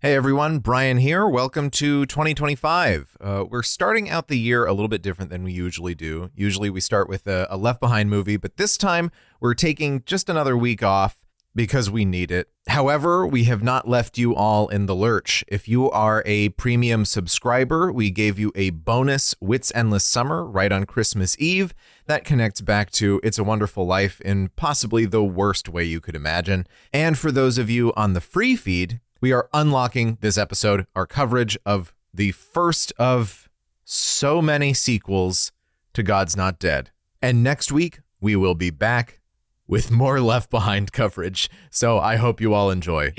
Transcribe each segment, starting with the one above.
Hey everyone, Brian here. Welcome to 2025. We're starting out the year a little bit different than we usually do. Usually we start with a Left Behind movie, but this time we're taking just another week off because we need it. However, we have not left you all in the lurch. If you are a premium subscriber, we gave you a bonus Wits Endless Summer right on Christmas Eve. That connects back to It's a Wonderful Life in possibly the worst way you could imagine. And for those of you on the free feed, we are unlocking this episode, our coverage of the first of so many sequels to God's Not Dead. And next week, we will be back with more Left Behind coverage. So I hope you all enjoy.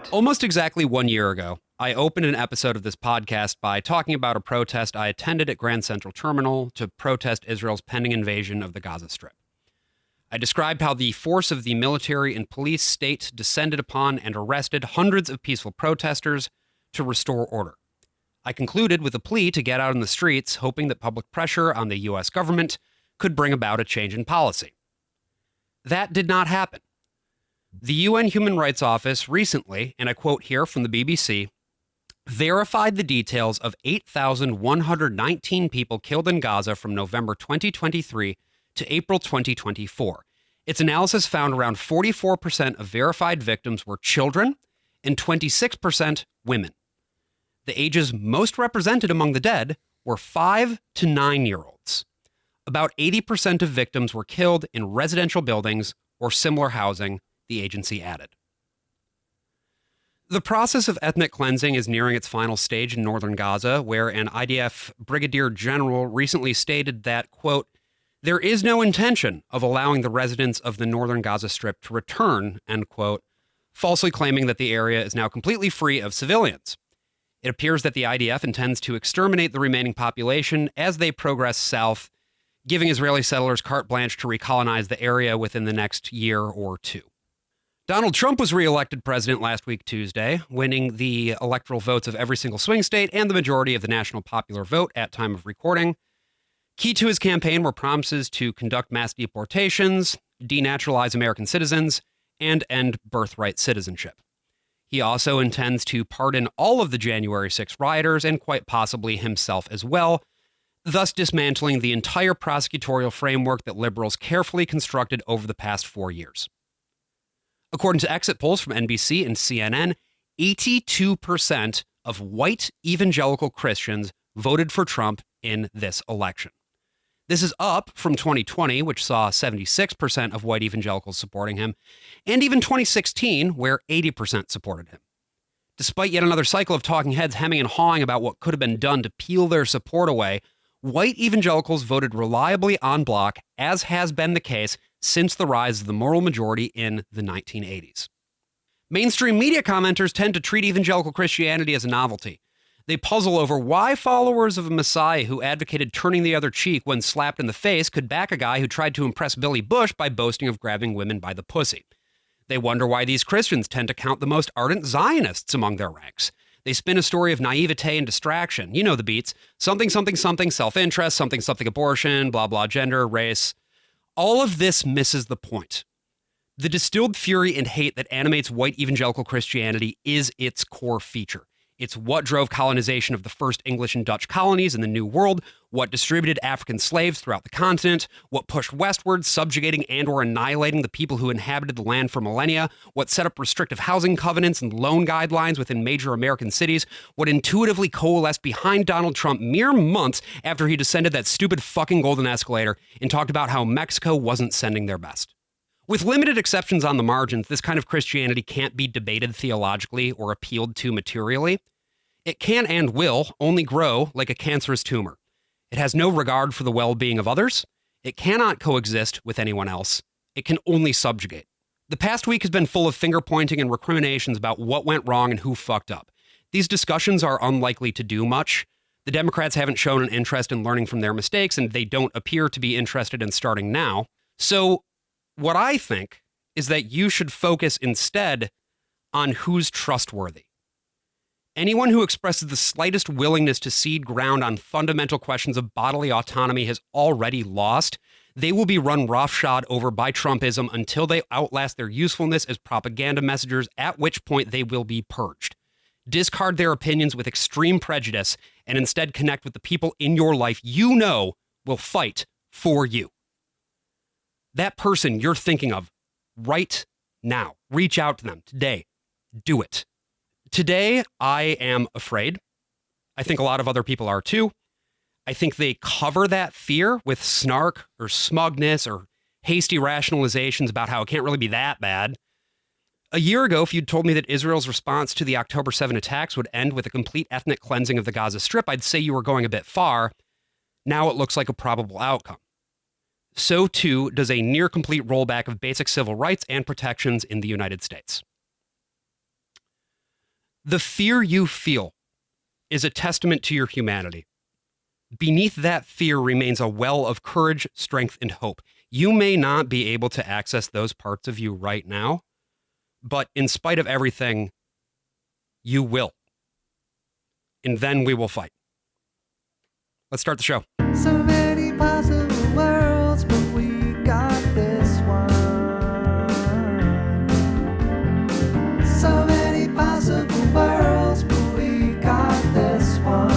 Almost exactly 1 year ago, I opened an episode of this podcast by talking about a protest I attended at Grand Central Terminal to protest Israel's pending invasion of the Gaza Strip. I described how the force of the military and police state descended upon and arrested hundreds of peaceful protesters to restore order. I concluded with a plea to get out in the streets, hoping that public pressure on the U.S. government could bring about a change in policy. That did not happen. The UN Human Rights Office recently, and I quote here from the BBC, verified the details of 8,119 people killed in Gaza from November 2023 to April 2024. Its analysis found around 44% of verified victims were children and 26% women. The ages most represented among the dead were 5 to 9-year-olds. About 80% of victims were killed in residential buildings or similar housing, the agency added. The process of ethnic cleansing is nearing its final stage in northern Gaza, where an IDF brigadier general recently stated that, quote, there is no intention of allowing the residents of the northern Gaza Strip to return, end quote, falsely claiming that the area is now completely free of civilians. It appears that the IDF intends to exterminate the remaining population as they progress south, giving Israeli settlers carte blanche to recolonize the area within the next year or two. Donald Trump was reelected president last week Tuesday, winning the electoral votes of every single swing state and the majority of the national popular vote at time of recording. Key to his campaign were promises to conduct mass deportations, denaturalize American citizens, and end birthright citizenship. He also intends to pardon all of the January 6 rioters and quite possibly himself as well, thus dismantling the entire prosecutorial framework that liberals carefully constructed over the past 4 years. According to exit polls from NBC and CNN, 82% of white evangelical Christians voted for Trump in this election. This is up from 2020, which saw 76% of white evangelicals supporting him, and even 2016, where 80% supported him. Despite yet another cycle of talking heads hemming and hawing about what could have been done to peel their support away, white evangelicals voted reliably en bloc, as has been the case since the rise of the moral majority in the 1980s. Mainstream media commenters tend to treat evangelical Christianity as a novelty. They puzzle over why followers of a Messiah who advocated turning the other cheek when slapped in the face could back a guy who tried to impress Billy Bush by boasting of grabbing women by the pussy. They wonder why these Christians tend to count the most ardent Zionists among their ranks. They spin a story of naivete and distraction. You know the beats. Something, something, something, self-interest, something, something, abortion, blah, blah, gender, race. All of this misses the point. The distilled fury and hate that animates white evangelical Christianity is its core feature. It's what drove colonization of the first English and Dutch colonies in the New World, what distributed African slaves throughout the continent, what pushed westward, subjugating and or annihilating the people who inhabited the land for millennia, what set up restrictive housing covenants and loan guidelines within major American cities, what intuitively coalesced behind Donald Trump mere months after he descended that stupid fucking golden escalator and talked about how Mexico wasn't sending their best. With limited exceptions on the margins, this kind of Christianity can't be debated theologically or appealed to materially. It can and will only grow like a cancerous tumor. It has no regard for the well-being of others. It cannot coexist with anyone else. It can only subjugate. The past week has been full of finger-pointing and recriminations about what went wrong and who fucked up. These discussions are unlikely to do much. The Democrats haven't shown an interest in learning from their mistakes, and they don't appear to be interested in starting now. So what I think is that you should focus instead on who's trustworthy. Anyone who expresses the slightest willingness to cede ground on fundamental questions of bodily autonomy has already lost. They will be run roughshod over by Trumpism until they outlast their usefulness as propaganda messengers, at which point they will be purged. discard their opinions with extreme prejudice, and instead connect with the people in your life you know will fight for you. That person you're thinking of right now, reach out to them today. Do it. Today, I am afraid. I think a lot of other people are too. I think they cover that fear with snark or smugness or hasty rationalizations about how it can't really be that bad. A year ago, if you'd told me that Israel's response to the October 7 attacks would end with a complete ethnic cleansing of the Gaza Strip, I'd say you were going a bit far. Now it looks like a probable outcome. So too does a near complete rollback of basic civil rights and protections in the United States. The fear you feel is a testament to your humanity. Beneath that fear remains a well of courage, strength, and hope. You may not be able to access those parts of you right now, but in spite of everything, you will. And then we will fight. Let's start the show. So many possible worlds, but we got this one. So many possible worlds, but we got this one.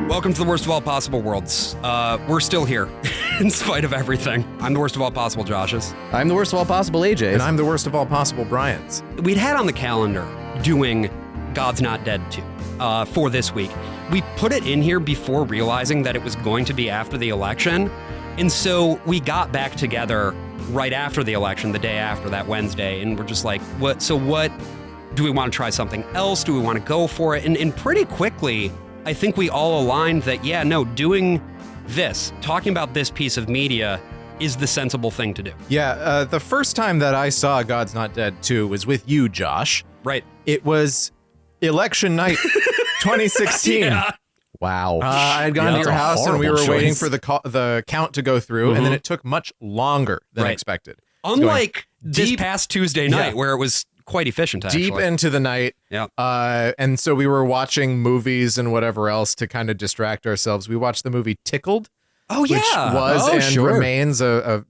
Welcome to the worst of all possible worlds. We're still here, in spite of everything. I'm the worst of all possible Joshes. I'm the worst of all possible AJs. And I'm the worst of all possible Bryans. We'd had on the calendar doing God's Not Dead 2 for this week. We put it in here before realizing that it was going to be after the election. And so we got back together right after the election, the day after, that Wednesday, and we're just like, what? So what? Do we want to try something else? Do we want to go for it? And pretty quickly, I think we all aligned that, yeah, no, doing this, talking about this piece of media is the sensible thing to do. Yeah, the first time that I saw God's Not Dead 2 was with you, Josh. Right. It was election night 2016. Yeah. Wow. I had gone to that's your a house and we were horrible waiting choice. for the count to go through, and then it took much longer than Right. expected. Unlike this deep- past Tuesday night, Yeah. where it was quite efficient, actually. Deep into the night. Yeah. And so we were watching movies and whatever else to kind of distract ourselves. We watched the movie Tickled, Oh, which yeah. was Oh, and sure. remains a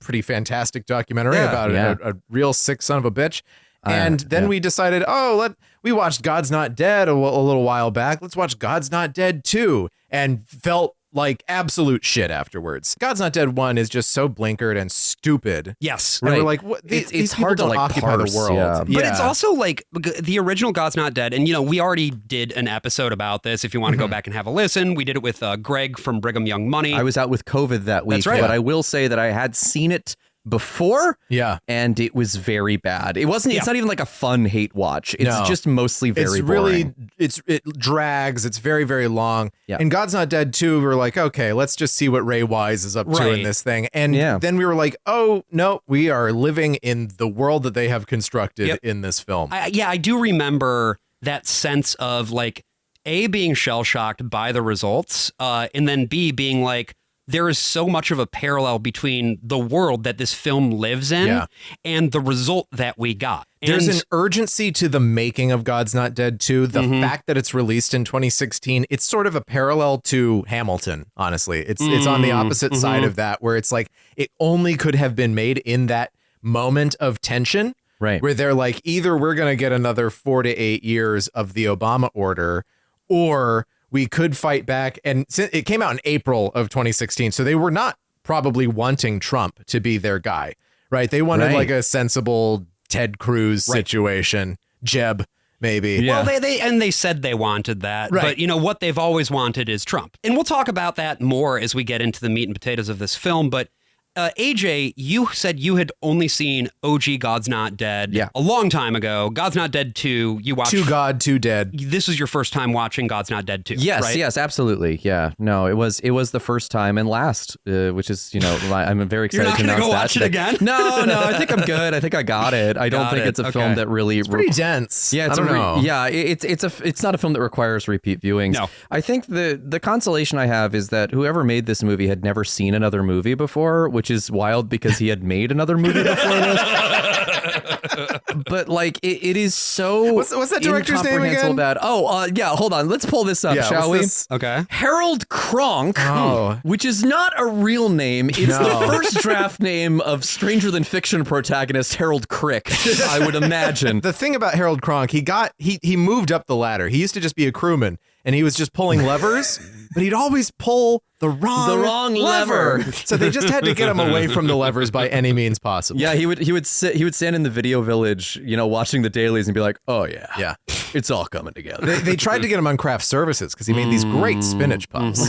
pretty fantastic documentary Yeah. about Yeah. a real sick son of a bitch. And then yeah. we decided, we watched God's Not Dead a little while back. Let's watch God's Not Dead 2, and felt like absolute shit afterwards. God's Not Dead 1 is just so blinkered and stupid. Yes. And Right. we're like, what? It's These people hard to, don't like, occupy parse, the world. yeah. But it's also like the original God's Not Dead. And, we already did an episode about this. If you want to go back and have a listen, we did it with Greg from Brigham Young Money. I was out with COVID that week, That's right. but I will say that I had seen it before, Yeah. and it was very bad. It wasn't. Yeah. It's not even like a fun hate watch. It's No. just mostly very It's really, boring. it drags. It's very, very long. Yeah. And God's Not Dead 2, we were like, okay, let's just see what Ray Wise is up to Right. in this thing. And Yeah. then we were like, oh, no, we are living in the world that they have constructed Yep. in this film. I do remember that sense of like, A, being shell-shocked by the results, and then B, being like, there is so much of a parallel between the world that this film lives in Yeah. and the result that we got. There's And- an urgency to the making of God's Not Dead 2. The fact that it's released in 2016, it's sort of a parallel to Hamilton, honestly. It's on the opposite side of that, where it's like it only could have been made in that moment of tension, Right. where they're like, either we're going to get another 4 to 8 years of the Obama order, or we could fight back. And it came out in April of 2016, so they were not probably wanting Trump to be their guy, right? They wanted Right. like a sensible Ted Cruz Right. situation, Jeb, maybe. Yeah. Well, they said they wanted that, Right. but what they've always wanted is Trump. And we'll talk about that more as we get into the meat and potatoes of this film. But AJ, you said you had only seen OG God's Not Dead a long time ago. God's Not Dead 2, you watched. Too God, too dead. This was your first time watching God's Not Dead 2. Yes, right? yes, absolutely. Yeah, no, it was the first time and last, which is I'm very excited You're not to gonna announce go that watch it today. again? No, I think I'm good. I think I got it. I don't Got think it. it's a Okay. film that really Pretty dense. Yeah, it's I don't know. it's not a film that requires repeat viewings. No. I think the consolation I have is that whoever made this movie had never seen another movie before, which is wild because he had made another movie before this. but like it is so What's that director's name incomprehensible again? bad. Oh, yeah, hold on. Let's pull this up, Yeah, shall we? what's this? Okay. Harold Cronk, Oh. which is not a real name. It's No. the first draft name of Stranger Than Fiction protagonist Harold Crick, I would imagine. The thing about Harold Cronk, he moved up the ladder. He used to just be a crewman, and he was just pulling levers, but he'd always pull the wrong lever. So they just had to get him away from the levers by any means possible. Yeah, he would stand in the video village, watching the dailies and be like, "Oh yeah, it's all coming together." They tried to get him on craft services because he made these great spinach puffs.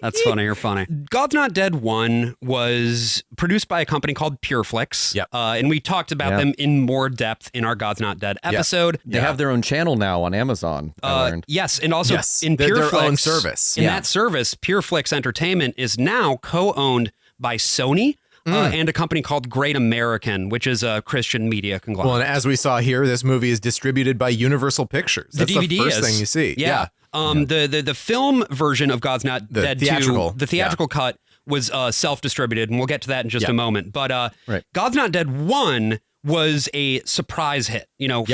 That's funny. You're funny. God's Not Dead 1 was produced by a company called PureFlix. Yep. And we talked about Yeah. them in more depth in our God's Not Dead episode. They have their own channel now on Amazon. I learned. Yes, and also Yes, in their PureFlix own service. In Yeah. that service, PureFlix Entertainment is now co-owned by Sony and a company called Great American, which is a Christian media conglomerate. Well, and as we saw here, this movie is distributed by Universal Pictures. That's the DVD first is. thing you see. Yeah. The film version of God's Not The Dead theatrical. 2, the theatrical cut was self-distributed, and we'll get to that in just a moment. But Right. God's Not Dead 1 was a surprise hit.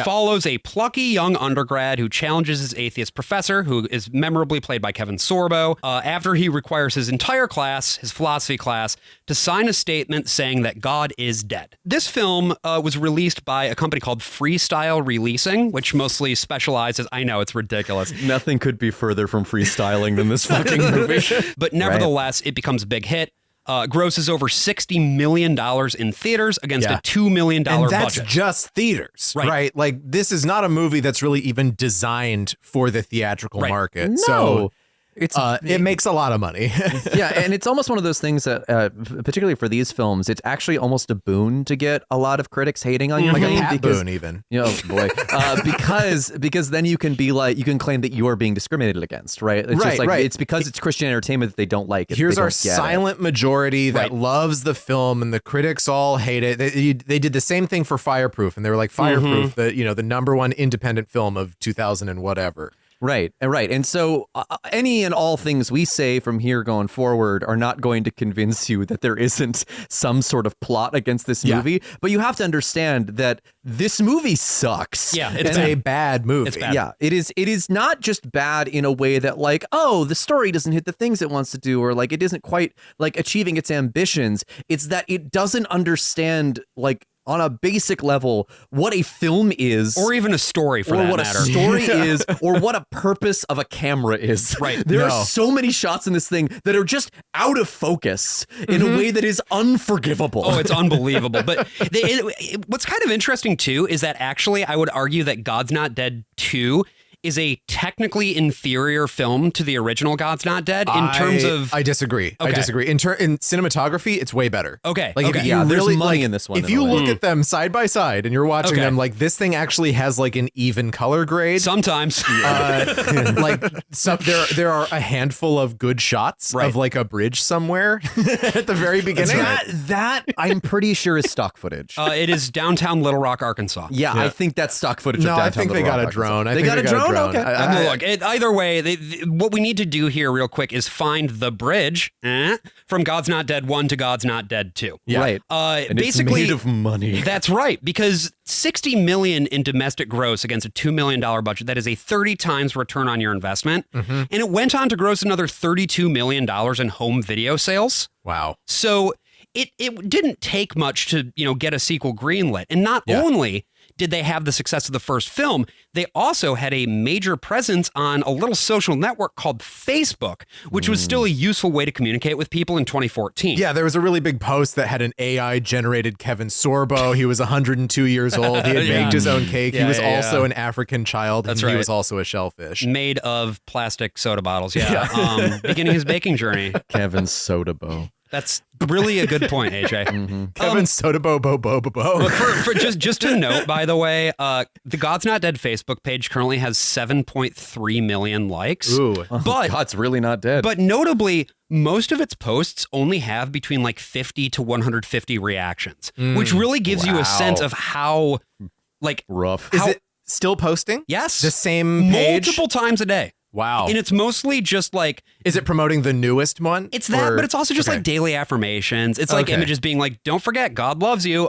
Follows a plucky young undergrad who challenges his atheist professor, who is memorably played by Kevin Sorbo, after he requires his entire class, his philosophy class, to sign a statement saying that God is dead. This film was released by a company called Freestyle Releasing, which mostly specializes, I know it's ridiculous, Nothing could be further from freestyling than this fucking movie. but nevertheless, it becomes a big hit. Grosses over $60 million in theaters against a $2 million And that's budget. just theaters, right? Like, this is not a movie that's really even designed for the theatrical market. No. So It's it makes a lot of money. yeah, and it's almost one of those things that, particularly for these films, it's actually almost a boon to get a lot of critics hating on you, Like a movie Pat because, Boone, even. oh boy, because then you can claim that you are being discriminated against, right? It's just like Right. it's because it's Christian entertainment that they don't like it. Here's They our don't get it. silent majority that loves the film, and the critics all hate it. They did the same thing for Fireproof, and they were like, Fireproof, the number one independent film of 2000 and whatever. Right. And so any and all things we say from here going forward are not going to convince you that there isn't some sort of plot against this movie. But you have to understand that this movie sucks. Yeah, It's a bad movie. It's bad. Yeah, it is. It is not just bad in a way that like, oh, the story doesn't hit the things it wants to do, or like it isn't quite like achieving its ambitions. It's that it doesn't understand like on a basic level what a film is, or even a story for or that what matter. a story is, or what a purpose of a camera is. Right. There are so many shots in this thing that are just out of focus in a way that is unforgivable. Oh, it's unbelievable. But what's kind of interesting, too, is that actually I would argue that God's Not Dead 2 is a technically inferior film to the original God's Not Dead in terms of... I disagree. I Okay. disagree. In cinematography, it's way better. Okay. Like, okay. if you Yeah, there's really, money like, in this one, If in you a way. look at them side by side and you're watching Okay. them, like, this thing actually has like an even color grade. Sometimes. There are a handful of good shots Right. of like a bridge somewhere at the very beginning. That I'm pretty sure is stock footage. It is downtown Little Rock, Arkansas. yeah, I think that's stock footage of No, downtown I think they Little got a Rock, drone. Arkansas. They got a drone? Okay. Look, either way, what we need to do here real quick is find the bridge from God's Not Dead 1 to God's Not Dead 2. Right. And Basically, it's made of money. That's right, because $60 million in domestic gross against a $2 million budget, that is a 30 times return on your investment. And it went on to gross another $32 million in home video sales. Wow. So it didn't take much to, get a sequel greenlit. And not only did they have the success of the first film, they also had a major presence on a little social network called Facebook, which was still a useful way to communicate with people in 2014. Yeah, there was a really big post that had an AI-generated Kevin Sorbo. He was 102 years old. He had baked his own cake. he was also an African child. That's and right. He was also a shellfish. Made of plastic soda bottles, beginning his baking journey. Kevin Sodabo. That's really a good point, AJ. Kevin Sodabo Bo Bo Bo Bo. For just to note, by the way, the God's Not Dead Facebook page currently has 7.3 million likes. Ooh. But God's really not dead. But notably, most of its posts only have between like 50 to 150 reactions, which really gives you a sense of how rough. Is it still posting? Yes. The same page? Multiple times a day. Wow. And it's mostly just like, Is it promoting the newest one? it's that, Or- but it's also just okay. like daily affirmations. It's like Okay. images being like, don't forget, God loves you,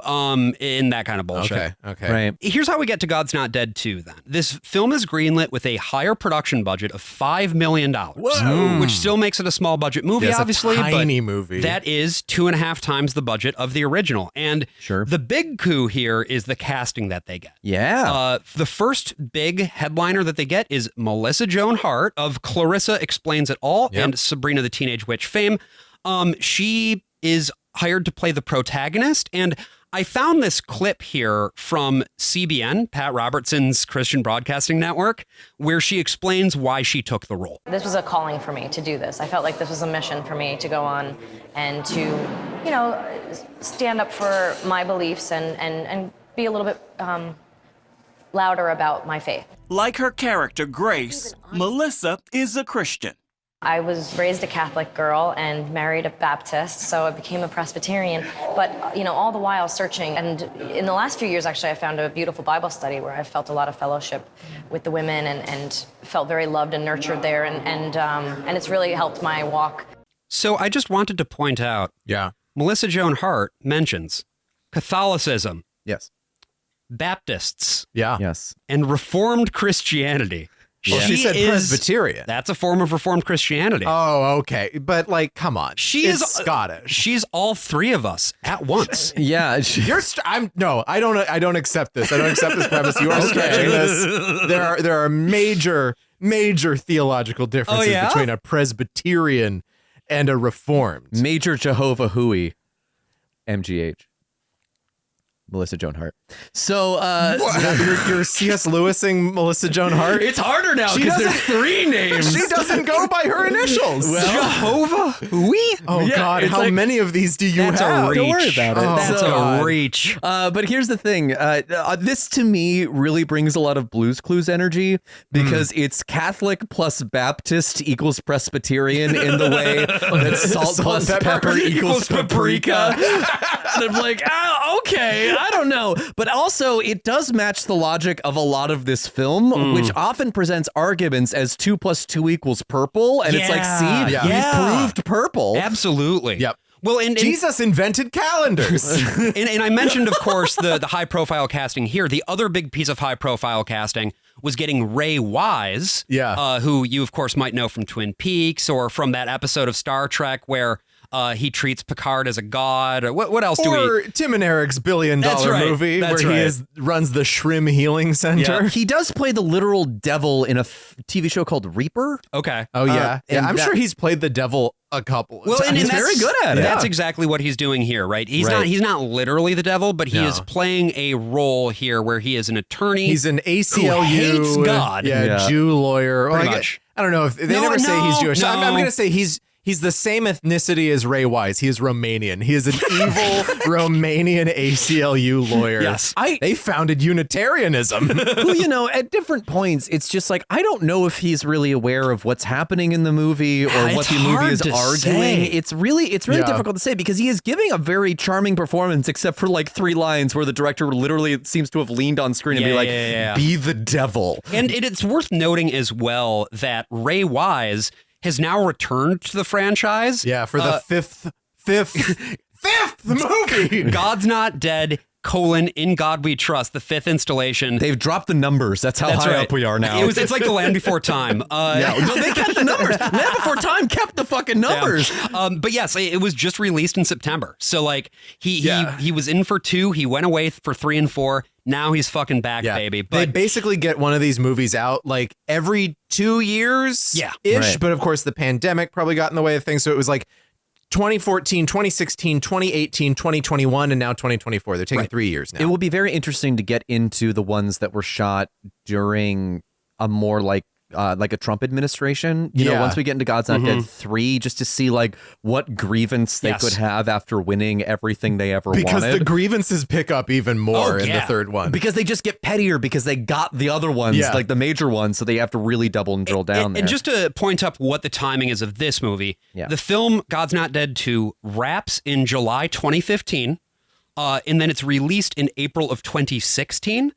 in that kind of bullshit. Okay. Right. Here's how we get to God's Not Dead 2 then. This film is greenlit with a higher production budget of $5 million, which still makes it a small budget movie, Yeah, it's a obviously, tiny but movie. that is 2.5 times the budget of the original. And Sure. the big coup here is the casting that they get. Yeah. The first big headliner that they get is Melissa Joan Hart of Clarissa Explains It All Yep. and Sabrina the Teenage Witch fame. She is hired to play the protagonist, and I found this clip here from CBN, Pat Robertson's Christian Broadcasting Network, where she explains why she took the role. This was a calling for me to do this. I felt like this was a mission for me to go on and to, you know, stand up for my beliefs and be a little bit louder about my faith. Like her character, Grace, Melissa is a Christian. I was raised a Catholic girl and married a Baptist, so I became a Presbyterian. But, you know, all the while searching. And in the last few years, actually, I found a beautiful Bible study where I felt a lot of fellowship with the women and felt very loved and nurtured there. And it's really helped my walk. So I just wanted to point out, Yeah. Melissa Joan Hart mentions Catholicism, yes. Baptists, Yeah. Yes. and Reformed Christianity. Well, she said Presbyterian. That's a form of Reformed Christianity. Oh, okay. But like, come on. She It's is Scottish. She's all three of us at once. Yeah. I don't accept this. I don't accept this premise. You are stretching this. There are major theological differences yeah? between a Presbyterian and a Reformed. Major Jehovah Hooey. MGH. Melissa Joan Hart. So You're C.S. Lewising Melissa Joan Hart. it's harder now She because there's doesn't- 3 names. She doesn't go by her initials. Jehovah? We? oh yeah, God, it's how like- many of these do you That's have? a reach. Don't worry about it. Oh, That's God. a reach. But here's the thing. This to me really brings a lot of Blue's Clues energy because it's Catholic plus Baptist equals Presbyterian in the way that salt plus and pepper pepper equals paprika. And I'm like, okay, I don't know. But also, it does match the logic of a lot of this film, which often presents arguments as 2 + 2 = purple. And it's like, see, Yeah. we've Yeah. proved purple. Absolutely. Yep. Well, and Jesus invented calendars. and I mentioned, of course, the high-profile casting here. The other big piece of high-profile casting was getting Ray Wise, Yeah. who you, of course, might know from Twin Peaks or from that episode of Star Trek where he treats Picard as a god. Or what else do we... Or Tim and Eric's $1 billion That's right. movie That's where right. he runs the Shrim Healing Center. He does play the literal devil in a TV show called Reaper. Okay. Oh yeah, and I'm that- sure he's played the devil a couple of Well, times. and He's that's- very good at it. That's Yeah. exactly what he's doing here, right? He's Right. not literally the devil, but he No. is playing a role here where he is an attorney. He's an ACLU hates God. yeah, Jew lawyer. Pretty Well, much. I don't know if they No, never say he's no, Jewish. I'm no. going to say he's the same ethnicity as Ray Wise. He is Romanian. He is an evil Romanian ACLU lawyer. Yes. They founded Unitarianism. Who, you know, at different points, it's just like, I don't know if he's really aware of what's happening in the movie or It's what the movie hard is to arguing. say. It's really Yeah. difficult to say because he is giving a very charming performance, except for like 3 lines where the director literally seems to have leaned on screen and be Yeah, like, yeah, yeah. be the devil. And it's worth noting as well that Ray Wise has now returned to the franchise. yeah, for the fifth movie. God's Not Dead, In God We Trust, the 5th installation. They've dropped the numbers. That's how That's high right. up we are now. It's like The Land Before Time. No, they kept the numbers. Land Before Time kept the fucking numbers. But yes, it was just released in September. So like he was in for 2, he went away for 3 and 4. Now he's fucking back, baby. They But basically get one of these movies out like every 2 years Yeah. ish. Right. But of course, the pandemic probably got in the way of things. So it was like 2014, 2016, 2018, 2021, and now 2024. They're taking 3 years now. It will be very interesting to get into the ones that were shot during a more like a Trump administration. You know, Yeah. once we get into God's Not Dead 3, just to see like what grievance they Yes. could have after winning everything they ever because wanted. the grievances pick up even more in the yeah. third one. because they just get pettier because they got the other ones, Yeah. like the major ones, so they have to really double and drill down there. And just to point up what the timing is of this movie, Yeah. the film God's Not Dead 2 wraps in July 2015, and then it's released in April of 2016.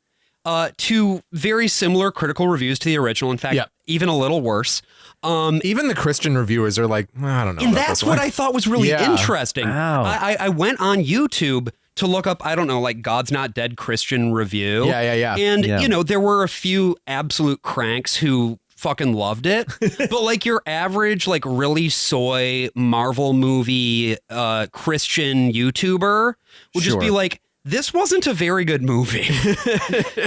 To very similar critical reviews to the original. In fact, Yeah. even a little worse. Even the Christian reviewers are like, I don't know. And about that's this what one. I thought was really interesting. Wow. I went on YouTube to look up, I don't know, like God's Not Dead Christian review. Yeah. And, Yeah. you know, there were a few absolute cranks who fucking loved it. But like your average, like really soy Marvel movie Christian YouTuber would just be like, this wasn't a very good movie.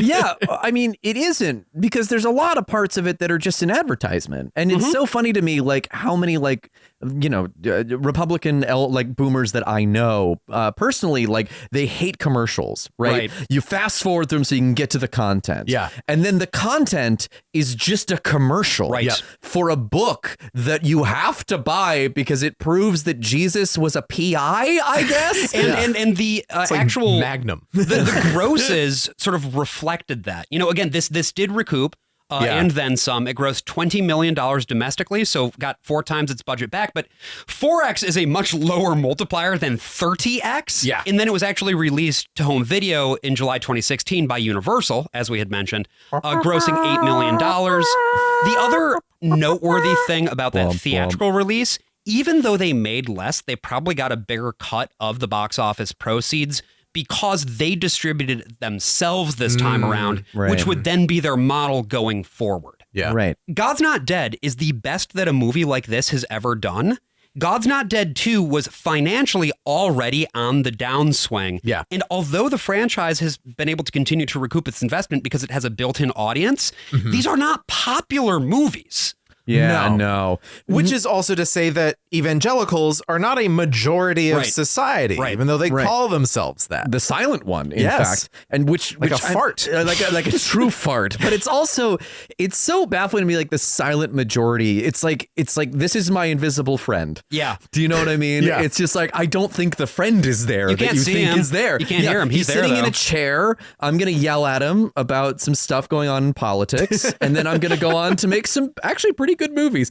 Yeah, I mean, it isn't, because there's a lot of parts of it that are just an advertisement. And it's so funny to me, like how many like, you know, Republican like boomers that I know personally, like they hate commercials, right? You fast forward through them so you can get to the content. Yeah. And then the content is just a commercial for a book that you have to buy because it proves that Jesus was a PI, I guess. and the It's like actual Magnum. the grosses sort of reflected that. You know, again, this did recoup. And then some. It grossed $20 million domestically, so got 4 times its budget back. But 4x is a much lower multiplier than 30x. Yeah. And then it was actually released to home video in July 2016 by Universal, as we had mentioned, grossing $8 million. The other noteworthy thing about that theatrical release, even though they made less, they probably got a bigger cut of the box office proceeds because they distributed it themselves this time around, which would then be their model going forward. Yeah. Right. God's Not Dead is the best that a movie like this has ever done. God's Not Dead 2 was financially already on the downswing. Yeah. And although the franchise has been able to continue to recoup its investment because it has a built-in audience, these are not popular movies. Yeah, no. Which is also to say that evangelicals are not a majority of society, even though they call themselves that. The silent one, in fact, and which like a fart, like a true fart. But it's also, it's so baffling to me, like the silent majority. It's like this is my invisible friend. Yeah. Do you know what I mean? Yeah. It's just like I don't think the friend is there. You that can't you see think him. is there. You can't hear him. He's there, sitting in though. a chair. I'm gonna yell at him about some stuff going on in politics, and then I'm gonna go on to make some actually pretty good movies.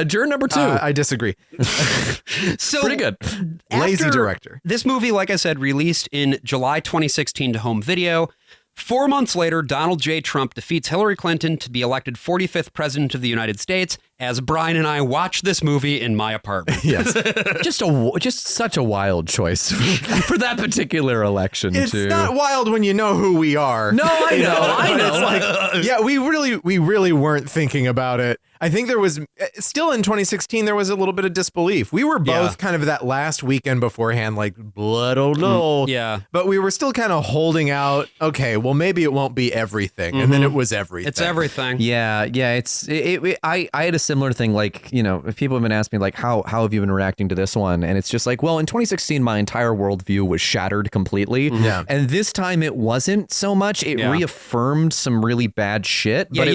Juror number 2. I disagree. So pretty good. Lazy after director. This movie, like I said, released in July 2016 to home video. 4 months later, Donald J. Trump defeats Hillary Clinton to be elected 45th president of the United States as Brian and I watch this movie in my apartment. Yes. just such a wild choice for that particular election. It's too. not wild when you know who we are. No, I know. I know. It's like, yeah, we really weren't thinking about it. I think there was still in 2016, there was a little bit of disbelief. We were both kind of that last weekend beforehand, like, I don't know. Yeah. But we were still kind of holding out. Okay, well, maybe it won't be everything. And then it was everything. It's everything. Yeah. I had a similar thing. Like, you know, if people have been asking me, like, how have you been reacting to this one? And it's just like, well, in 2016, my entire worldview was shattered completely. Yeah. And this time it wasn't so much. It reaffirmed some really bad shit. Yeah, but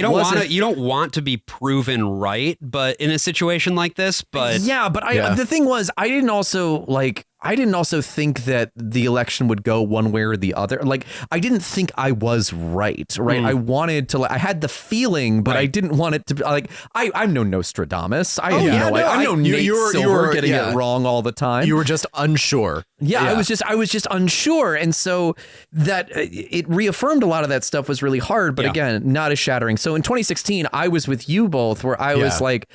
you don't want to be proven right, but in a situation like this, but the thing was, I didn't also think that the election would go one way or the other. Like, I didn't think I was right. I wanted to, I had the feeling, but I didn't want it to be like, I'm no Nostradamus. I'm no Nate Silver getting it wrong all the time. You were just unsure. Yeah, I was just unsure. And so that it reaffirmed a lot of that stuff was really hard, but again, not as shattering. So in 2016, I was with you both where I was like,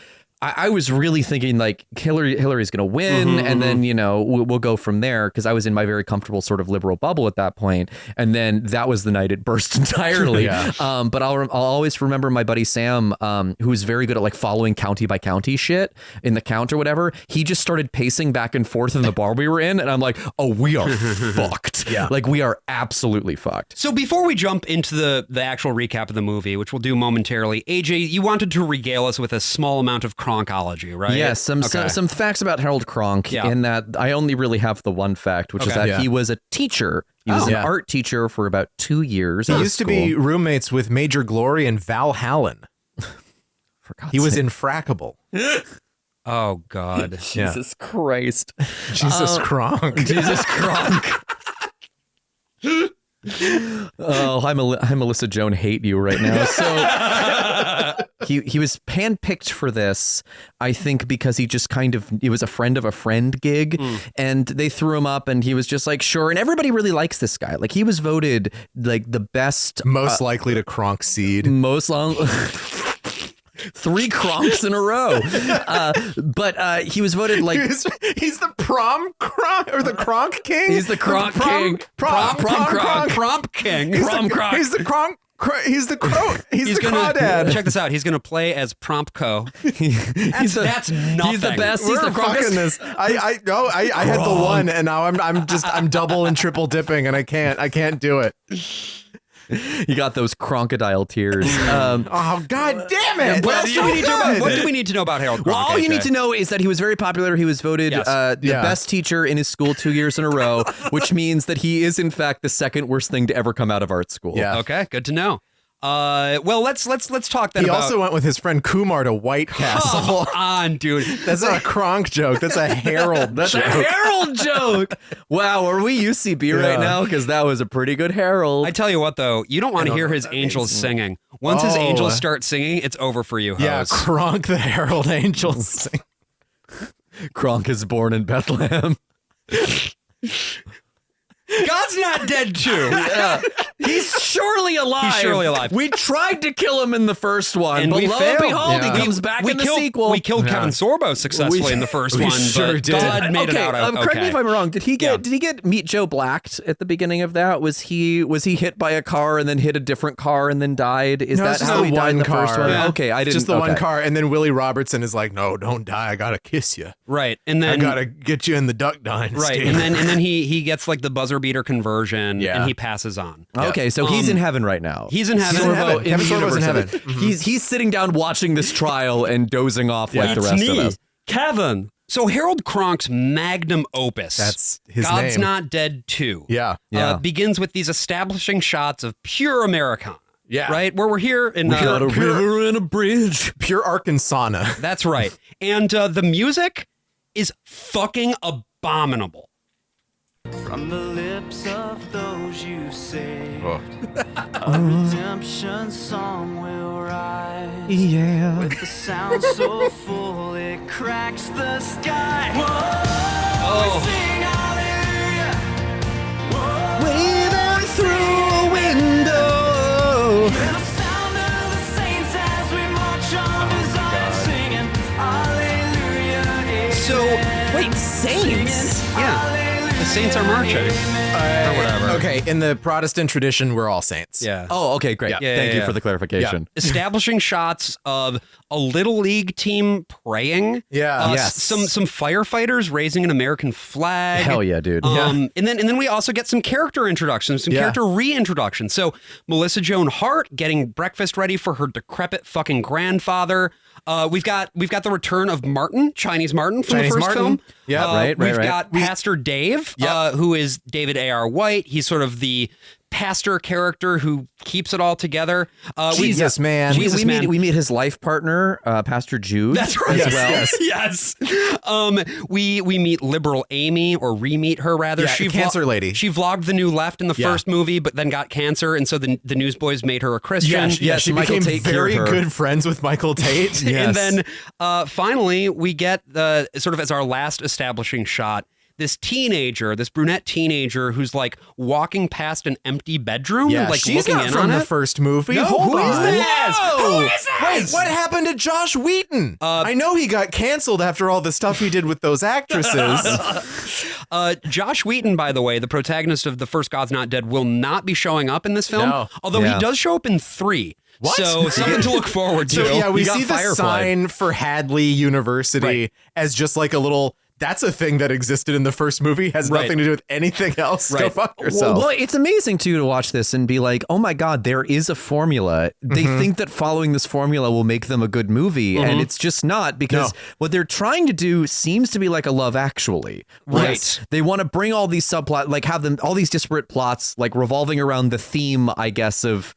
I was really thinking like Hillary's going to win, and then, you know, we'll go from there, because I was in my very comfortable sort of liberal bubble at that point. And then that was the night it burst entirely. But I'll always remember my buddy Sam, who's very good at like following county by county shit in the count or whatever. He just started pacing back and forth in the bar we were in, and I'm like, oh, we are fucked. Yeah, like we are absolutely fucked. So before we jump into the actual recap of the movie, which we'll do momentarily, AJ, you wanted to regale us with a small amount of Cronkology, right? Yes, some facts about Harold Cronk, in that I only really have the one fact, which is that he was a teacher. He was an art teacher for about 2 years. He used to be roommates with Major Glory and Val Hallen. He was infrackable. Oh, God. Jesus Christ. Jesus Cronk. Jesus Cronk. Oh, hi, Melissa Joan, hate you right now. So he was handpicked for this, I think, because he was a friend of a friend gig, and they threw him up, and he was just like, sure. And everybody really likes this guy. Like, he was voted like the best, most likely to Cronk seed. 3 Cronks in a row. But he was voted like he's the prom Cronk or the Cronk king. he's the Cronk king. Prom Cronk. Prompt king. Prom Cronk. He's the Cronk. He's the crow. He's the crawdad. Check this out. He's gonna play as Promptco. That's nothing. He's the best. He's We're the fucking Cronkest. this. I had the one, and now I'm double and triple dipping, and I can't do it. You got those crocodile tears. Oh God damn it! What do we need to know about Harold Cronk? Well, all you AJ? need to know is that he was very popular. He was voted Yes. the best teacher in his school 2 years in a row, which means that he is in fact the second worst thing to ever come out of art school. Yeah. Okay, good to know. Well, let's talk then He about. also went with his friend Kumar to White Castle. Come on, dude. That's not a Cronk joke. That's a Harold. That's a Harold joke. Wow, are we UCB right now? Because that was a pretty good Harold. I tell you what, though, you don't want to hear his angels singing. Once his Oh. angels start singing, it's over for you, Yeah, hoes. Cronk the Herald Angels. Cronk is born in Bethlehem. God's not dead too. Yeah. He's surely alive. He's surely alive. We tried to kill him in the first one, And but we lo failed. and behold, Yeah. he comes back in the sequel. We killed Kevin Sorbo successfully in the first one, sure but did. God made it out okay. Correct me if I'm wrong. Did he Yeah. get Meet Joe Blacked at the beginning of that? Was he hit by a car and then hit a different car and then died? Is No, that it's just how the he died in the one first car. one? Yeah. Okay, I didn't. Just the one okay. car, and then Willie Robertson is like, "No, don't die. I gotta kiss you. Right, and I then gotta get you in the Duck Dynasty." right, and then he gets like the buzzer beater conversion, Yeah. and he passes on. Okay, so he's in heaven right now. He's in heaven. He's in heaven. in Kevin the Sorbo's in universe heaven. of it. He's sitting down watching this trial and dozing off like the rest of us. Kevin. So Harold Cronk's magnum opus, That's his God's name. Not Dead 2, Yeah. begins with these establishing shots of pure Americana. Yeah. Right? Where we're here in... Got a river and a bridge. Pure Arkansas. That's right. And the music is fucking abominable. From the lips of those you saved, Oh. a redemption song will rise. Yeah. With the sound so full it cracks the sky. Whoa, we sing hallelujah. Whoa, Waving through a window. hear the sound of the saints as we march on to Zion, singing hallelujah. So, Wait, Saints? yeah, the Saints are marching. Or whatever. Okay, in the Protestant tradition, we're all saints. Yeah. Oh, okay, great. Yeah, Thank you yeah. for the clarification. Establishing shots of a little league team praying. Yeah. Yes. Some firefighters raising an American flag. Hell yeah, dude. And then we also get some character introductions, some Yeah. character reintroductions. So Melissa Joan Hart getting breakfast ready for her decrepit fucking grandfather. We've got the return of Martin, Chinese Martin from Chinese the first Martin. film. Yeah, right. We've got Pastor Dave, Yep. who is David A.R. White. He's sort of the pastor character who keeps it all together. Jesus, man. Jesus, man. We meet his life partner, Pastor Jude. That's right. As well. Yes. We meet liberal Amy, or re-meet her rather. Yeah, the cancer lady. She vlogged the New Left in the Yeah. first movie, but then got cancer, and so the Newsboys made her a Christian. Yeah, she Michael became Tate very cured her. good friends with Michael Tate. And then finally, we get the sort of as our last establishing shot, this brunette teenager who's like walking past an empty bedroom, Yeah, like she's looking not in from on the it. first movie. No, Hold who is on. this? No. Who is this? Wait, what happened to Josh Wheaton? I know he got canceled after all the stuff he did with those actresses. Josh Wheaton, by the way, the protagonist of the first God's Not Dead, will not be showing up in this film, No. although Yeah. he does show up in 3. What? So something to look forward to. So yeah, we He got see the Firefly. sign for Hadley University Right. as just like a little. That's a thing that existed in the first movie. Has Right. nothing to do with anything else. Go Right. fuck yourself. Well, it's amazing too to watch this and be like, oh my God, there is a formula. They think that following this formula will make them a good movie, and it's just not, because what they're trying to do seems to be like a Love Actually. Right. Yes. They want to bring all these subplots, like have them all these disparate plots, like revolving around the theme, I guess, of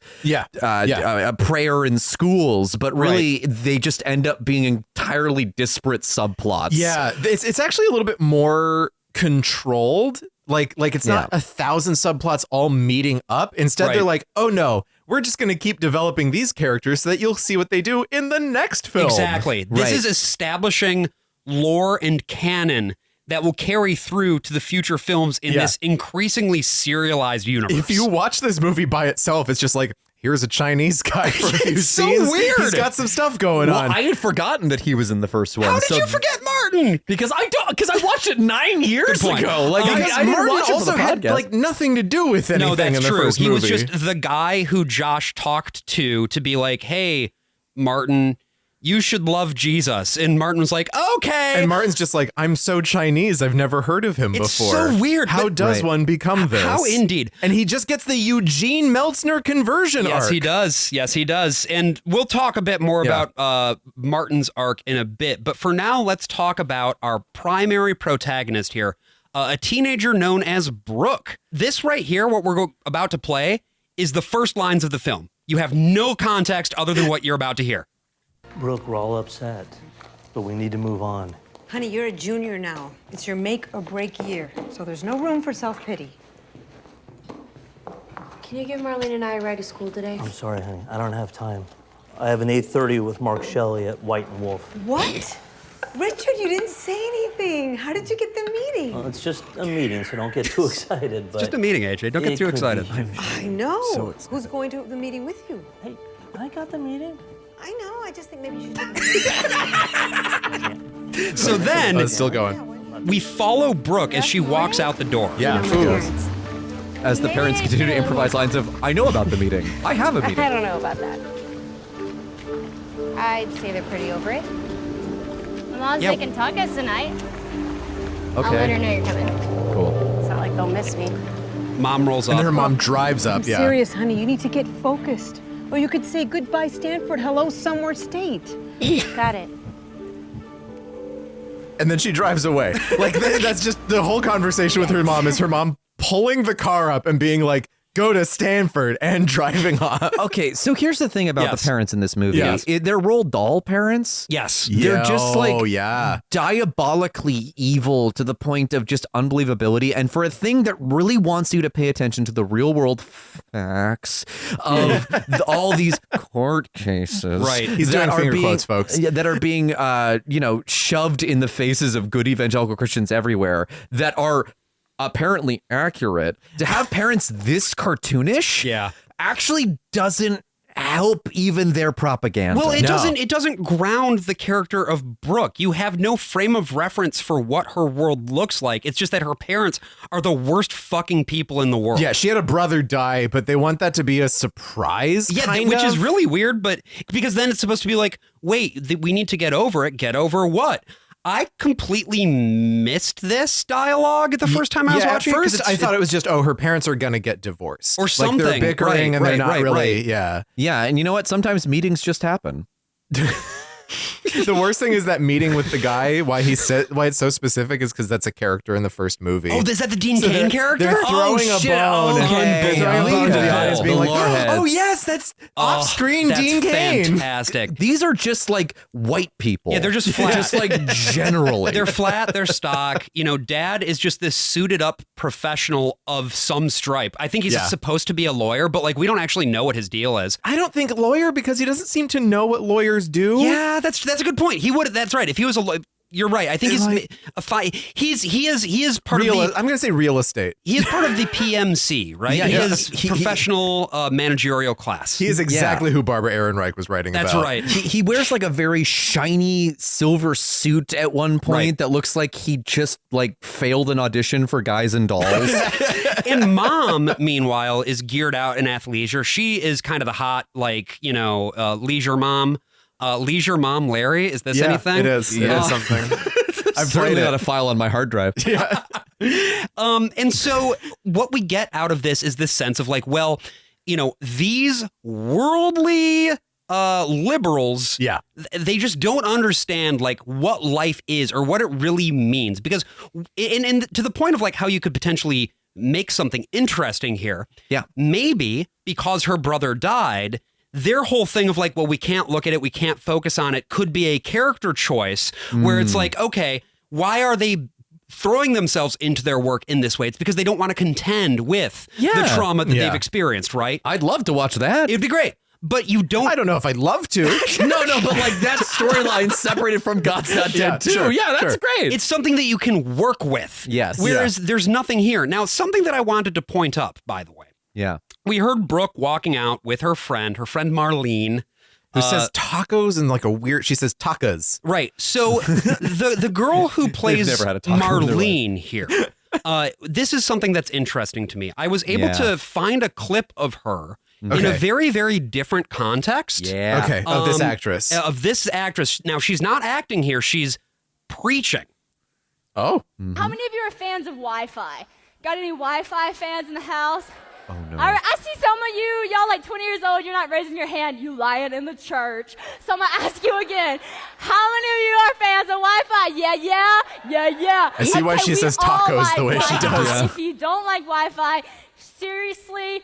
prayer in schools, but really they just end up being entirely disparate subplots. Yeah, it's actually a little bit more controlled. Like it's not 1,000 subplots all meeting up. Instead, Right. they're like, oh no, we're just going to keep developing these characters so that you'll see what they do in the next film. Exactly. This Right. is establishing lore and canon that will carry through to the future films in Yeah. this increasingly serialized universe. If you watch this movie by itself, it's just like, here's a Chinese guy for a few It's so scenes. weird. He's got some stuff going Well, on. I had forgotten that he was in the first one. How did you forget Martin? Because I watched it 9 years Good point. ago. Like Because I didn't Martin watch it for also the had podcast. like nothing to do with anything No, that's in the true. first He movie. was just the guy who Josh talked to be like, hey, Martin, you should love Jesus. And Martin was like, okay. And Martin's just like, I'm so Chinese. I've never heard of him It's before. so weird, How but- does Right. one become this? How indeed. And he just gets the Eugene Meltzner conversion Yes, arc. he does. Yes, he does. And we'll talk a bit more Yeah. about Martin's arc in a bit. But for now, let's talk about our primary protagonist here, a teenager known as Brooke. This right here, what we're about to play, is the first lines of the film. You have no context other than what you're about to hear. Brooke, we're all upset, but we need to move on. Honey, you're a junior now. It's your make or break year, so there's no room for self-pity. Can you give Marlene and I a ride to school today? I'm sorry, honey. I don't have time. I have an 8:30 with Mark Shelley at White and Wolf. What? Richard, you didn't say anything. How did you get the meeting? Well, it's just a meeting, so don't get too excited. But Just a meeting, AJ. Don't get it too could excited. be- I know. Who's going to the meeting with you? Hey, I got the meeting. I know. I just think maybe you should. So then It's still going. we follow Brooke as she walks out the door. Yeah. As the parents continue to improvise lines of, I know about the meeting. I have a I meeting. don't know about that. I'd say they're pretty over it. As long as Yeah. they can talk us tonight. I'll let her Okay. know you're coming. Cool. It's not like they'll miss me. Mom rolls And up. then her mom drives up. I'm Yeah. serious, honey. You need to get focused. Or you could say goodbye, Stanford. Hello, Somewhere State. Got it. And then she drives away. Like that's just the whole conversation with her mom is her mom pulling the car up and being like, go to Stanford and driving off. Okay, so here's the thing about Yes. the parents in this movie. Yes. They're Roald Dahl parents. Yes. They're just like oh yeah. diabolically evil to the point of just unbelievability. And for a thing that really wants you to pay attention to the real world facts of all these court cases. Right. He's that doing are finger being- quotes, folks. Yeah, that are being, shoved in the faces of good evangelical Christians everywhere that are apparently accurate. To have parents this cartoonish Yeah. actually doesn't help even their propaganda. Well, it No. doesn't ground the character of Brooke. You have no frame of reference for what her world looks like. It's just that her parents are the worst fucking people in the world. Yeah, she had a brother die, but they want that to be a surprise. Yeah, kind which is of. really weird, but because then it's supposed to be like, wait, we need to get over it. Get over what? I completely missed this dialogue the first time I was Yeah, watching at it, 'cause first I thought it was just, her parents are gonna get divorced Or Like they're something. bickering and Right, they're not right, really. right. Yeah. yeah, and you know what? Sometimes meetings just happen. The worst thing is that meeting with the guy. Why it's so specific is because that's a character in the first movie. Oh, is that the Dean So Cain character? They're throwing a shit. bone. Okay. They're throwing a bone to the audience, being like, Loreheads. "Oh yes, that's off-screen that's Dean Cain." fantastic. These are just like white people. Yeah, they're just flat. Just like generally. They're flat, they're stock. You know, dad is just this suited up professional of some stripe. I think he's Yeah. supposed to be a lawyer, but like we don't actually know what his deal is. I don't think lawyer because he doesn't seem to know what lawyers do. Yeah, that's a good point. He would. That's right. If he was a lawyer, you're right. I think he's Like- he is part Real, of the. I'm going to say real estate. He is part of the PMC, right? Yeah, he yeah. is professional managerial class. He is exactly who Barbara Ehrenreich was writing That's about. right. He wears like a very shiny silver suit at one point Right. that looks like he just like failed an audition for Guys and Dolls. And mom, meanwhile, is geared out in athleisure. She is kind of the hot, like, leisure mom. Leisure mom Larry, is this Yeah, anything? it is. It is something. I've Certainly played not it. a file on my hard drive. And so what we get out of this is this sense of like, well, these worldly liberals, Yeah. they just don't understand like what life is or what it really means. Because and to the point of like how you could potentially make something interesting here. Yeah. Maybe because her brother died, their whole thing of like, well, we can't look at it, we can't focus on it, could be a character choice where it's like, okay, why are they throwing themselves into their work in this way? It's because they don't want to contend with the Yeah. trauma that Yeah. they've experienced, right? I'd love to watch that. It'd be great. But you don't. I don't know if I'd love to. no, but like that storyline separated from God's Not Dead Yeah, too. sure, Yeah, that's sure. great. It's something that you can work with. Yes. Whereas there's nothing here. Now, something that I wanted to point up, by the way. yeah. we heard Brooke walking out with her friend Marlene. Who says tacos and like a weird, she says tacos. Right. So the girl who plays never had a taco in their Marlene here, this is something that's interesting to me. I was able to find a clip of her in a very, very different context. Yeah. Okay. Of this actress. Now, she's not acting here. She's preaching. Oh. How many of you are fans of Wi-Fi? Got any Wi-Fi fans in the house? Oh, no. I see some of y'all like 20 years old, you're not raising your hand, you lying in the church. So I'm gonna ask you again, how many of you are fans of Wi-Fi? Yeah. I see why she says tacos the way she does. Yeah. If you don't like Wi-Fi, seriously,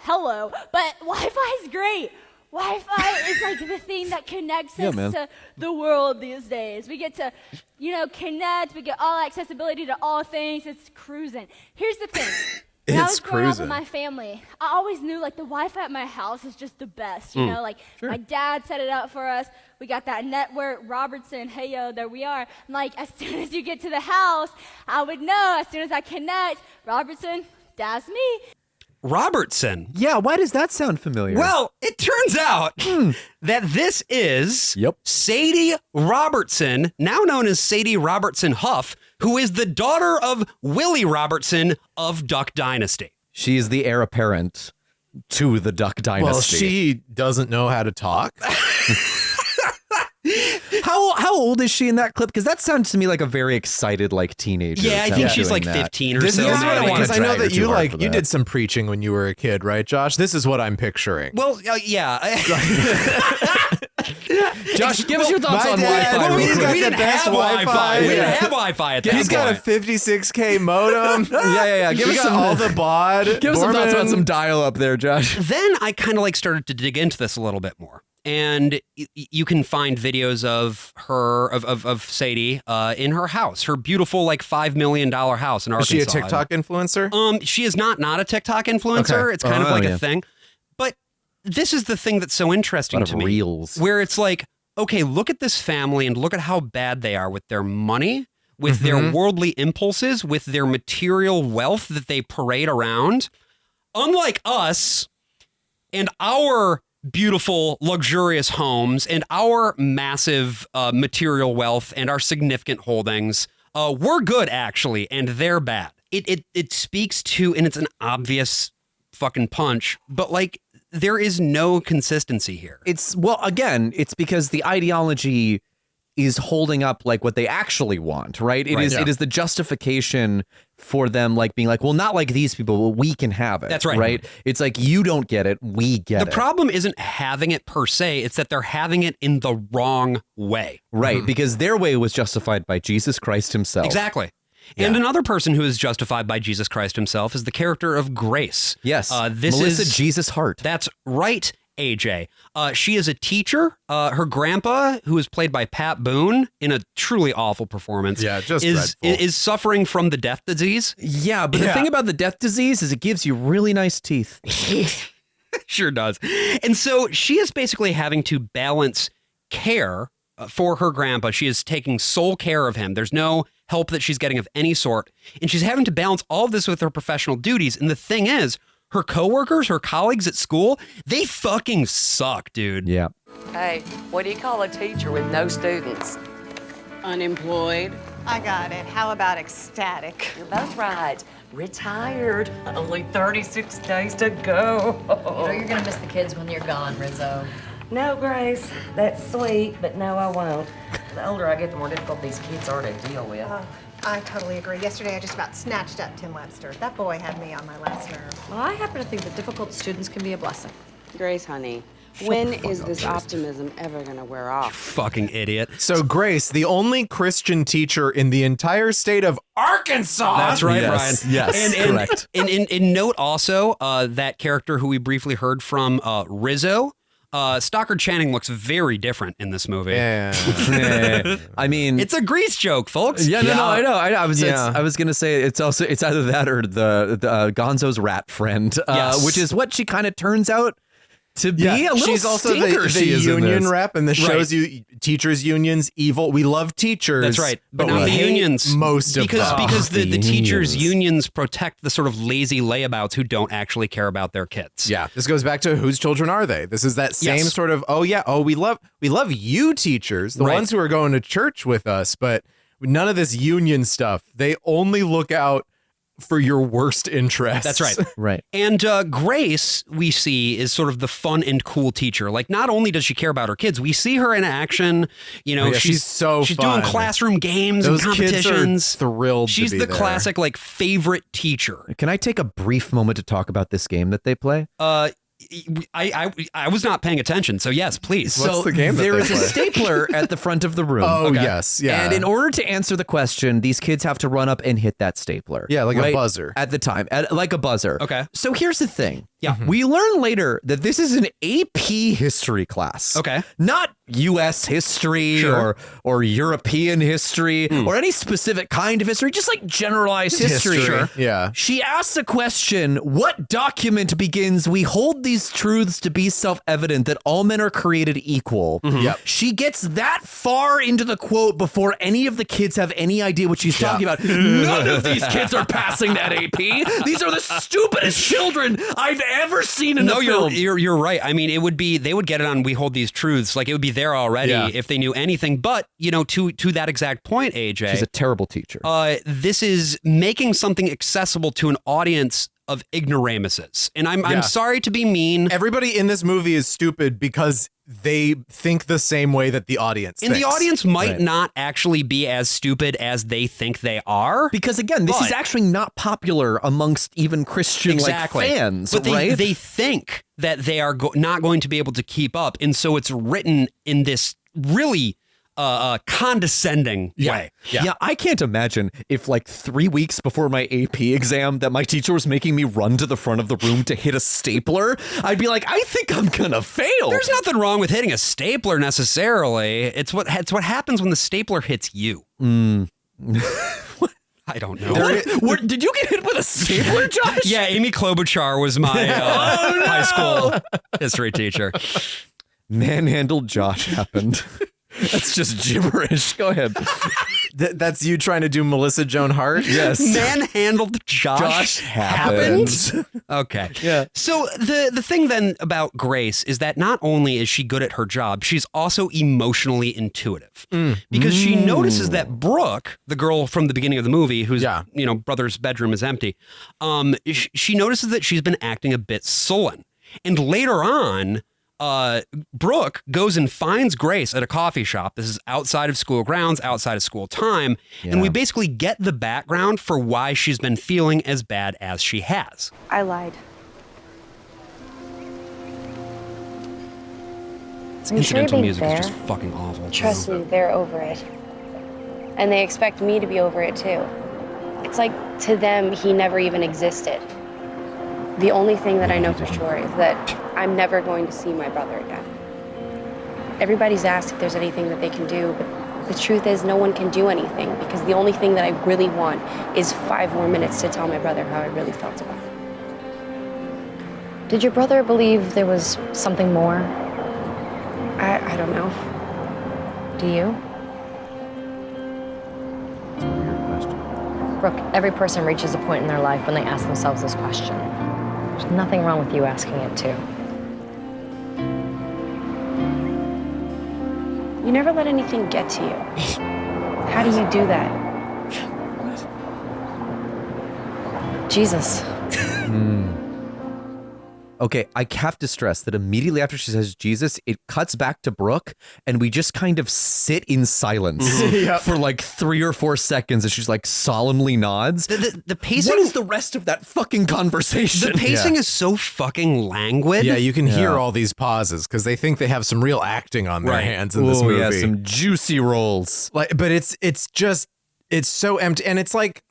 hello. But Wi-Fi is great. Wi-Fi is like the thing that connects us to the world these days. We get to, connect, we get all accessibility to all things, it's cruising. Here's the thing. When I was growing up with my family, I always knew like the Wi-Fi at my house is just the best. My dad set it up for us. We got that network, Robertson, hey yo, there we are. And, like as soon as you get to the house, I would know as soon as I connect, Robertson, that's me. Robertson. Yeah, why does that sound familiar? Well, it turns out that this is Sadie Robertson, now known as Sadie Robertson Huff, who is the daughter of Willie Robertson of Duck Dynasty. She is the heir apparent to the Duck Dynasty. Well, she doesn't know how to talk. How old is she in that clip? Because that sounds to me like a very excited like teenager. Yeah, I think she's like 15 or so. Because I know that you did some preaching when you were a kid, right, Josh? This is what I'm picturing. Well, yeah. Josh, give us your thoughts on Wi-Fi. We didn't have Wi-Fi. We didn't have Wi-Fi at that point. He's got a 56K modem. Yeah. Give us all the baud. Give us some thoughts about some dial-up there, Josh. Then I kind of like started to dig into this a little bit more. And you can find videos of her, of Sadie, in her house, her beautiful like $5 million house in Arkansas. Is she a TikTok influencer? She is not a TikTok influencer. Okay. It's kind of like a thing. But this is the thing that's so interesting to me. Reels. Where it's like, okay, look at this family and look at how bad they are with their money, with their worldly impulses, with their material wealth that they parade around. Unlike us and our beautiful, luxurious homes and our massive material wealth and our significant holdings, we're good actually, and they're bad. It speaks to, and it's an obvious fucking punch, but like there is no consistency here. It's because the ideology is holding up like what they actually want, right? It is the justification for them like being like, well, not like these people, but we can have it. That's right. Right? It's like, you don't get it, we get it. The problem isn't having it per se, it's that they're having it in the wrong way. Right, because their way was justified by Jesus Christ himself. Exactly. And another person who is justified by Jesus Christ himself is the character of Grace. Yes, this Melissa is Jesus Hart. That's right, AJ. She is a teacher. Her grandpa, who is played by Pat Boone in a truly awful performance, is suffering from the death disease. Yeah, but the thing about the death disease is it gives you really nice teeth. Sure does. And so she is basically having to balance care for her grandpa. She is taking sole care of him. There's no help that she's getting of any sort. And she's having to balance all of this with her professional duties. And the thing is, her coworkers, her colleagues at school, they fucking suck, dude. Yeah. Hey, what do you call a teacher with no students? Unemployed. I got it. How about ecstatic? You're both right. Retired. Only 36 days to go. You're gonna miss the kids when you're gone, Rizzo. No, Grace. That's sweet, but no, I won't. The older I get, the more difficult these kids are to deal with. I totally agree. Yesterday, I just about snatched up Tim Webster. That boy had me on my last nerve. Well, I happen to think that difficult students can be a blessing. Grace, honey, when is this optimism ever going to wear off? Fucking idiot. So, Grace, the only Christian teacher in the entire state of Arkansas. That's right, yes, Brian. Yes, correct. And note also that character who we briefly heard from, Rizzo. Stockard Channing looks very different in this movie. Yeah. I mean, it's a Grease joke, folks. Yeah, no, I know. I was gonna say it's either that or the Gonzo's rat friend, yes. which is what she kind of turns out to be a little she's also stinker. the She is in union this. rep, and this shows you teachers unions evil. We love teachers. That's right, but we not the hate unions. Most of them. Because the the teachers' unions. unions protect the sort of lazy layabouts who don't actually care about their kids. Yeah, this goes back to whose children are they? This is that same Yes. sort of we love you teachers, the Right. ones who are going to church with us, but none of this union stuff. They only look out for your worst interests. That's right. Right. And Grace, we see, is sort of the fun and cool teacher. Like, not only does she care about her kids, we see her in action. You know, Oh, yeah, she's so she's fun. doing classroom games Those and kids are competitions. thrilled. She's to be the there. classic, like, favorite teacher. Can I take a brief moment to talk about this game that they play? I was not paying attention, so yes, please. What's the game that there they is a play? stapler at the front of the room. Oh, yes, yeah. And in order to answer the question, these kids have to run up and hit that stapler. Yeah, like a right? buzzer. At the time, like a buzzer. Okay. So here's the thing. Yeah. We learn later that this is an AP history class. Okay. Not U.S. history Sure. or European history or any specific kind of history, just like generalized history. Sure. Yeah. She asks a question, what document begins, we hold these truths to be self-evident that all men are created equal. Yep. She gets that far into the quote before any of the kids have any idea what she's talking about. None of these kids are passing that AP. These are the stupidest children I've ever seen in a film. you're right. I mean, they would get it on We Hold These Truths. Like, it would be there already if they knew anything. But, you know, to that exact point, AJ. She's a terrible teacher. This is making something accessible to an audience of ignoramuses. And I'm sorry to be mean. Everybody in this movie is stupid because they think the same way that the audience And thinks. the audience might Right. not actually be as stupid as they think they are. Because again, this is But- actually not popular amongst even Christian fans, but right? they think that they are not going to be able to keep up, and so it's written in this really condescending way. Yeah, I can't imagine if like 3 weeks before my AP exam that my teacher was making me run to the front of the room to hit a stapler. I'd be like, I think I'm gonna fail. There's nothing wrong with hitting a stapler necessarily. It's what happens when the stapler hits you. I don't know. Did you get hit with a stapler, Josh? Yeah, Amy Klobuchar was my high school history teacher. Manhandled Josh happened. That's just gibberish. Go ahead. That's you trying to do Melissa Joan Hart? Yes. Manhandled Josh happened. Okay. Yeah. So the thing then about Grace is that not only is she good at her job, she's also emotionally intuitive. Because she notices that Brooke, the girl from the beginning of the movie, whose brother's bedroom is empty, she notices that she's been acting a bit sullen. And later on, Brooke goes and finds Grace at a coffee shop. This is outside of school grounds, outside of school time. And we basically get the background for why she's been feeling as bad as she has. I lied. Incidental music is just fucking awful. Trust me, they're over it. And they expect me to be over it too. It's like, to them, he never even existed. The only thing that I know for sure is that I'm never going to see my brother again. Everybody's asked if there's anything that they can do, but the truth is no one can do anything because the only thing that I really want is 5 more minutes to tell my brother how I really felt about him. Did your brother believe there was something more? I don't know. Do you? Brooke, every person reaches a point in their life when they ask themselves this question. There's nothing wrong with you asking it too. You never let anything get to you. How do you do that? Jesus. Okay, I have to stress that immediately after she says Jesus, it cuts back to Brooke, and we just kind of sit in silence for like 3 or 4 seconds as she's like solemnly nods. The pacing. What is the rest of that fucking conversation? The pacing is so fucking languid. Yeah, you can hear all these pauses because they think they have some real acting on their hands in this Ooh, movie. yeah, some juicy rolls. But it's so empty, and it's like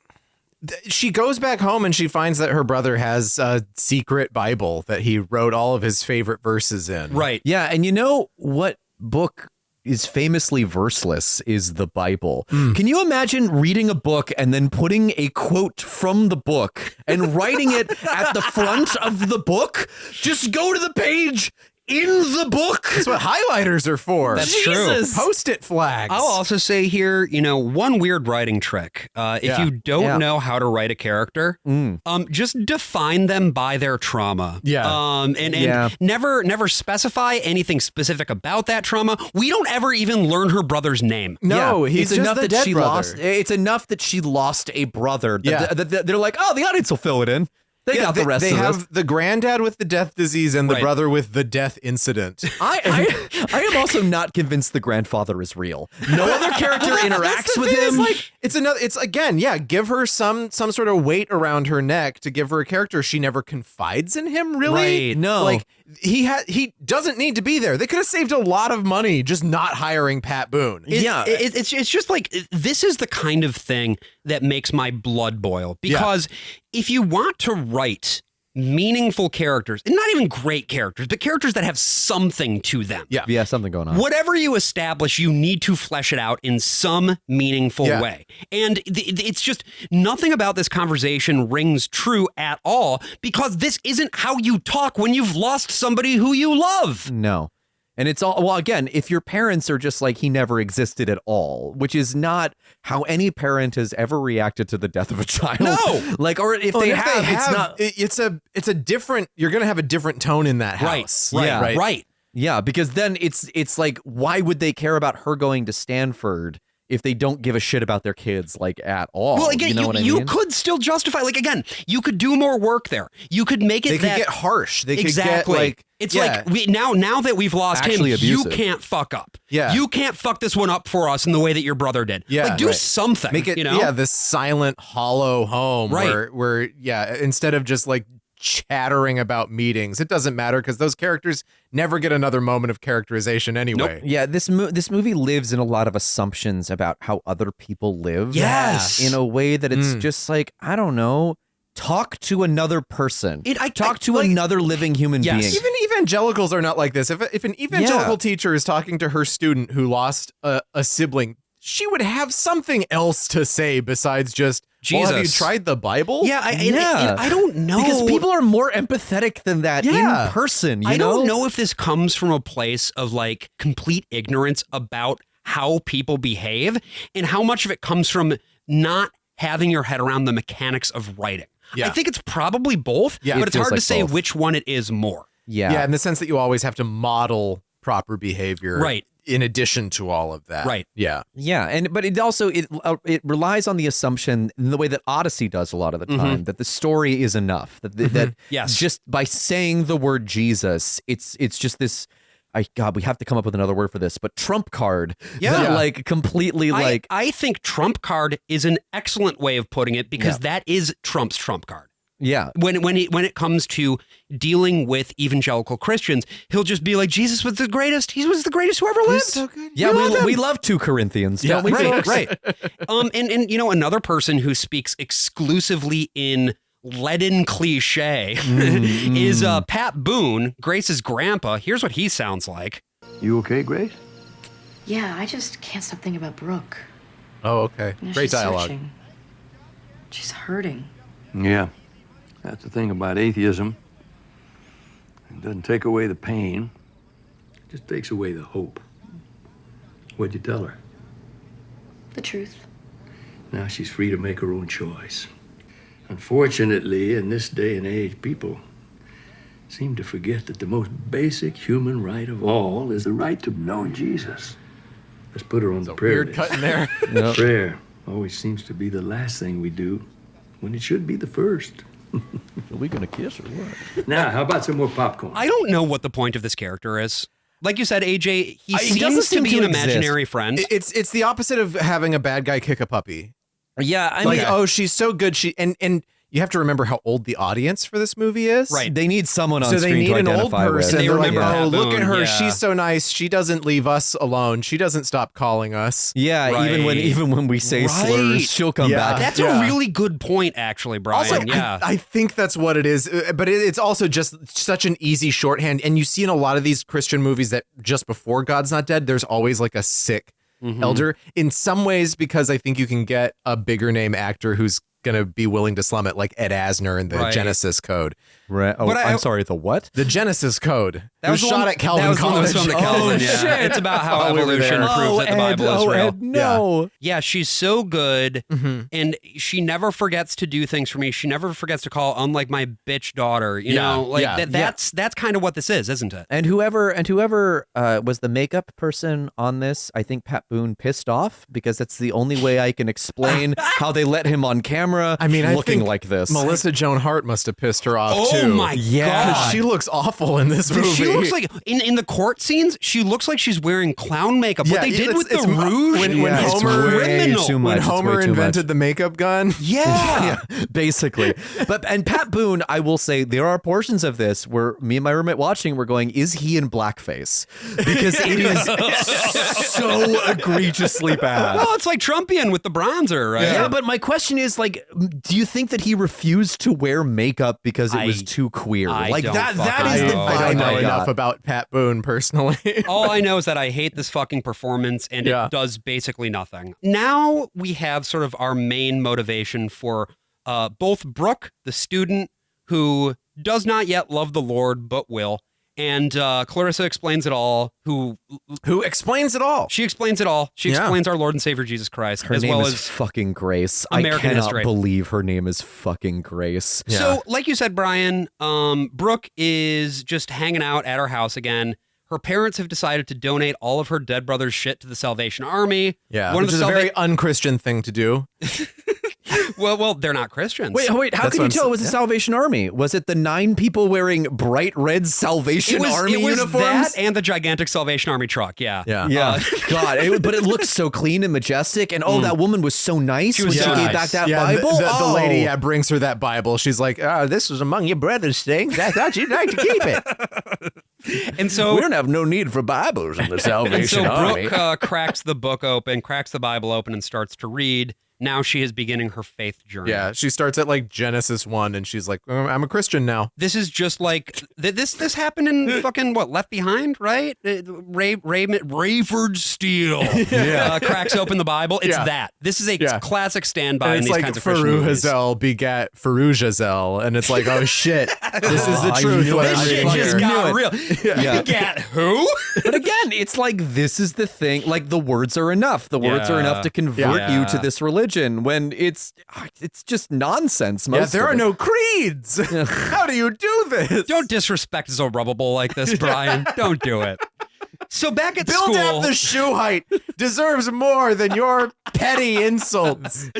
she goes back home and she finds that her brother has a secret Bible that he wrote all of his favorite verses in. Right. Yeah, and you know what book is famously verseless is the Bible. Can you imagine reading a book and then putting a quote from the book and writing it at the front of the book? Just go to the page in the book. That's what highlighters are for. That's Jesus. true. Post-it flags. I'll also say here, one weird writing trick. If you don't know how to write a character, just define them by their trauma. And never specify anything specific about that trauma. We don't ever even learn her brother's name. No, it's just enough the that dead she brother. lost. It's enough that she lost a brother. They're like, oh, the audience will fill it in. They got the rest They of have this. the granddad with the death disease and the brother with the death incident. I am also not convinced the grandfather is real. No other character interacts with him. Give her some sort of weight around her neck to give her a character. She never confides in him, really. Right. No. Like he doesn't need to be there. They could have saved a lot of money just not hiring Pat Boone. It's just like, this is the kind of thing that makes my blood boil, because if you want to write meaningful characters, and not even great characters, but characters that have something to them. Yeah, something going on. Whatever you establish, you need to flesh it out in some meaningful way. And it's just, nothing about this conversation rings true at all, because this isn't how you talk when you've lost somebody who you love. No. And it's all, well, again, if your parents are just like, he never existed at all, which is not how any parent has ever reacted to the death of a child. No. Like, or if they have, it's a different, you're going to have a different tone in that house. Right. Yeah, because then it's like, why would they care about her going to Stanford if they don't give a shit about their kids, like, at all? Well, again, you mean? could still justify, like, again, you could do more work there. You could make it They could get harsh. They could get, like... It's like, now that we've lost Actually him, abusive. you can't fuck up. Yeah. You can't fuck this one up for us in the way that your brother did. Yeah. Like, do something. Make it, this silent, hollow home where instead of just, like, chattering about meetings, it doesn't matter because those characters never get another moment of characterization anyway. Nope. Yeah, this movie lives in a lot of assumptions about how other people live. Yes. In a way that it's just like, I don't know, talk to another person. Talk to another living human being. Even evangelicals are not like this. If an evangelical teacher is talking to her student who lost a sibling, she would have something else to say besides just, Jesus. Well, have you tried the Bible? Yeah, I don't know. Because people are more empathetic than that in person, you know? I don't know if this comes from a place of, like, complete ignorance about how people behave, and how much of it comes from not having your head around the mechanics of writing. I think it's probably both, but it's hard to say which one it is more. Yeah, in the sense that you always have to model proper behavior. Right. In addition to all of that. Right. Yeah. Yeah, but it also it relies on the assumption in the way that Odyssey does a lot of the time that the story is enough. That just by saying the word Jesus, it's just this. God, we have to come up with another word for this, but trump card. That, like, completely like. I think trump card is an excellent way of putting it, because that is Trump's trump card. Yeah. When it comes to dealing with evangelical Christians, he'll just be like, Jesus was the greatest. He was the greatest who ever lived. So good. Yeah, we love 2 Corinthians, don't we? Right. And another person who speaks exclusively in leaden cliche is Pat Boone, Grace's grandpa. Here's what he sounds like. You okay, Grace? Yeah, I just can't stop thinking about Brooke. Oh, okay. You know, Great she's dialogue. searching. She's hurting. Yeah. That's the thing about atheism. It doesn't take away the pain. It just takes away the hope. What'd you tell her? The truth. Now she's free to make her own choice. Unfortunately, in this day and age, people seem to forget that the most basic human right of all is the right to know Jesus. Let's put her on the prayer Weird list. cut in there. Prayer always seems to be the last thing we do when it should be the first. Are we gonna kiss or what? Now, how about some more popcorn? I don't know what the point of this character is. Like you said, AJ, he doesn't seems to seem be to an exist. imaginary friend. It's the opposite of having a bad guy kick a puppy. Yeah, I Like, mean, oh, she's so good. And you have to remember how old the audience for this movie is. Right. they need someone on So they screen need to an old identify with. person. They They're like, remember oh, Pat look at Boone, her. yeah. She's so nice. She doesn't leave us alone. She doesn't stop calling us. Yeah, Right. even when we say slurs, she'll come back. That's a really good point, actually, Brian. Also, yeah. I think that's what it is. But it's also just such an easy shorthand. And you see in a lot of these Christian movies that just before God's Not Dead, there's always like a sick elder. In some ways, because I think you can get a bigger name actor who's going to be willing to slum it, like Ed Asner in the Right. Genesis Code. Right. Oh, But I'm sorry. The what? The Genesis Code. It was shot at Calvin College. That was from the Calvin, yeah. Shit. It's about how evolution proves that the Bible is real. Ed, no. Yeah, she's so good, and she never forgets to do things for me. She never forgets to call, unlike my bitch daughter. You know, like that's kind of what this is, isn't it? And whoever was the makeup person on this, I think Pat Boone pissed off because that's the only way I can explain how they let him on camera. I mean, looking I think like this. Melissa Joan Hart must have pissed her off too. Oh my God, God. she looks awful in this movie. She looks like in the court scenes. She looks like she's wearing clown makeup. What they did with the rouge, when Homer invented the makeup gun. Yeah, basically. And Pat Boone, I will say, there are portions of this where me and my roommate watching, we're going, is he in blackface? Because it is so egregiously bad. Well, it's like Trumpian with the bronzer, right? Yeah, but my question is, like, do you think that he refused to wear makeup because it was too queer? I Like don't that fucking is the know. vibe I don't know I enough got. about Pat Boone personally. All I know is that I hate this fucking performance, and it does basically nothing. Now we have sort of our main motivation for both Brooke, the student who does not yet love the Lord but will, and Clarissa explains it all. Who explains it all? She explains it all. She explains our Lord and Savior Jesus Christ, Her as name well is as fucking Grace. American I cannot history. believe her name is fucking Grace. So, like you said, Brian, Brooke is just hanging out at her house again. Her parents have decided to donate all of her dead brother's shit to the Salvation Army. Yeah, One which of is the a very unchristian thing to do. Well, they're not Christians. Wait, how can you tell it was the Salvation Army? Was it the 9 people wearing bright red Salvation Army uniforms? That and the gigantic Salvation Army truck, yeah. God, but it looked so clean and majestic, and that woman was so nice when she gave back that Bible. The lady brings her that Bible. She's like, this was among your brother's things. I thought you'd like to keep it. And so we don't have no need for Bibles in the Salvation Army. And so Brooke cracks the book open, cracks the Bible open, and starts to read. Now she is beginning her faith journey. Yeah, she starts at like Genesis 1 and she's like, I'm a Christian now. This is just like, this happened in fucking, Left Behind, right? Rayford Steele cracks open the Bible. It's that. This is a classic standby in these kinds of Christian movies. Faruhazel begat Farujazel, and it's like, oh shit, this is the truth. This shit just got real. Begat who? But again, it's like, this is the thing, like the words are enough. The words are enough to convert you to this religion. When it's just nonsense. Yeah, there are no creeds. How do you do this? Don't disrespect Zerubbabel like this, Brian. Don't do it. So back at school, Build up the Shuhite deserves more than your petty insults.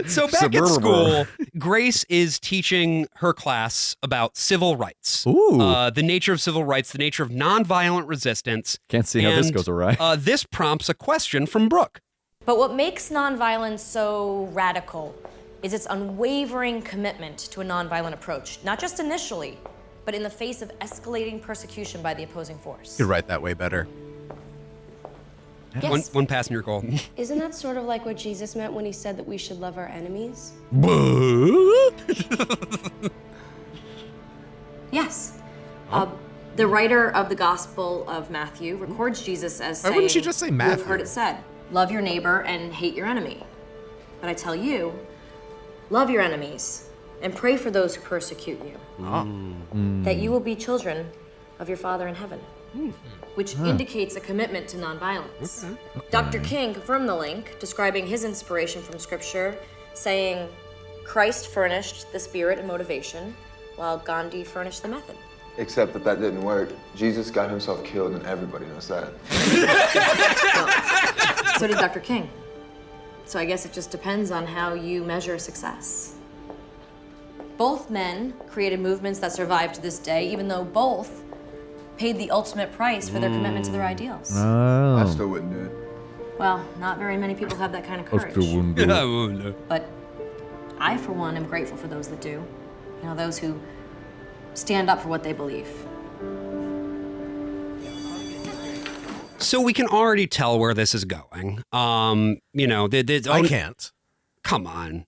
So back at school, Grace is teaching her class about civil rights. Ooh. The nature of civil rights, the nature of nonviolent resistance. Can't see how this goes awry. This prompts a question from Brooke. But what makes nonviolence so radical is its unwavering commitment to a nonviolent approach, not just initially, but in the face of escalating persecution by the opposing force. You could write that way better. Yes. One passenger call. Isn't that sort of like what Jesus meant when he said that we should love our enemies? Yes. The writer of the Gospel of Matthew records Jesus as saying, Why wouldn't she just say "You Matthew? have heard it said, love your neighbor and hate your enemy. But I tell you, love your enemies and pray for those who persecute you, that you will be children of your Father in heaven," which indicates a commitment to nonviolence. Dr. King confirmed the link, describing his inspiration from Scripture, saying, Christ furnished the spirit and motivation, while Gandhi furnished the method. Except that didn't work. Jesus got himself killed and everybody knows that. So did Dr. King. So I guess it just depends on how you measure success. Both men created movements that survive to this day, even though both paid the ultimate price for their commitment to their ideals. I still wouldn't do it. Well, not very many people have that kind of courage. But I, for one, am grateful for those that do. You know, those who stand up for what they believe. So we can already tell where this is going. I can't. Come on.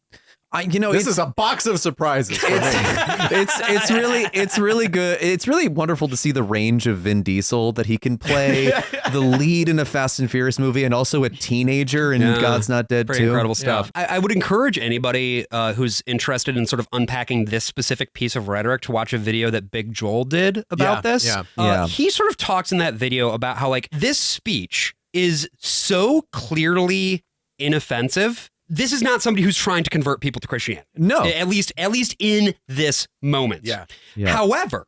This is a box of surprises. It's really good. It's really wonderful to see the range of Vin Diesel that he can play the lead in a Fast and Furious movie and also a teenager in God's Not Dead Pretty too. incredible stuff. I would encourage anybody who's interested in sort of unpacking this specific piece of rhetoric to watch a video that Big Joel did about this. He sort of talks in that video about how like this speech is so clearly inoffensive. This is not somebody who's trying to convert people to Christianity. No. At least in this moment. Yeah. However,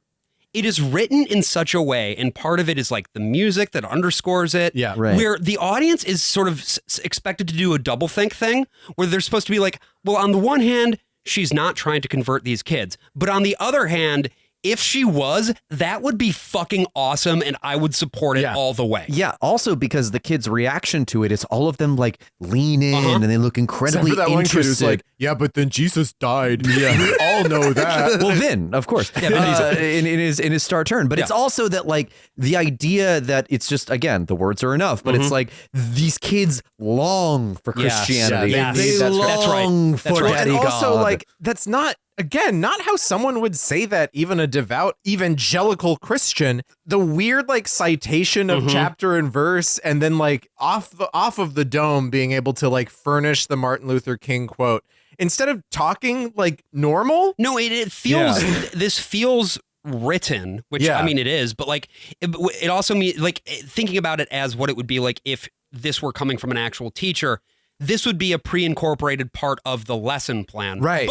it is written in such a way, and part of it is like the music that underscores it, where the audience is sort of expected to do a double think thing, where they're supposed to be like, well, on the one hand, she's not trying to convert these kids, but on the other hand, if she was, that would be fucking awesome, and I would support it all the way. Yeah, also because the kids' reaction to it is all of them like lean in and they look incredibly Except for that interested. one kid who's like, yeah, but then Jesus died. Yeah, we all know that. Well, Vin, of course, in his star turn. But it's also that like the idea that it's just, again, the words are enough, but it's like these kids long for Christianity. They long for Daddy And also, God. like, that's not. Again, not how someone would say that, even a devout evangelical Christian. The weird like citation of chapter and verse, and then like off of the dome being able to like furnish the Martin Luther King quote instead of talking like normal. No, it feels this feels written, which I mean it is, but like it also means like thinking about it as what it would be like if this were coming from an actual teacher. This would be a pre-incorporated part of the lesson plan. Right.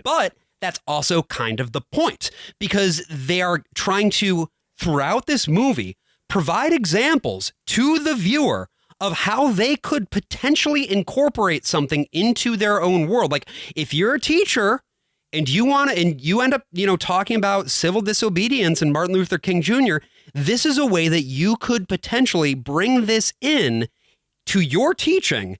But that's also kind of the point, because they are trying to, throughout this movie, provide examples to the viewer of how they could potentially incorporate something into their own world. Like if you're a teacher and you end up, talking about civil disobedience and Martin Luther King Jr., this is a way that you could potentially bring this in to your teaching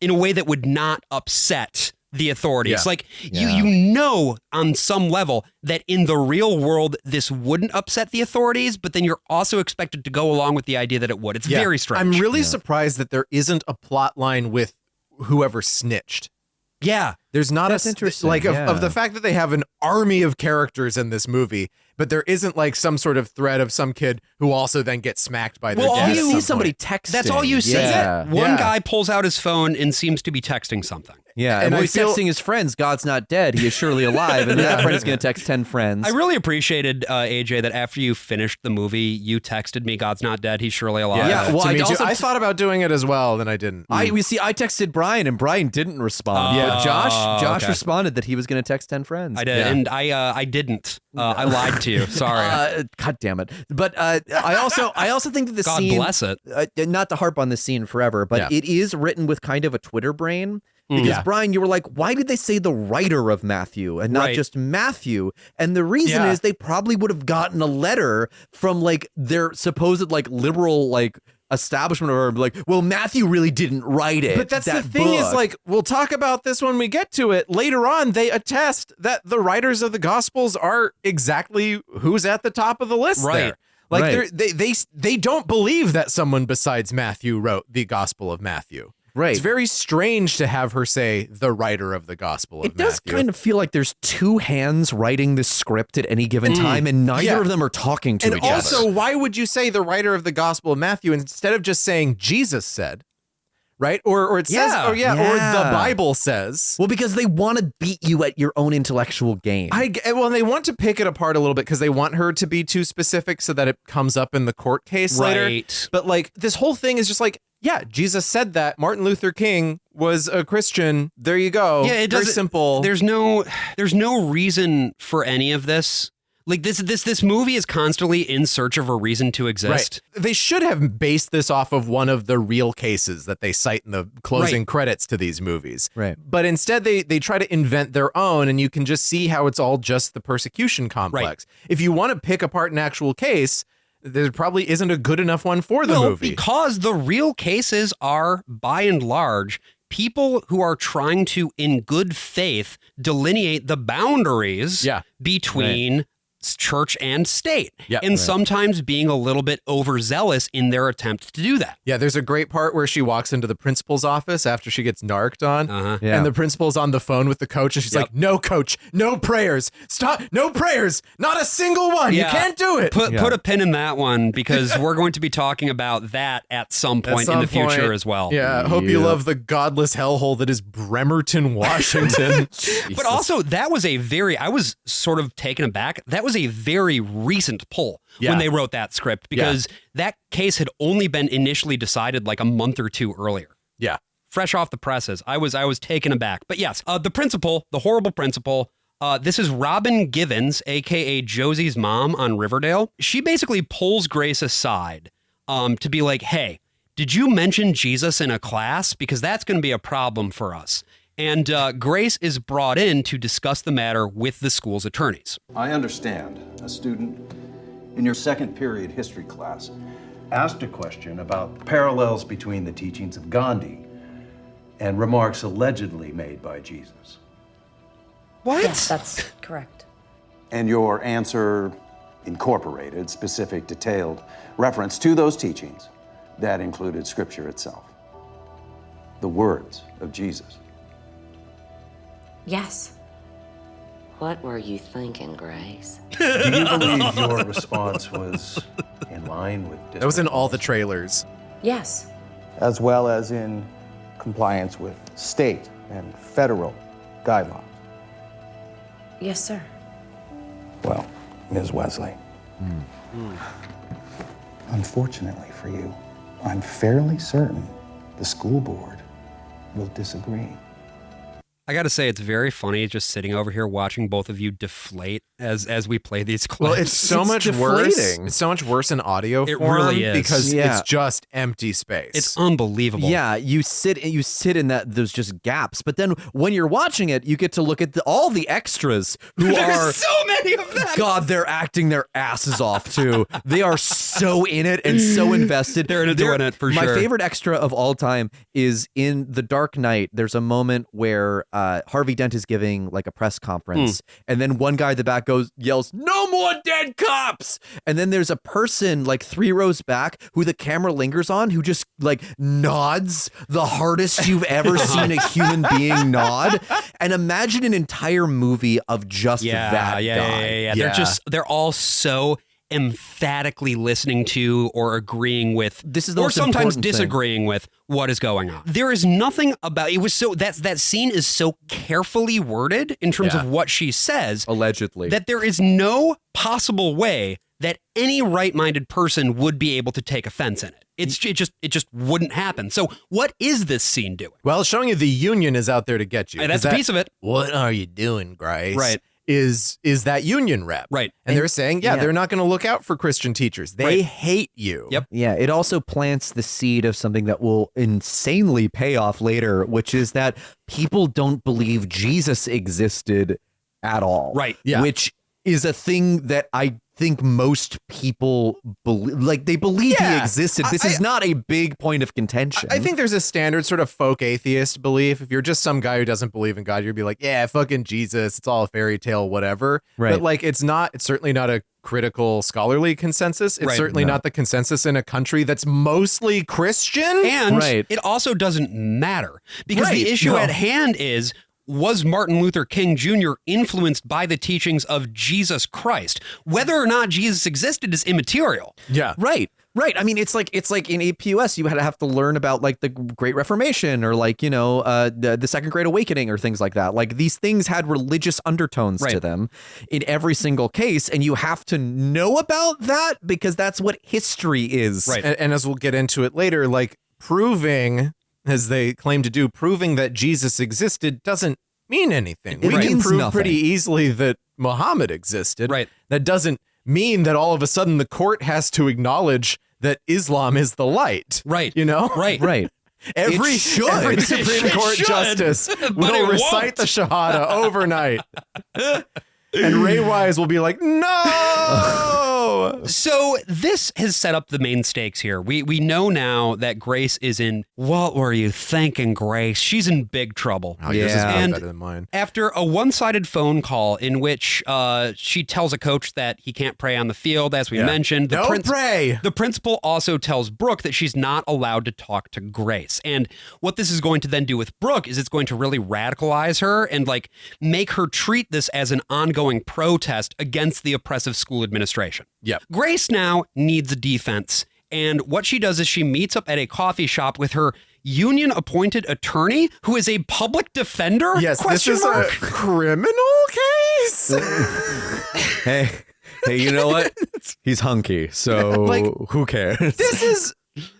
in a way that would not upset the authorities. You know on some level that in the real world this wouldn't upset the authorities, but then you're also expected to go along with the idea that it would. It's very strange. I'm really surprised that there isn't a plot line with whoever snitched. Yeah. There's not That's interesting. of the fact that they have an army of characters in this movie, but there isn't like some sort of thread of some kid who also then gets smacked by their dad. You see somebody texting. That's all you see. One guy pulls out his phone and seems to be texting something. Yeah, and he's texting his friends, God's not dead, he is surely alive, and that friend is going to text 10 friends. I really appreciated, AJ, that after you finished the movie, you texted me, God's not dead, he's surely alive. Yeah, well, I thought about doing it as well, then I didn't. I texted Brian, and Brian didn't respond. But Josh responded that he was going to text 10 friends. I did, and I didn't. I lied to you. Sorry. God damn it. But I also think that the God scene... bless it. Not to harp on this scene forever, but it is written with kind of a Twitter brain. Because Brian, you were like, why did they say the writer of Matthew and not just Matthew? And the reason is they probably would have gotten a letter from like their supposed like liberal like establishment or like, well, Matthew really didn't write it. But that's the thing is like, we'll talk about this when we get to it. Later on, they attest that the writers of the Gospels are exactly who's at the top of the list there. Like they don't believe that someone besides Matthew wrote the Gospel of Matthew. Right. It's very strange to have her say the writer of the Gospel of Matthew. It does kind of feel like there's two hands writing this script at any given time, and neither of them are talking to each other. And also, why would you say the writer of the Gospel of Matthew instead of just saying Jesus said? Right? Or it says, or the Bible says. Well, because they want to beat you at your own intellectual game. They want to pick it apart a little bit because they want her to be too specific so that it comes up in the court case later. But like this whole thing is just like, yeah, Jesus said that. Martin Luther King was a Christian. There you go. Yeah, it very simple. There's no reason for any of this. Like this movie is constantly in search of a reason to exist. Right. They should have based this off of one of the real cases that they cite in the closing credits to these movies. Right. But instead they try to invent their own, and you can just see how it's all just the persecution complex. Right. If you want to pick apart an actual case, there probably isn't a good enough one for the movie. Because the real cases are, by and large, people who are trying to, in good faith, delineate the boundaries between church and state, Yeah, and right. sometimes being a little bit overzealous in their attempt to do that. Yeah, there's a great part where she walks into the principal's office after she gets narked on, Yeah. and the principal's on the phone with the coach, and she's like, "No, coach, no prayers. Stop, no prayers. Not a single one. You can't do it." Put a pin in that one, because we're going to be talking about that at some point in the future as well. Yeah, I hope you love the godless hellhole that is Bremerton, Washington. But also, that was I was sort of taken aback. That was a very recent pull when they wrote that script, because that case had only been initially decided like a month or two earlier. Yeah. Fresh off the presses. I was taken aback. But yes, the principal, the horrible principal, this is Robin Givens, a.k.a. Josie's mom on Riverdale. She basically pulls Grace aside to be like, hey, did you mention Jesus in a class? Because that's going to be a problem for us. And Grace is brought in to discuss the matter with the school's attorneys. I understand a student in your second period history class asked a question about parallels between the teachings of Gandhi and remarks allegedly made by Jesus. What? Yes, that's correct. And your answer incorporated specific, detailed reference to those teachings that included Scripture itself, the words of Jesus. Yes. What were you thinking, Grace? Do you believe your response was in line with That was in all the trailers. Yes. As well as in compliance with state and federal guidelines? Yes, sir. Well, Ms. Wesley, unfortunately for you, I'm fairly certain the school board will disagree. I got to say, it's very funny just sitting over here watching both of you deflate as we play these clips. Well, it's so much worse. It's so much worse in audio It form really is. because Yeah. it's just empty space. It's unbelievable. Yeah, you sit in that those just gaps. But then when you're watching it, you get to look at all the extras who There's are so many of them. God, they're acting their asses off too. They are so in it and so invested. They're doing it for my sure. My favorite extra of all time is in The Dark Knight. There's a moment where Harvey Dent is giving like a press conference, and then one guy at the back yells, "No more dead cops!" And then there's a person like 3 rows back who the camera lingers on, who just like nods the hardest you've ever seen a human being nod. And imagine an entire movie of just that guy. Yeah. They're all so emphatically listening to or agreeing with this is the or most sometimes important disagreeing with what is going on. There is nothing about it was so that scene is so carefully worded in terms of what she says allegedly that there is no possible way that any right-minded person would be able to take offense in it. It just wouldn't happen. So what is this scene doing? Well, it's showing you the union is out there to get you. And that's a piece of it. What are you doing, Grace? Right. Is that union rep. Right. And they're saying, they're not going to look out for Christian teachers. They hate you. Yep. Yeah, it also plants the seed of something that will insanely pay off later, which is that people don't believe Jesus existed at all. Right. Yeah. Which is a thing that I think most people believe. Like, they believe he existed. This is not a big point of contention. I think there's a standard sort of folk atheist belief. If you're just some guy who doesn't believe in God, you'd be like, yeah, fucking Jesus. It's all a fairy tale, whatever. Right. But like, it's certainly not a critical scholarly consensus. It's certainly not the consensus in a country that's mostly Christian. And it also doesn't matter because the issue at hand is, was Martin Luther King Jr. influenced by the teachings of Jesus Christ? Whether or not Jesus existed is immaterial. Yeah. Right. I mean, it's like in APUS, you have to learn about like the Great Reformation or like, the Second Great Awakening or things like that. Like these things had religious undertones to them in every single case. And you have to know about that because that's what history is. Right. And as we'll get into it later, like proving, as they claim to do, proving that Jesus existed doesn't mean anything. We can prove pretty easily that Muhammad existed. Right. That doesn't mean that all of a sudden the court has to acknowledge that Islam is the light. Right. Right. Every Supreme Court justice will recite the Shahada overnight. And Ray Wise will be like, no. So this has set up the main stakes here. We know now that Grace is in, what were you thinking, Grace? She's in big trouble. Oh, yours is way better than mine. After a one-sided phone call in which she tells a coach that he can't pray on the field, as we mentioned. Don't pray. The principal also tells Brooke that she's not allowed to talk to Grace. And what this is going to then do with Brooke is it's going to really radicalize her and like make her treat this as an ongoing protest against the oppressive school administration. Yep. Grace now needs a defense. And what she does is she meets up at a coffee shop with her union-appointed attorney, who is a public defender? Yes, this is a criminal case. Hey, you know what? He's hunky, so who cares? This is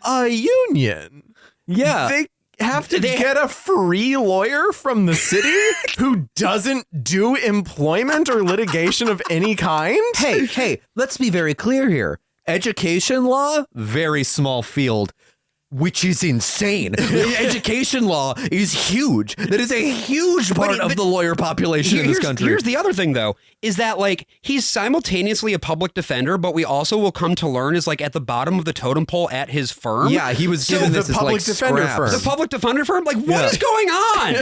a union. Yeah. They have to get a free lawyer from the city who doesn't do employment or litigation of any kind? Hey, let's be very clear here. Education law, very small field, which is insane. Education law is huge. That is a huge part of the lawyer population in this country. Here's the other thing, though, is that like he's simultaneously a public defender, but we also will come to learn is like at the bottom of the totem pole at his firm. Yeah, he was given this as like scraps. The public defender firm? Like, what is going on?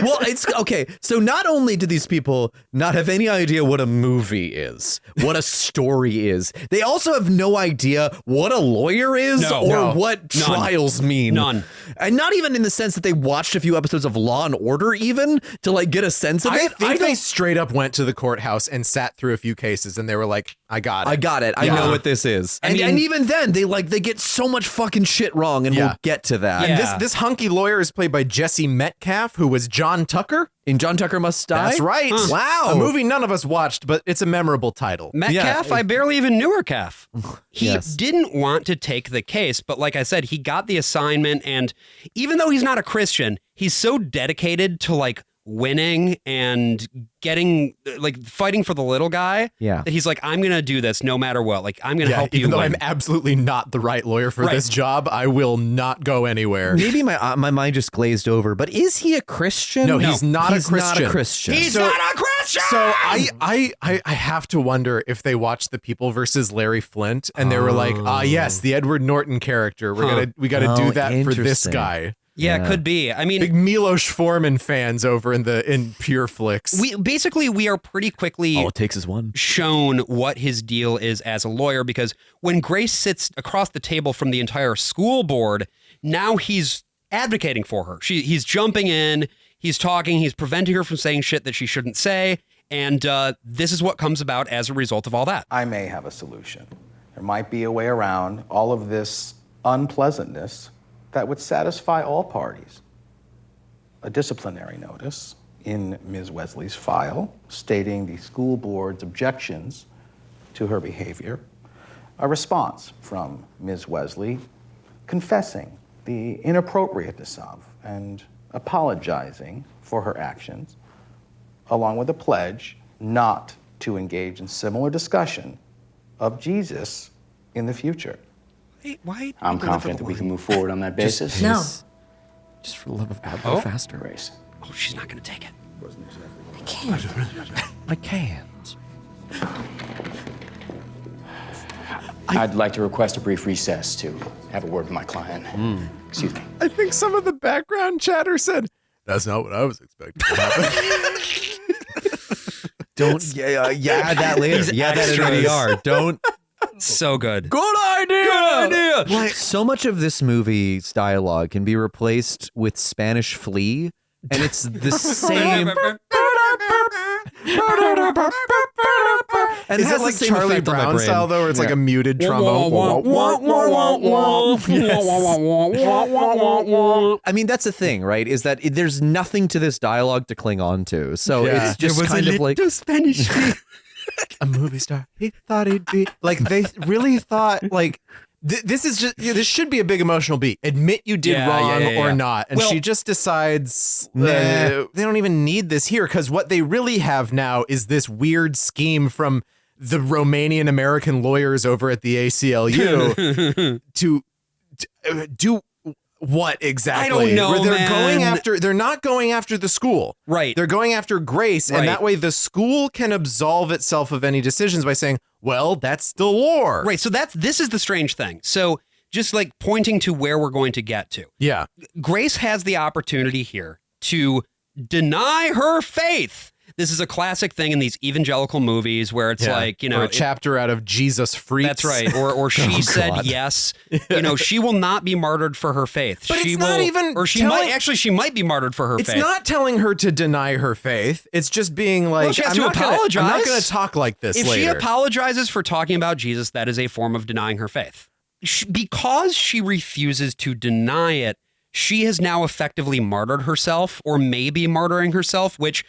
Well, it's okay. So not only do these people not have any idea what a movie is, what a story is, they also have no idea what a lawyer is what trials mean. None. And not even in the sense that they watched a few episodes of Law and Order even to like get a sense of it. I think they straight up went to the courthouse and sat through a few cases and they were like, I got it. I know what this is. And even then they get so much fucking shit wrong, and we'll get to that. Yeah. And this hunky lawyer is played by Jesse Metcalf, who was John Tucker in John Tucker Must Die. That's right. Wow. A movie none of us watched, but it's a memorable title. Metcalf, I barely even knew her, Calf. He didn't want to take the case, but like I said, he got the assignment, and even though he's not a Christian, he's so dedicated to like winning and getting like fighting for the little guy that he's like, I'm gonna do this no matter what. Like, I'm gonna help you. Even though win. I'm absolutely not the right lawyer for this job, I will not go anywhere. Maybe my mind just glazed over, but is he a Christian? No, he's not a Christian. He's not a Christian. So I have to wonder if they watched The People versus Larry Flint and they were like, yes, the Edward Norton character. We gotta do that for this guy. Yeah, it could be. I mean, big Milos Forman fans over in Pure Flix. We are pretty quickly all it takes is one shown what his deal is as a lawyer, because when Grace sits across the table from the entire school board, now he's advocating for her. He's jumping in, he's talking, he's preventing her from saying shit that she shouldn't say, and this is what comes about as a result of all that. I may have a solution. There might be a way around all of this unpleasantness that would satisfy all parties. A disciplinary notice in Ms. Wesley's file stating the school board's objections to her behavior. A response from Ms. Wesley confessing the inappropriateness of and apologizing for her actions, along with a pledge not to engage in similar discussion of Jesus in the future. Why? I'm confident that we can move forward on that basis. Just for the love of God, go faster. Grace. Oh, she's not going to take it. I can't. I'd like to request a brief recess to have a word with my client. Excuse me. I think some of the background chatter said, that's not what I was expecting to happen. Don't, that later. These That in extras. ADR. Don't. So good. Good idea. Good idea. Like, so much of this movie's dialogue can be replaced with Spanish Flea, and it's the same. And Is it like Charlie Brown style though, where it's like a muted trombone? I mean, that's the thing, right? Is that there's nothing to this dialogue to cling on to, so it's just kind of like Spanish Flea. A movie star. He thought he'd be like. They really thought like this is just. This should be a big emotional beat. Admit you did wrong or not, and she just decides they don't even need this here, because what they really have now is this weird scheme from the Romanian American lawyers over at the ACLU to do What exactly? I don't know, Where they're going man. after, they're not going after the school. Right. They're going after Grace, Right. and that way the school can absolve itself of any decisions by saying, well, that's the lore. Right. So this is the strange thing. So just like pointing to where we're going to get to. Yeah. Grace has the opportunity here to deny her faith. This is a classic thing in these evangelical movies where it's like, you know, or a chapter out of Jesus Freaks. That's right. Or she said yes. You know, she will not be martyred for her faith. But she it's not even or she telling- she might be martyred for her It's faith. not telling her to deny her faith. It's just being like, Well, she has I'm to not gonna- apologize. I'm not going to talk like this If later. she apologizes for talking about Jesus, that is a form of denying her faith. Because she refuses to deny it, she has now effectively martyred herself, or maybe martyring herself, which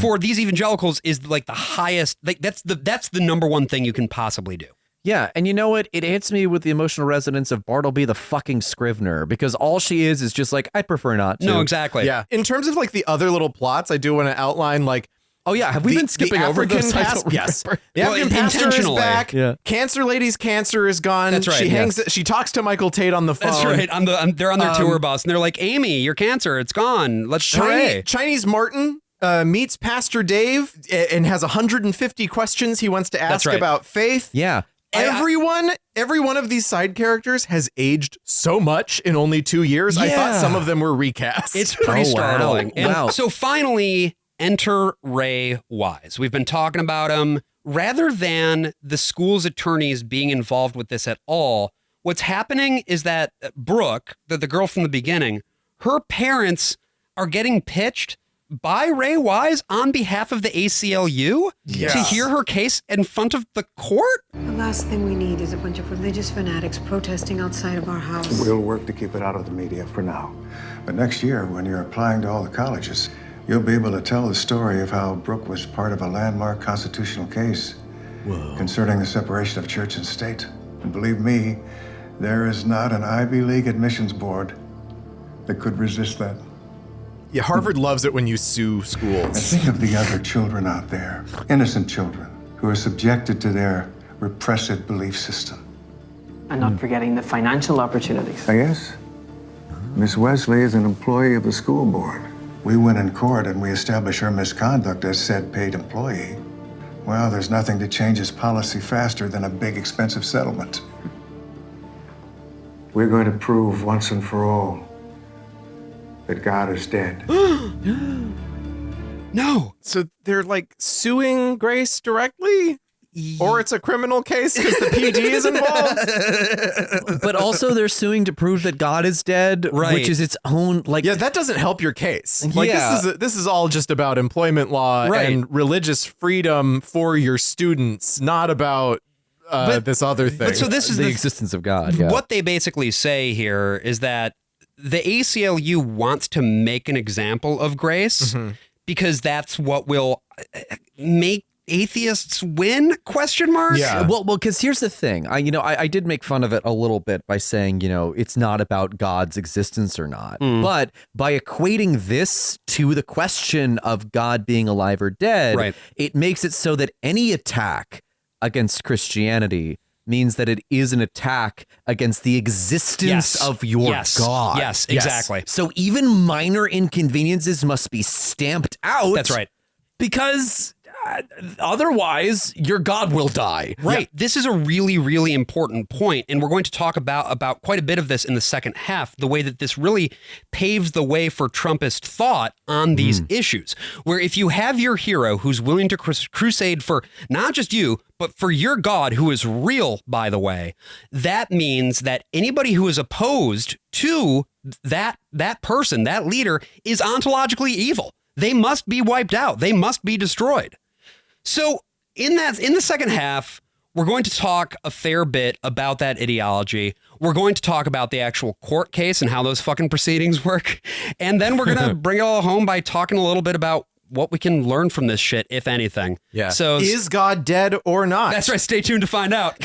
for these evangelicals is like the highest. Like that's the number one thing you can possibly do. Yeah, and you know what? It hits me with the emotional resonance of Bartleby the fucking Scrivener, because all she is just like, I'd prefer not to. No, exactly. Yeah. In terms of like the other little plots, I do want to outline like, oh yeah, have we been skipping over this? Yes. The African pastor is back. Yeah. Cancer lady's cancer is gone. That's right, She hangs. yes. She talks to Michael Tate on the phone. That's right. They're on their tour bus, and they're like, "Amy, your cancer, it's gone. Let's hooray." Chinese Martin meets Pastor Dave and has 150 questions he wants to ask right. about faith. Yeah. Every one of these side characters has aged so much in only 2 years. I thought some of them were recast. It's pretty startling. And Wow. so finally, enter Ray Wise. We've been talking about him. Rather than the school's attorneys being involved with this at all, what's happening is that Brooke, the girl from the beginning, her parents are getting pitched by Ray Wise on behalf of the ACLU to hear her case in front of the court. The last thing we need is a bunch of religious fanatics protesting outside of our house. We'll work to keep it out of the media for now. But next year, when you're applying to all the colleges, you'll be able to tell the story of how Brooke was part of a landmark constitutional case concerning the separation of church and state. And believe me, there is not an Ivy League admissions board that could resist that. Yeah, Harvard loves it when you sue schools. And think of the other children out there, innocent children, who are subjected to their repressive belief system. And not forgetting the financial opportunities. Yes? Miss Wesley is an employee of the school board. We win in court and we establish her misconduct as said paid employee. Well, there's nothing to change his policy faster than a big, expensive settlement. We're going to prove once and for all that God is dead. No. So they're like suing Grace directly? Or it's a criminal case because the PD is involved? But also they're suing to prove that God is dead, which is its own like. Yeah, that doesn't help your case. Like Yeah. this is all just about employment law Right. and religious freedom for your students, not about this other thing. But so this is the existence of God. Yeah. What they basically say here is that the ACLU wants to make an example of Grace because that's what will make atheists win? Question mark. Yeah. Well, because here's the thing. I did make fun of it a little bit by saying, it's not about God's existence or not. But by equating this to the question of God being alive or dead, it makes it so that any attack against Christianity means that it is an attack against the existence of your God. Yes, exactly. So even minor inconveniences must be stamped out. That's right. Because otherwise your God will die. Right. Yeah. This is a really, really important point, and we're going to talk about quite a bit of this in the second half, the way that this really paves the way for Trumpist thought on these issues, where if you have your hero who's willing to crusade for not just you, but for your God, who is real, by the way, that means that anybody who is opposed to that person, that leader, is ontologically evil. They must be wiped out. They must be destroyed. So in the second half, we're going to talk a fair bit about that ideology. We're going to talk about the actual court case and how those fucking proceedings work. And then we're going to bring it all home by talking a little bit about what we can learn from this shit, if anything. Yeah. So is God dead or not? That's right. Stay tuned to find out.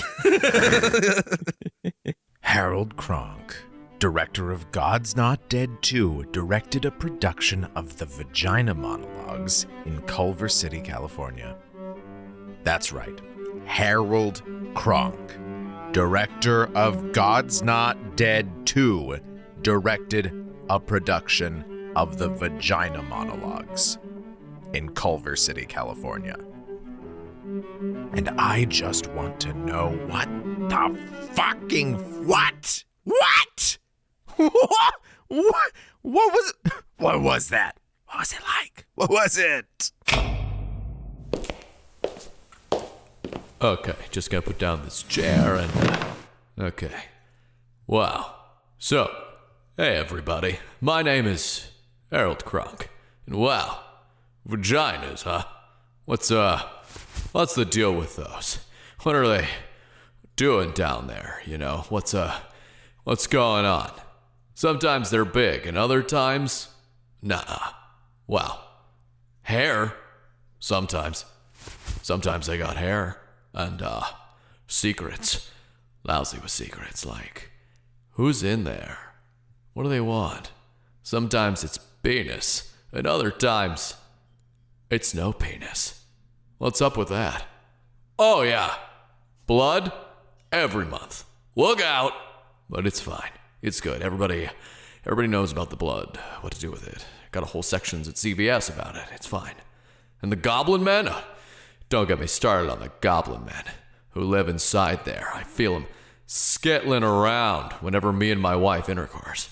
Harold Cronk, director of God's Not Dead 2, directed a production of the Vagina Monologues in Culver City, California. That's right, Harold Cronk, director of God's Not Dead 2, directed a production of the Vagina Monologues in Culver City, California. And I just want to know what the fucking what? What? What was it? What was that? What was it like? What was it? Okay, just gotta put down this chair and... okay. Wow. So, hey everybody. My name is Harold Cronk. And wow, vaginas, huh? What's the deal with those? What are they doing down there, you know? What's going on? Sometimes they're big, and other times, nah. Well, hair, sometimes they got hair, and, secrets. Lousy with secrets, like, who's in there? What do they want? Sometimes it's penis, and other times, it's no penis. What's up with that? Oh yeah, blood, every month. Look out! But it's fine. It's good. Everybody knows about the blood, what to do with it. Got a whole sections at CVS about it. It's fine. And the goblin men? Don't get me started on the goblin men who live inside there. I feel them skittling around whenever me and my wife intercourse.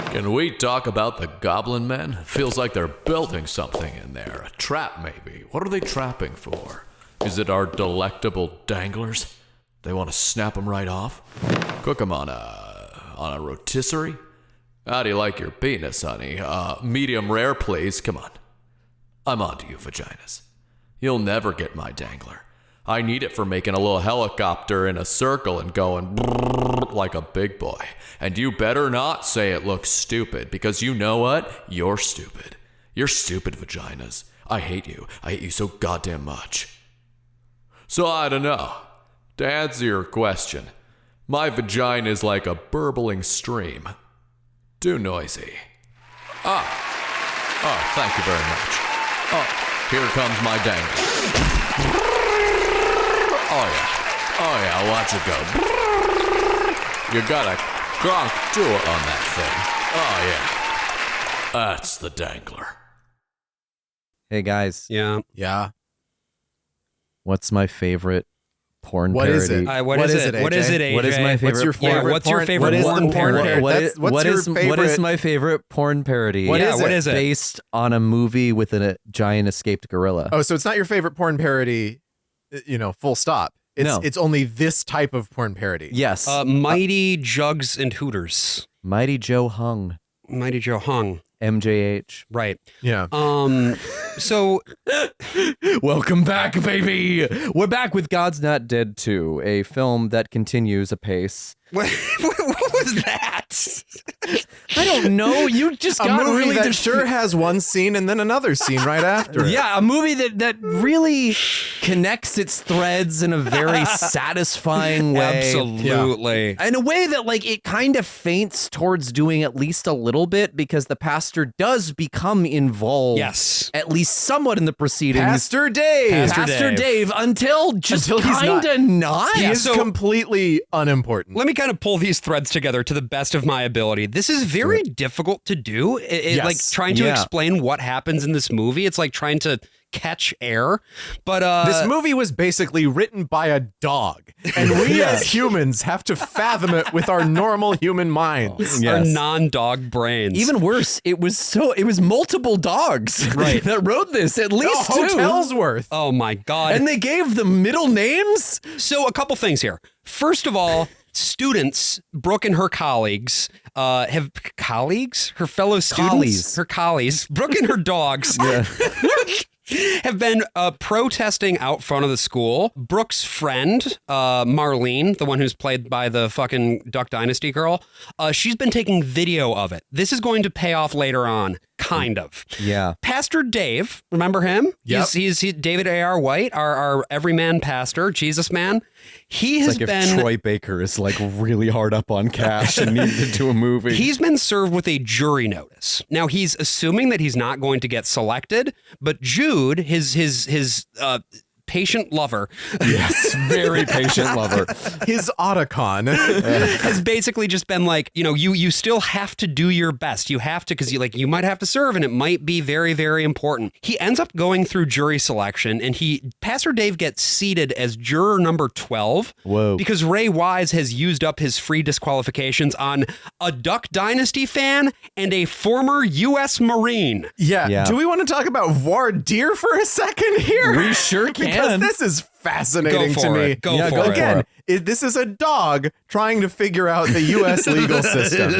Can we talk about the goblin men? Feels like they're building something in there. A trap, maybe. What are they trapping for? Is it our delectable danglers? They want to snap them right off? Cook them on a rotisserie? How do you like your penis, honey? Medium rare, please. Come on. I'm onto you, vaginas. You'll never get my dangler. I need it for making a little helicopter in a circle and going like a big boy. And you better not say it looks stupid, because you know what? You're stupid. You're stupid, vaginas. I hate you. I hate you so goddamn much. So I don't know. To answer your question, my vagina is like a burbling stream. Too noisy. Oh, thank you very much. Oh, here comes my dangler. Oh yeah, watch it go. You got a Cronk tool on that thing. Oh yeah, that's the dangler. Hey guys. Yeah. What's my favorite porn What parody? is it? What is it, AJ? What is it, AJ? What is my favorite? What's your favorite? What's your favorite What is porn the porn parody? parody? What is my favorite porn parody? What is it? Based on a movie with a giant escaped gorilla. Oh, so it's not your favorite porn parody, full stop. It's only this type of porn parody. Yes. Mighty Jugs and Hooters. Mighty Joe Hung. Mighty Joe Hung. MJH. Right. Yeah. So welcome back, baby. We're back with God's Not Dead 2, a film that continues apace. What was that? I don't know. You just a got movie really that sure has one scene and then another scene right after it. Yeah, a movie that really connects its threads in a very satisfying way. Absolutely. Yeah. In a way that it kind of faints towards doing at least a little bit, because the pastor does become involved. Yes. At least somewhat in the proceedings. Pastor Dave. Pastor Dave until kind of not. He is completely unimportant. Let me kind of pull these threads together to the best of my ability. This is very difficult to do. Like trying to explain what happens in this movie. It's like trying to catch air. But this movie was basically written by a dog, and we as humans have to fathom it with our normal human minds. Our non-dog brains. Even worse, it was multiple dogs that wrote this, at least a hotel's worth. Oh my God. And they gave them middle names? So a couple things here. First of all, students, Brooke and her colleagues, her fellow students, her colleagues, Brooke and her dogs have been protesting out front of the school. Brooke's friend, Marlene, the one who's played by the fucking Duck Dynasty girl, she's been taking video of it. This is going to pay off later on. Kind of. Yeah. Pastor Dave, remember him? Yep. He's David A.R. White, our everyman pastor, Jesus man. He has been. If Troy Baker is really hard up on cash and needed to do a movie. He's been served with a jury notice. Now he's assuming that he's not going to get selected, but Jude, his patient lover. Yes, very patient lover. His autocon has basically just been like, you still have to do your best. You have to, because you might have to serve, and it might be very, very important. He ends up going through jury selection, and Pastor Dave gets seated as juror number 12. Whoa. Because Ray Wise has used up his free disqualifications on a Duck Dynasty fan and a former U.S. Marine. Yeah. Do we want to talk about voir dire for a second here? We sure can. Because this is fascinating to me. Go for it. Again, this is a dog trying to figure out the U.S. legal system.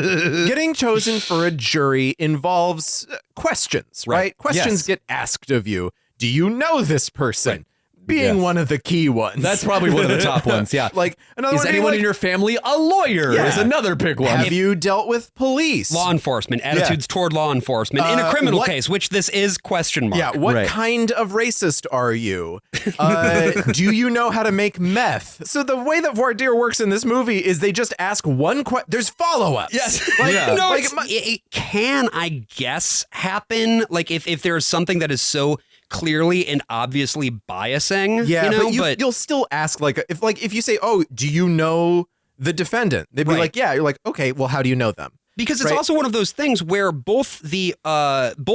Getting chosen for a jury involves questions, right? Questions get asked of you. Do you know this person? Being one of the key ones. That's probably one of the top ones, yeah. Is anyone in your family a lawyer? Yeah. Is another big one. Have you dealt with police? Law enforcement, attitudes toward law enforcement. In a criminal case, which this is ? Yeah, what kind of racist are you? Do you know how to make meth? So the way that voir dire works in this movie is they just ask one question. There's follow-ups. Yes. It can, I guess, happen. If there's something that is so clearly and obviously biasing. But you'll still ask if you say, "Oh, do you know the defendant?" They'd be like, "Yeah." You're like, "Okay, well, how do you know them?" Because it's also one of those things where both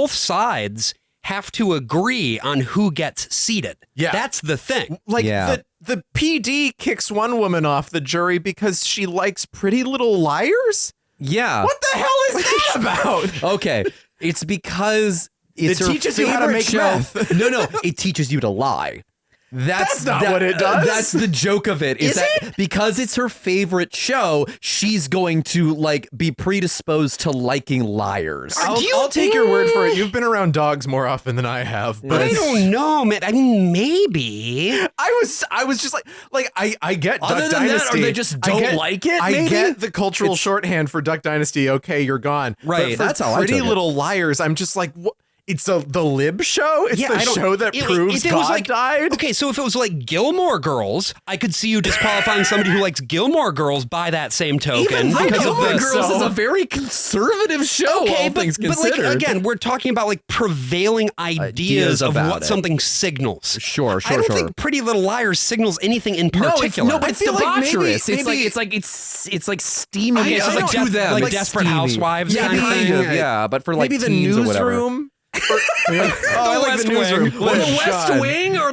sides have to agree on who gets seated. Yeah, that's the thing. The PD kicks one woman off the jury because she likes Pretty Little Liars. Yeah, what the hell is that about? Okay, it's because. It teaches you how to make meth. No, it teaches you to lie. That's not what it does. That's the joke of it. Is that because it's her favorite show, she's going to be predisposed to liking liars. I'll take your word for it. You've been around dogs more often than I have. But I don't know, man. I mean, maybe. I was just I get Other Duck than Dynasty. That, or they just don't like it. Maybe? I get the cultural shorthand for Duck Dynasty. Okay, you're gone. Right. But That's how I Pretty took it. Little Liars. I'm just like, what? It's the lib show? It's the show that proves God died? Okay, so if it was like Gilmore Girls, I could see you disqualifying somebody who likes Gilmore Girls by that same token. Even though because Gilmore of Girls is a very conservative show, all things considered. Again, we're talking about prevailing ideas of what something signals. Sure. I don't think Pretty Little Liars signals anything in particular. No, but it's debaucherous. It's like steamy. Like Desperate Housewives kind of thing. Yeah, but for maybe the newsroom. I like the newsroom. Or the West Wing, or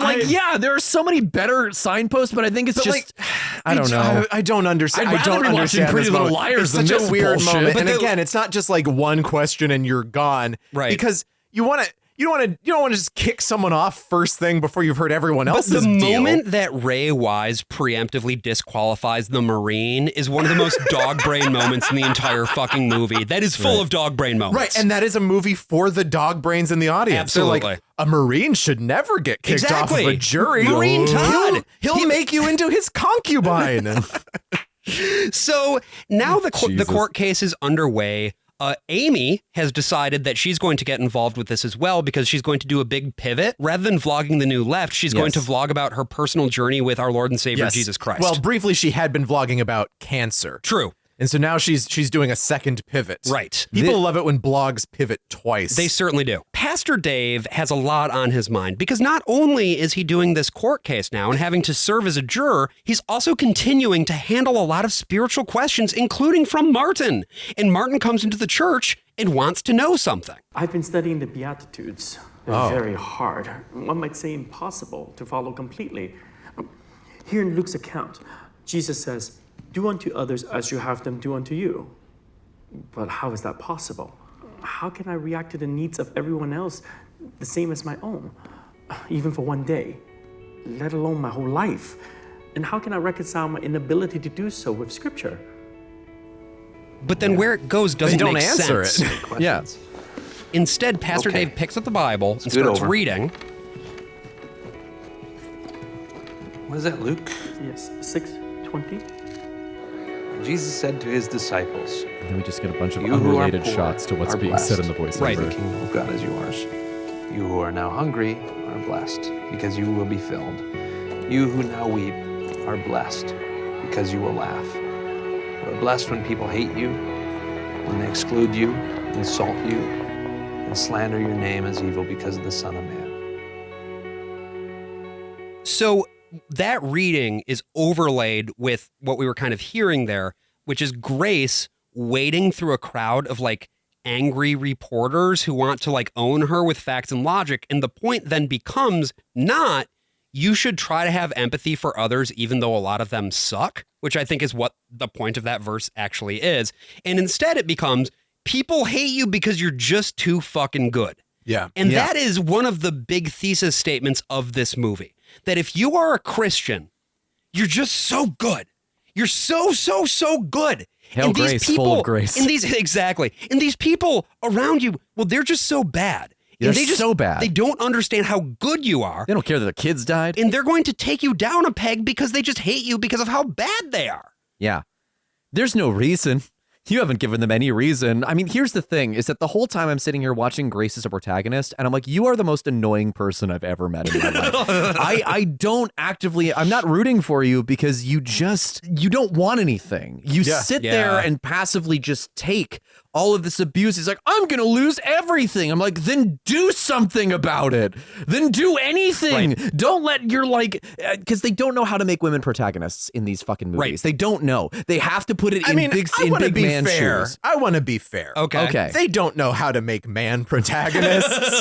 there are so many better signposts, but I think it's just, I don't know. I don't understand. I don't understand Pretty Little Liars. It's such a weird bullshit. moment. And again, it's not just one question and you're gone. Right. Because you don't want to just kick someone off first thing before you've heard everyone else's But the deal. moment that Ray Wise preemptively disqualifies the Marine is one of the most dog brain moments in the entire fucking movie. That is full of dog brain moments. Right, and that is a movie for the dog brains in the audience. Absolutely. So a Marine should never get kicked off of a jury. Marine Todd. He'll make you into his concubine. So now the court case is underway. Amy has decided that she's going to get involved with this as well because she's going to do a big pivot. Rather than vlogging the new left, she's going to vlog about her personal journey with our Lord and Savior, Jesus Christ. Well, briefly, she had been vlogging about cancer. True. And so now she's doing a second pivot. Right. People love it when blogs pivot twice. They certainly do. Pastor Dave has a lot on his mind because not only is he doing this court case now and having to serve as a juror, he's also continuing to handle a lot of spiritual questions, including from Martin. And Martin comes into the church and wants to know something. I've been studying the Beatitudes. They're very hard. One might say impossible to follow completely. Here in Luke's account, Jesus says, "Do unto others as you have them do unto you." But how is that possible? How can I react to the needs of everyone else the same as my own, even for one day, let alone my whole life? And how can I reconcile my inability to do so with Scripture? But then where it goes doesn't don't make answer sense. it. Yeah. Instead, Pastor Dave picks up the Bible and starts reading. What is that, Luke? Yes, 6:20. Jesus said to his disciples, And then we just get a bunch of "You who are unrelated poor shots to what's are being said in the blessed, voiceover. for the kingdom of God is yours. You who are now hungry are blessed, because you will be filled. You who now weep are blessed, because you will laugh. You are blessed when people hate you, when they exclude you, insult you, and slander your name as evil because of the Son of Man." So that reading is overlaid with what we were kind of hearing there, which is Grace wading through a crowd of like angry reporters who want to like own her with facts and logic. And the point then becomes not you should try to have empathy for others, even though a lot of them suck, which I think is what the point of that verse actually is. And instead it becomes people hate you because you're just too fucking good. Yeah. And that is one of the big thesis statements of this movie, that if you are a Christian, you're just so good. You're so good. Hail and these grace, people, full of grace. And these people around you, well, they're just so bad. They're And they just, so bad. They don't understand how good you are. They don't care that the kids died. And they're going to take you down a peg because they just hate you because of how bad they are. Yeah. There's no reason. You haven't given them any reason. I mean, here's the thing, is that the whole time I'm sitting here watching Grace as a protagonist, and I'm like, you are the most annoying person I've ever met in my life. I don't actively, I'm not rooting for you because you don't want anything. You sit there and passively just take all of this abuse. He's like, I'm going to lose everything. I'm like, then do something about it. Then do anything. Right. Don't let your because they don't know how to make women protagonists in these fucking movies. Right. They don't know. They have to put it in big man shoes. I want to be fair. Okay. They don't know how to make man protagonists.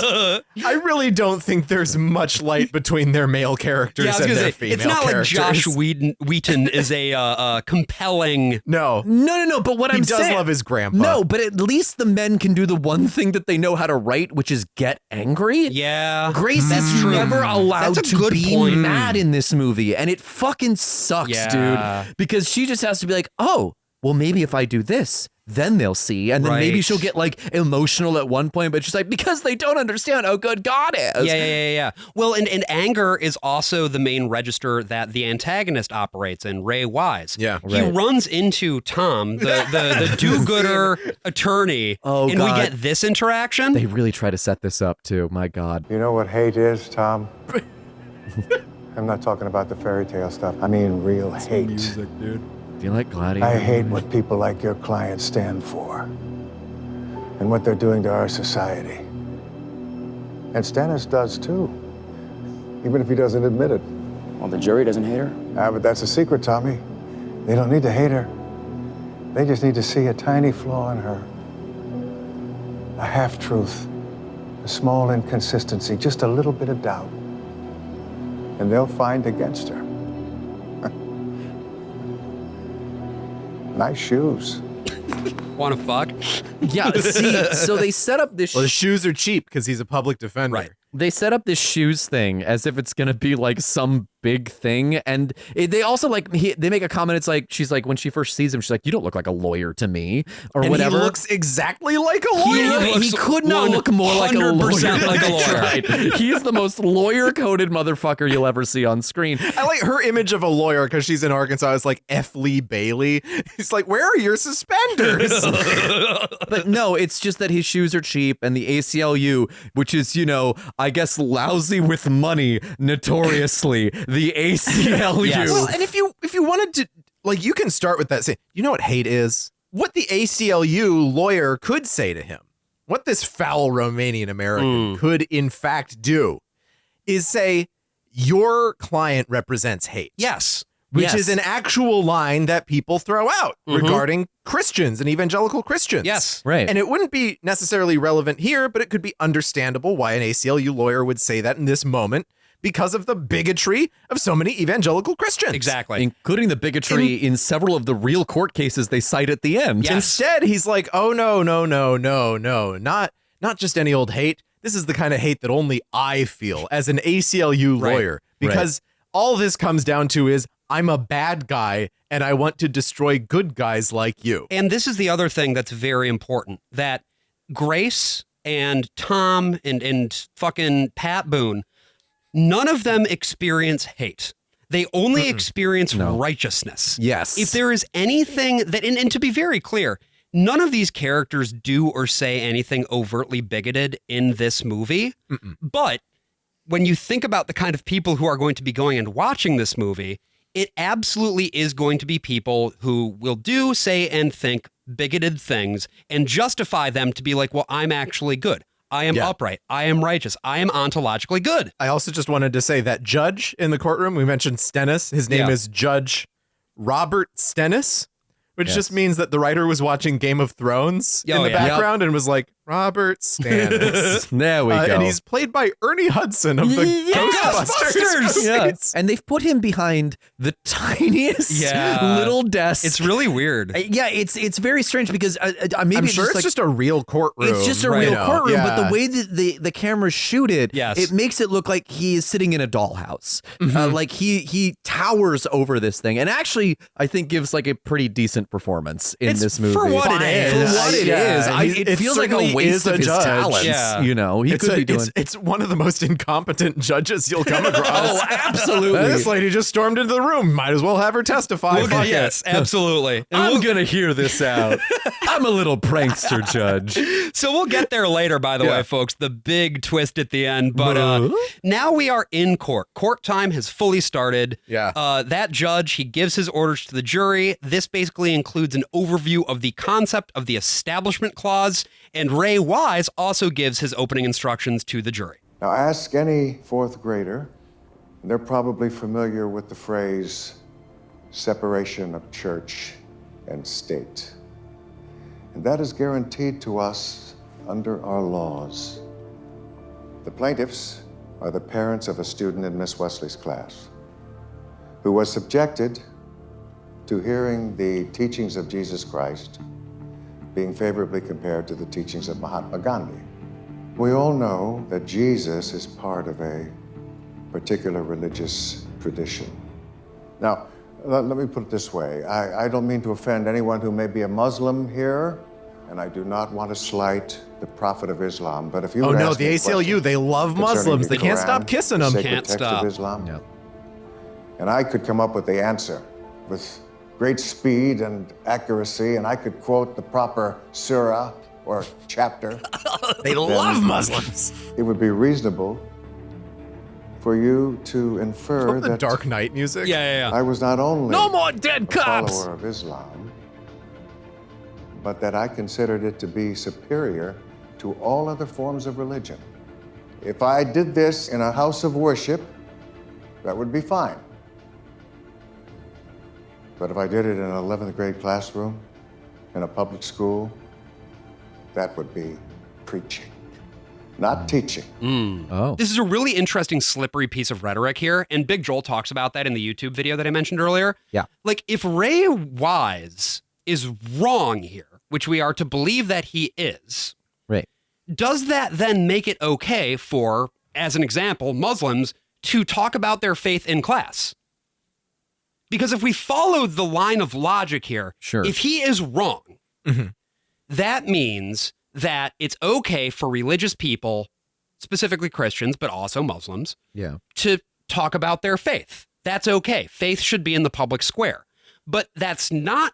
I really don't think there's much light between their male characters and their female characters. It's not characters. like Josh Wheaton is a compelling. No. But what I'm saying. He does love his grandpa. No, but at least the men can do the one thing that they know how to write, which is get angry. Yeah. Grace is never allowed to be mad in this movie, and it fucking sucks, dude. Because she just has to be like, oh, well, maybe if I do this, then they'll see. And then maybe she'll get like emotional at one point, but she's like, because they don't understand how good God is. Yeah. Well, and anger is also the main register that the antagonist operates in, Ray Wise. Yeah. He runs into Tom, the do-gooder attorney, and we get this interaction. They really try to set this up too, my God. You know what hate is, Tom? I'm not talking about the fairy tale stuff. I mean real hate. Music, dude. Do you like Gladiator? I hate what people like your clients stand for and what they're doing to our society. And Stannis does too, even if he doesn't admit it. Well, the jury doesn't hate her? But that's a secret, Tommy. They don't need to hate her. They just need to see a tiny flaw in her. A half-truth, a small inconsistency, just a little bit of doubt. And they'll find against her. Nice shoes. Want to fuck? Yeah, see, so they set up this... Well, the shoes are cheap because he's a public defender. Right. They set up this shoes thing as if it's going to be like some big thing. And they also they make a comment. It's like, she's like, when she first sees him, she's like, you don't look like a lawyer to me or whatever. He looks exactly like a lawyer. He could not look more like a lawyer. Like a lawyer. Right. He is the most lawyer-coded motherfucker you'll ever see on screen. I like her image of a lawyer because she's in Arkansas. It's like F. Lee Bailey. He's like, where are your suspenders? But no, it's just that his shoes are cheap and the ACLU, which is, I guess lousy with money, notoriously. The ACLU. Yes. Well, and if you wanted to, you can start with that. Say, you know what hate is? What the ACLU lawyer could say to him, what this foul Romanian American could in fact do, is say, your client represents hate. Yes. Which is an actual line that people throw out regarding Christians and evangelical Christians. Yes. Right. And it wouldn't be necessarily relevant here, but it could be understandable why an ACLU lawyer would say that in this moment because of the bigotry of so many evangelical Christians. Exactly. Including the bigotry in several of the real court cases they cite at the end. Yes. Instead, he's like, oh, no. Not just any old hate. This is the kind of hate that only I feel as an ACLU lawyer. Because all this comes down to is, I'm a bad guy and I want to destroy good guys like you. And this is the other thing that's very important, that Grace and Tom and fucking Pat Boone, none of them experience hate. They only experience righteousness. Yes. If there is anything that, and to be very clear, none of these characters do or say anything overtly bigoted in this movie. But when you think about the kind of people who are going to be going and watching this movie, it absolutely is going to be people who will do, say, and think bigoted things and justify them to be like, well, I'm actually good. I am upright. I am righteous. I am ontologically good. I also just wanted to say that judge in the courtroom, we mentioned Stennis. His name is Judge Robert Stennis, which just means that the writer was watching Game of Thrones in the background and was like, Robert Stannis. There we go. And he's played by Ernie Hudson of the Ghostbusters. Yes. And they've put him behind the tiniest little desk. It's really weird. It's very strange because maybe I'm sure it's just a real courtroom. It's just a real courtroom, but the way that the cameras shoot it, it makes it look like he is sitting in a dollhouse. Like he towers over this thing, and actually, I think gives like a pretty decent performance in this movie. For what it is. For what it is. It feels like a waste of his talents. You know, he could be doing. It's one of the most incompetent judges you'll come across. Oh, absolutely. This lady just stormed into the room. Might as well have her testify. Yes, absolutely. I'm gonna hear this out. I'm a little prankster judge. So we'll get there later, by the way, folks. The big twist at the end. But now we are in court. Court time has fully started. That judge, he gives his orders to the jury. This basically includes an overview of the concept of the Establishment Clause, and Ray Wise also gives his opening instructions to the jury. Now ask any fourth grader, and they're probably familiar with the phrase separation of church and state. And that is guaranteed to us under our laws. The plaintiffs are the parents of a student in Miss Wesley's class who was subjected to hearing the teachings of Jesus Christ being favorably compared to the teachings of Mahatma Gandhi. We all know that Jesus is part of a particular religious tradition. Now, let me put it this way. I don't mean to offend anyone who may be a Muslim here, and I do not want to slight the Prophet of Islam, but if you would ask the me ACLU, they love Muslims. They can't stop kissing them. Can't stop. Of Islam, and I could come up with the answer with great speed and accuracy, and I could quote the proper surah or chapter. They love Muslims. It would be reasonable for you to infer the that Dark Knight music. I was not only no more dead a cops follower of Islam, but that I considered it to be superior to all other forms of religion. If I did this in a house of worship, that would be fine. But if I did it in an 11th grade classroom, in a public school, that would be preaching, not teaching. This is a really interesting, slippery piece of rhetoric here, and Big Joel talks about that in the YouTube video that I mentioned earlier. Like, if Ray Wise is wrong here, which we are to believe that he is, does that then make it okay for, as an example, Muslims to talk about their faith in class? Because if we follow the line of logic here, if he is wrong, that means that it's okay for religious people, specifically Christians, but also Muslims, to talk about their faith. That's okay. Faith should be in the public square. But that's not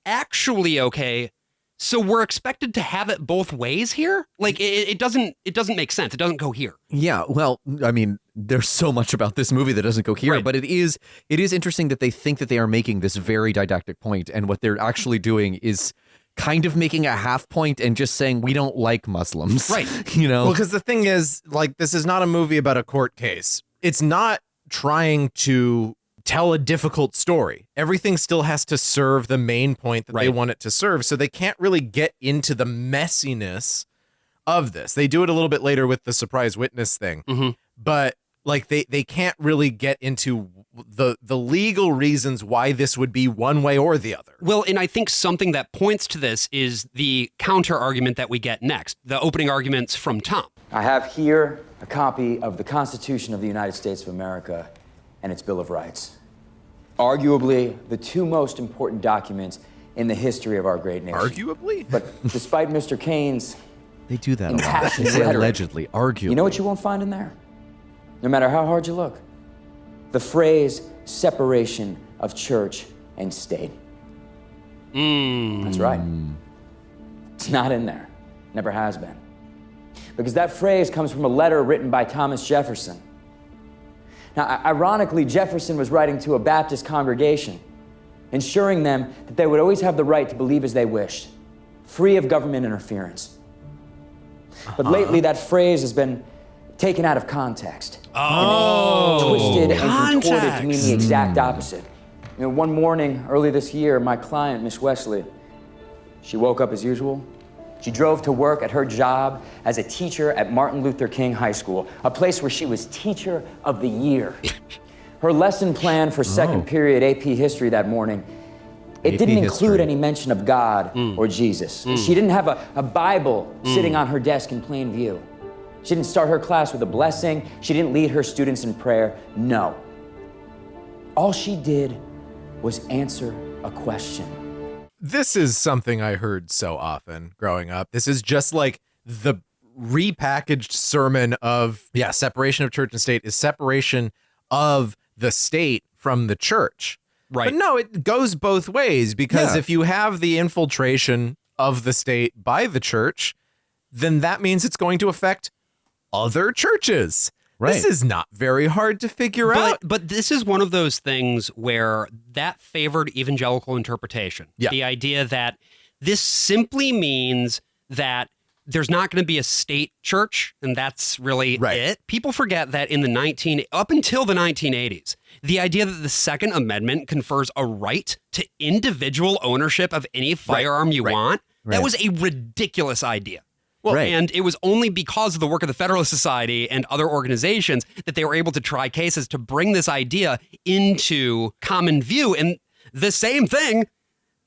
actually okay. So we're expected to have it both ways here? Like, it doesn't make sense. It doesn't go here. Yeah, well, I mean, there's so much about this movie that doesn't go here, but it is interesting that they think that they are making this very didactic point, and what they're actually doing is kind of making a half point and just saying we don't like Muslims. You know? Well, because the thing is, like, this is not a movie about a court case. It's not trying to tell a difficult story. Everything still has to serve the main point that they want it to serve. So they can't really get into the messiness of this. They do it a little bit later with the surprise witness thing, but like they can't really get into the legal reasons why this would be one way or the other. Well, and I think something that points to this is the counter argument that we get next, the opening arguments from Tom. I have here a copy of the Constitution of the United States of America and its Bill of Rights. Arguably the two most important documents in the history of our great nation. Arguably? But despite Mr. Kane's they do that a lot. impassioned They say rhetoric, allegedly, arguably. you know what you won't find in there? No matter how hard you look. The phrase separation of church and state. That's right. It's not in there. Never has been. Because that phrase comes from a letter written by Thomas Jefferson. Now, ironically, Jefferson was writing to a Baptist congregation, ensuring them that they would always have the right to believe as they wished, free of government interference. But lately that phrase has been taken out of context. Oh, Twisted and contorted to mean the exact opposite. You know, one morning early this year, my client, Miss Wesley, she woke up as usual. She drove to work at her job as a teacher at Martin Luther King High School, a place where she was Teacher of the Year. Her lesson plan for second period AP History that morning, it didn't include any mention of God or Jesus. She didn't have a Bible sitting on her desk in plain view. She didn't start her class with a blessing. She didn't lead her students in prayer. No. All she did was answer a question. This is something I heard so often growing up. This is just like the repackaged sermon of, separation of church and state is separation of the state from the church. Right. But no, it goes both ways, because if you have the infiltration of the state by the church, then that means it's going to affect other churches. Right. This is not very hard to figure out. But this is one of those things where that favored evangelical interpretation. Yeah. The idea that this simply means that there's not going to be a state church, and that's really it. People forget that up until the 1980s, the idea that the Second Amendment confers a right to individual ownership of any firearm you want, that was a ridiculous idea. Well, and it was only because of the work of the Federalist Society and other organizations that they were able to try cases to bring this idea into common view. And the same thing,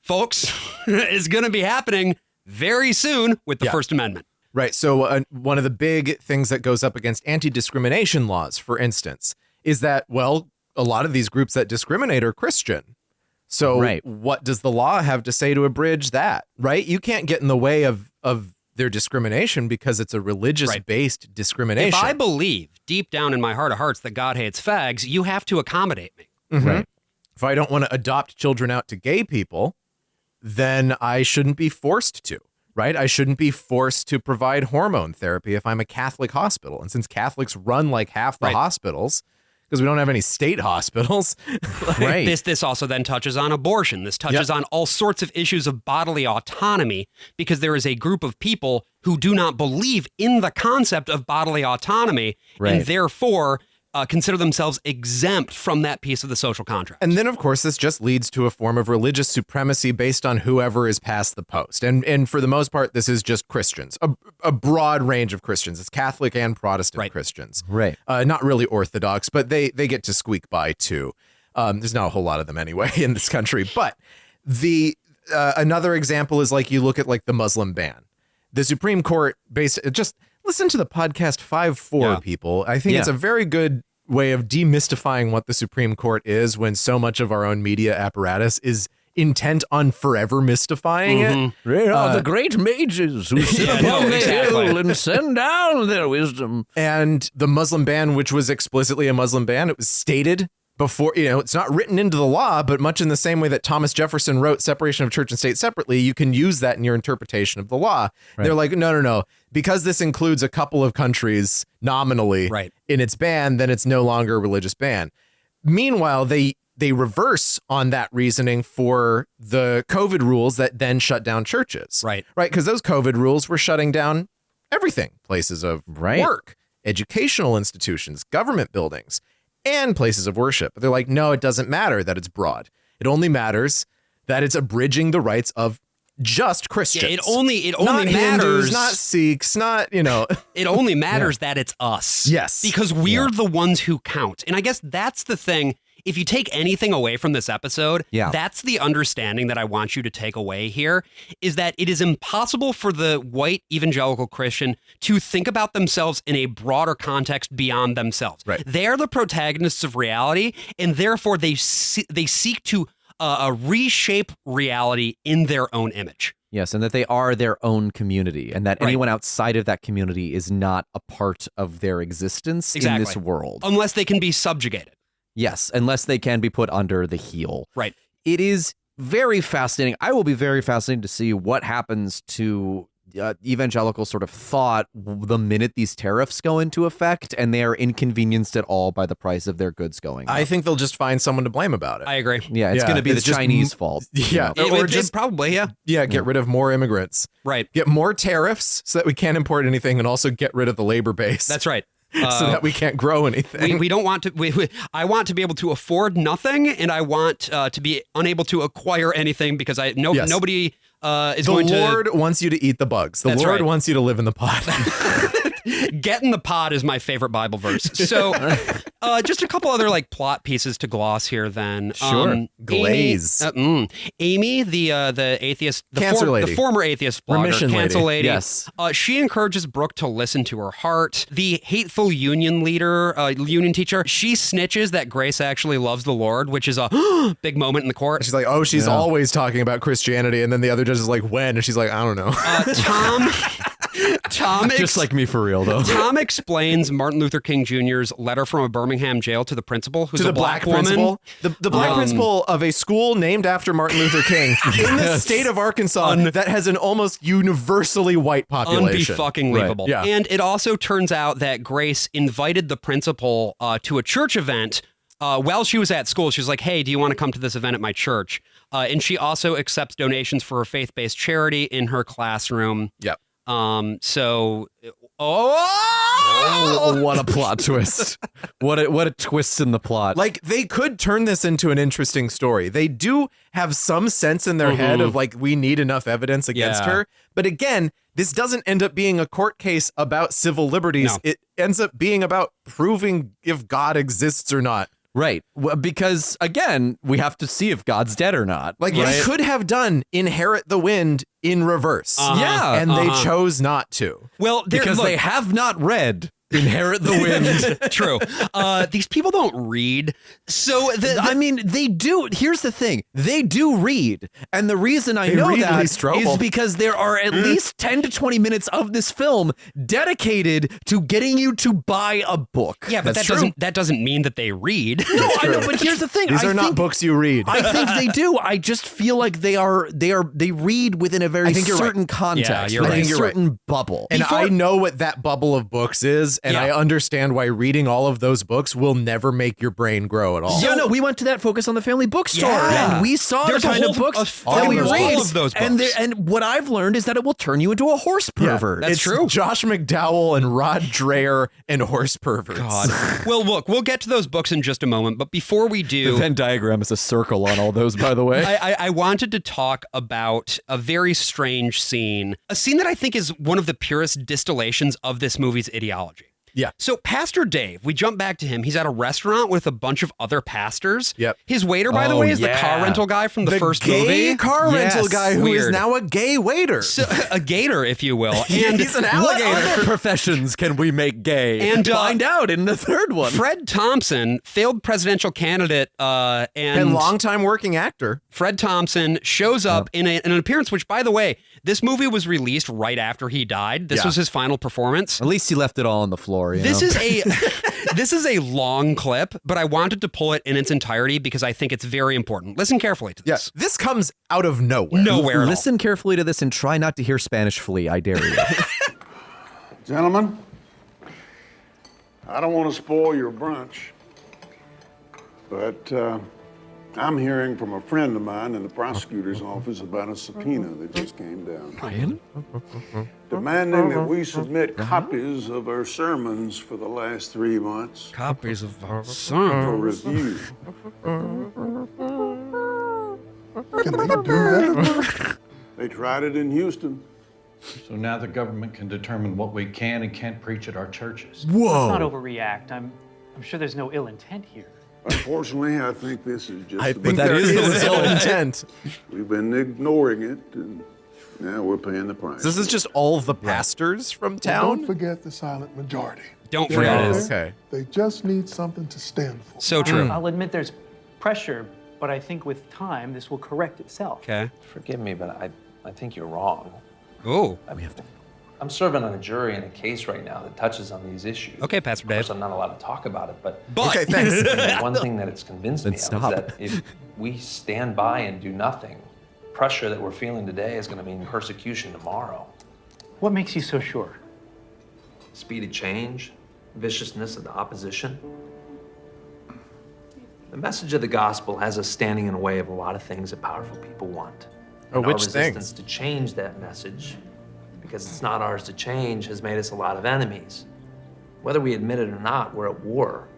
folks, is going to be happening very soon with the First Amendment. Right. So one of the big things that goes up against anti-discrimination laws, for instance, is that, well, a lot of these groups that discriminate are Christian. So what does the law have to say to abridge that? Right. You can't get in the way of their discrimination because it's a religious-based discrimination. If I believe deep down in my heart of hearts that God hates fags, you have to accommodate me. Right. If I don't want to adopt children out to gay people, then I shouldn't be forced to, right? I shouldn't be forced to provide hormone therapy if I'm a Catholic hospital. And since Catholics run like half the hospitals, because we don't have any state hospitals. This also then touches on abortion. This touches on all sorts of issues of bodily autonomy, because there is a group of people who do not believe in the concept of bodily autonomy and therefore consider themselves exempt from that piece of the social contract. And then, of course, this just leads to a form of religious supremacy based on whoever is past the post. And for the most part, this is just Christians, a broad range of Christians. It's Catholic and Protestant Christians. Right. Not really Orthodox, but they get to squeak by too. There's not a whole lot of them anyway in this country. But another example is like you look at like the Muslim ban. The Supreme Court just listen to the podcast 5-4 people. I think it's a very good way of demystifying what the Supreme Court is when so much of our own media apparatus is intent on forever mystifying it. They are the great mages who sit upon the hill and send down their wisdom. And the Muslim ban, which was explicitly a Muslim ban, it was stated before, it's not written into the law, but much in the same way that Thomas Jefferson wrote separation of church and state separately, you can use that in your interpretation of the law. They're like, no. Because this includes a couple of countries nominally in its ban, then it's no longer a religious ban. Meanwhile, they reverse on that reasoning for the COVID rules that then shut down churches. Right. Because those COVID rules were shutting down everything. Places of work, educational institutions, government buildings, and places of worship. But they're like, no, it doesn't matter that it's broad. It only matters that it's abridging the rights of just Christians. Yeah, it only not matters. Hindus, not Sikhs, not, It only matters that it's us. Yes. Because we're the ones who count. And I guess that's the thing. If you take anything away from this episode, that's the understanding that I want you to take away here, is that it is impossible for the white evangelical Christian to think about themselves in a broader context beyond themselves. They are the protagonists of reality, and therefore they seek to reshape reality in their own image. Yes, and that they are their own community, and that anyone outside of that community is not a part of their existence in this world. Unless they can be subjugated. Yes, unless they can be put under the heel. Right. It is very fascinating. I will be very fascinated to see what happens to evangelical sort of thought the minute these tariffs go into effect, and they are inconvenienced at all by the price of their goods going up. I think they'll just find someone to blame about it. I agree. Yeah, it's going to be the Chinese fault. Yeah, or just probably, yeah. Get rid of more immigrants. Right. Get more tariffs so that we can't import anything, and also get rid of the labor base. That's right. So that we can't grow anything. We don't want to. I want to be able to afford nothing, and I want to be unable to acquire anything because nobody is going to. The Lord wants you to eat the bugs. The Lord wants you to live in the pot. Get in the pot is my favorite Bible verse. So, just a couple other like plot pieces to gloss here. Then, sure. Glaze. Amy, the atheist, lady. The former atheist blogger, Remission cancel lady. Yes. She encourages Brooke to listen to her heart. The hateful union leader, union teacher, she snitches that Grace actually loves the Lord, which is a big moment in the court. She's like, oh, she's always talking about Christianity, and then the other judge is like, when? And she's like, I don't know. Tom just like me for real though. Tom explains Martin Luther King Jr.'s letter from a Birmingham jail to the principal, who's to the a black woman. Principal, the black principal of a school named after Martin Luther King in the state of Arkansas that has an almost universally white population. Unbe-fucking-believable. Right. Yeah. And it also turns out that Grace invited the principal to a church event while she was at school. She was like, hey, do you want to come to this event at my church? And she also accepts donations for a faith-based charity in her classroom. Yep. So, what a plot twist. What a twist in the plot. Like, they could turn this into an interesting story. They do have some sense in their head of like, we need enough evidence against her. But again, this doesn't end up being a court case about civil liberties. No. It ends up being about proving if God exists or not. Right. Well, because, again, we have to see if God's dead or not. Like, they could have done Inherit the Wind in reverse. Yeah. And they chose not to. Well, because they have not read Inherit the Wind. True. These people don't read. So, I mean, they do. Here's the thing. They do read. And the reason I know that is because there are at least 10 to 20 minutes of this film dedicated to getting you to buy a book. Yeah, but that doesn't mean that they read. No, I know, but here's the thing. These are not books you read. I think they do. I just feel like they read within a very certain context. Yeah, you're right. A certain bubble. And I know what that bubble of books is. And I understand why reading all of those books will never make your brain grow at all. Yeah, no, we went to that Focus on the Family bookstore, and we saw There's the kind of books that we read. All of those books. And what I've learned is that it will turn you into a horse pervert. That's true. Josh McDowell and Rod Dreher and horse perverts. God. Well, look, we'll get to those books in just a moment, but before we do... The Venn diagram is a circle on all those, by the way. I wanted to talk about a very strange scene, a scene that I think is one of the purest distillations of this movie's ideology. Yeah. So Pastor Dave, we jump back to him. He's at a restaurant with a bunch of other pastors. Yep. His waiter, by the way, is the car rental guy from the first movie. The car rental guy who is now a gay waiter. So, a gator, if you will. And he's an alligator. What other professions can we make gay? And find out in the third one. Fred Thompson, failed presidential candidate and longtime working actor. Fred Thompson shows up in an appearance, which, by the way, this movie was released right after he died. This was his final performance. At least he left it all on the floor. This is a long clip, but I wanted to pull it in its entirety because I think it's very important. Listen carefully to this. Yes, this comes out of nowhere. Nowhere. Listen carefully to this and try not to hear Spanish Flea. I dare you. Gentlemen, I don't want to spoil your brunch, but I'm hearing from a friend of mine in the prosecutor's office about a subpoena that just came down. Demanding that we submit copies of our sermons for the last 3 months. Copies of our For sermons. review. Can they do that? They tried it in Houston. So now the government can determine what we can and can't preach at our churches. Let's not overreact. I'm sure there's no ill intent here. Unfortunately, I think this is just... I think that is ill intent. We've been ignoring it, and now we're paying the price. This is just all the pastors from town? Don't forget the silent majority. Don't forget it. Okay. They just need something to stand for. So true. I'll admit there's pressure, but I think with time, this will correct itself. Okay. Forgive me, but I think you're wrong. Oh. I'm serving on a jury in a case right now that touches on these issues. Okay, Pastor Dave. Of course, I'm not allowed to talk about it, but Okay, thanks. one thing that it's convinced me of is that if we stand by and do nothing, pressure that we're feeling today is going to mean persecution tomorrow. What makes you so sure? Speed of change, viciousness of the opposition. The message of the gospel has us standing in the way of a lot of things that powerful people want. Oh, And which our resistance things? to change that message, because it's not ours to change, has made us a lot of enemies. Whether we admit it or not, we're at war.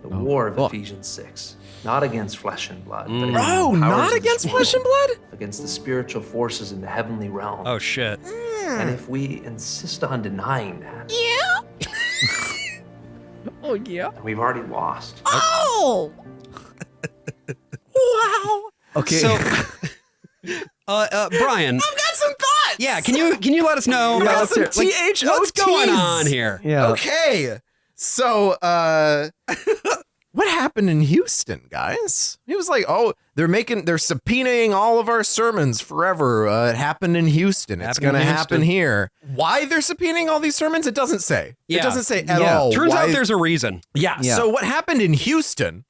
The war of Ephesians 6. Not against flesh and blood, but against the Oh, powers not of against this flesh and world, blood? Against the spiritual forces in the heavenly realm. Oh, shit. And if we insist on denying that, Oh, yeah. we've already lost. Oh! Wow. Okay. So, Brian. I've got some thoughts. Yeah, can you let us know Yeah, about some what's THOTs. going on here? Yeah. Okay. So, what happened in Houston, guys? He was like, oh, they're subpoenaing all of our sermons forever. It happened in Houston. It's going to happen here. Why they're subpoenaing all these sermons? It doesn't say. Yeah. It doesn't say at all. Turns why. out there's a reason. Yeah. Yeah. So what happened in Houston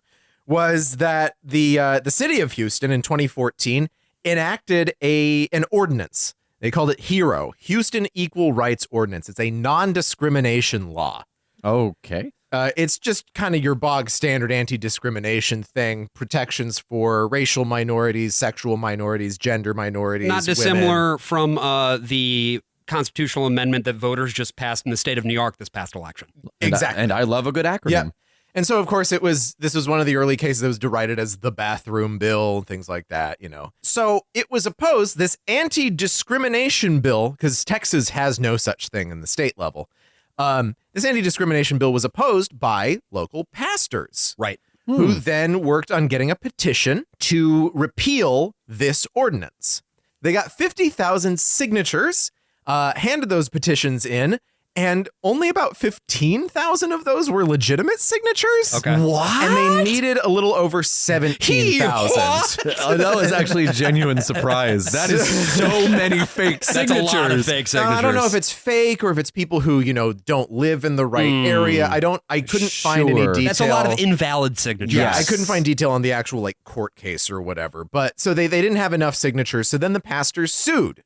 was that the city of Houston in 2014 enacted an ordinance. They called it HERO, Houston Equal Rights Ordinance. It's a non-discrimination law. Okay. It's just kind of your bog standard anti-discrimination thing, protections for racial minorities, sexual minorities, gender minorities. Not dissimilar from the constitutional amendment that voters just passed in the state of New York this past election. Exactly. And I love a good acronym. Yeah. And so, of course, this was one of the early cases that was derided as the bathroom bill, things like that, you know. So it was opposed, this anti-discrimination bill, because Texas has no such thing in the state level. This anti-discrimination bill was opposed by local pastors. Right. Who then worked on getting a petition to repeal this ordinance. They got 50,000 signatures, handed those petitions in, and only about 15,000 of those were legitimate signatures. Okay. What? And they needed a little over 17,000. Oh, that was actually a genuine surprise. That is so many fake signatures. That's a lot of fake signatures. I don't know if it's fake or if it's people who, don't live in the right area. I couldn't find any detail. That's a lot of invalid signatures. Yeah, I couldn't find detail on the actual court case or whatever. But so they didn't have enough signatures. So then the pastors sued.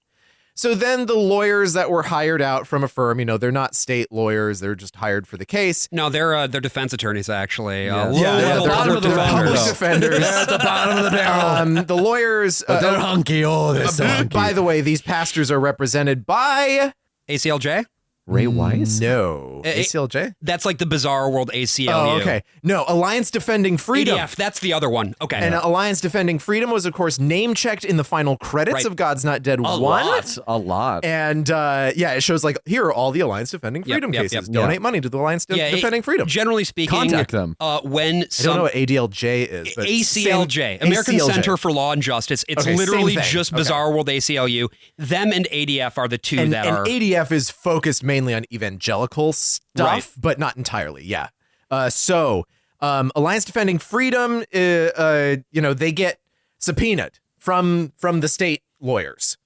So then the lawyers that were hired out from a firm, they're not state lawyers, they're just hired for the case. No, they're defense attorneys, actually. They're Low-level public defenders. They're at the bottom of the barrel. The lawyers. But they're hunky. Oh, they're so hunky. By the way, these pastors are represented by ACLJ? Ray Weiss? No. ACLJ? That's like the Bizarre World ACLU. Oh, okay. No, Alliance Defending Freedom. ADF, that's the other one. Okay. And Alliance Defending Freedom was, of course, name-checked in the final credits of God's Not Dead 1. A lot. And, it shows, here are all the Alliance Defending Freedom cases. Donate money to the Alliance Defending Freedom. Generally speaking, contact them. When I don't know what ADLJ is, but ACLJ, American ACLJ. Center for Law and Justice. It's Okay, literally same thing. just Bizarre World ACLU. Them and ADF are the two and ADF is focused mainly on evangelical stuff, but not entirely. Yeah. Alliance Defending Freedom, they get subpoenaed from the state lawyers.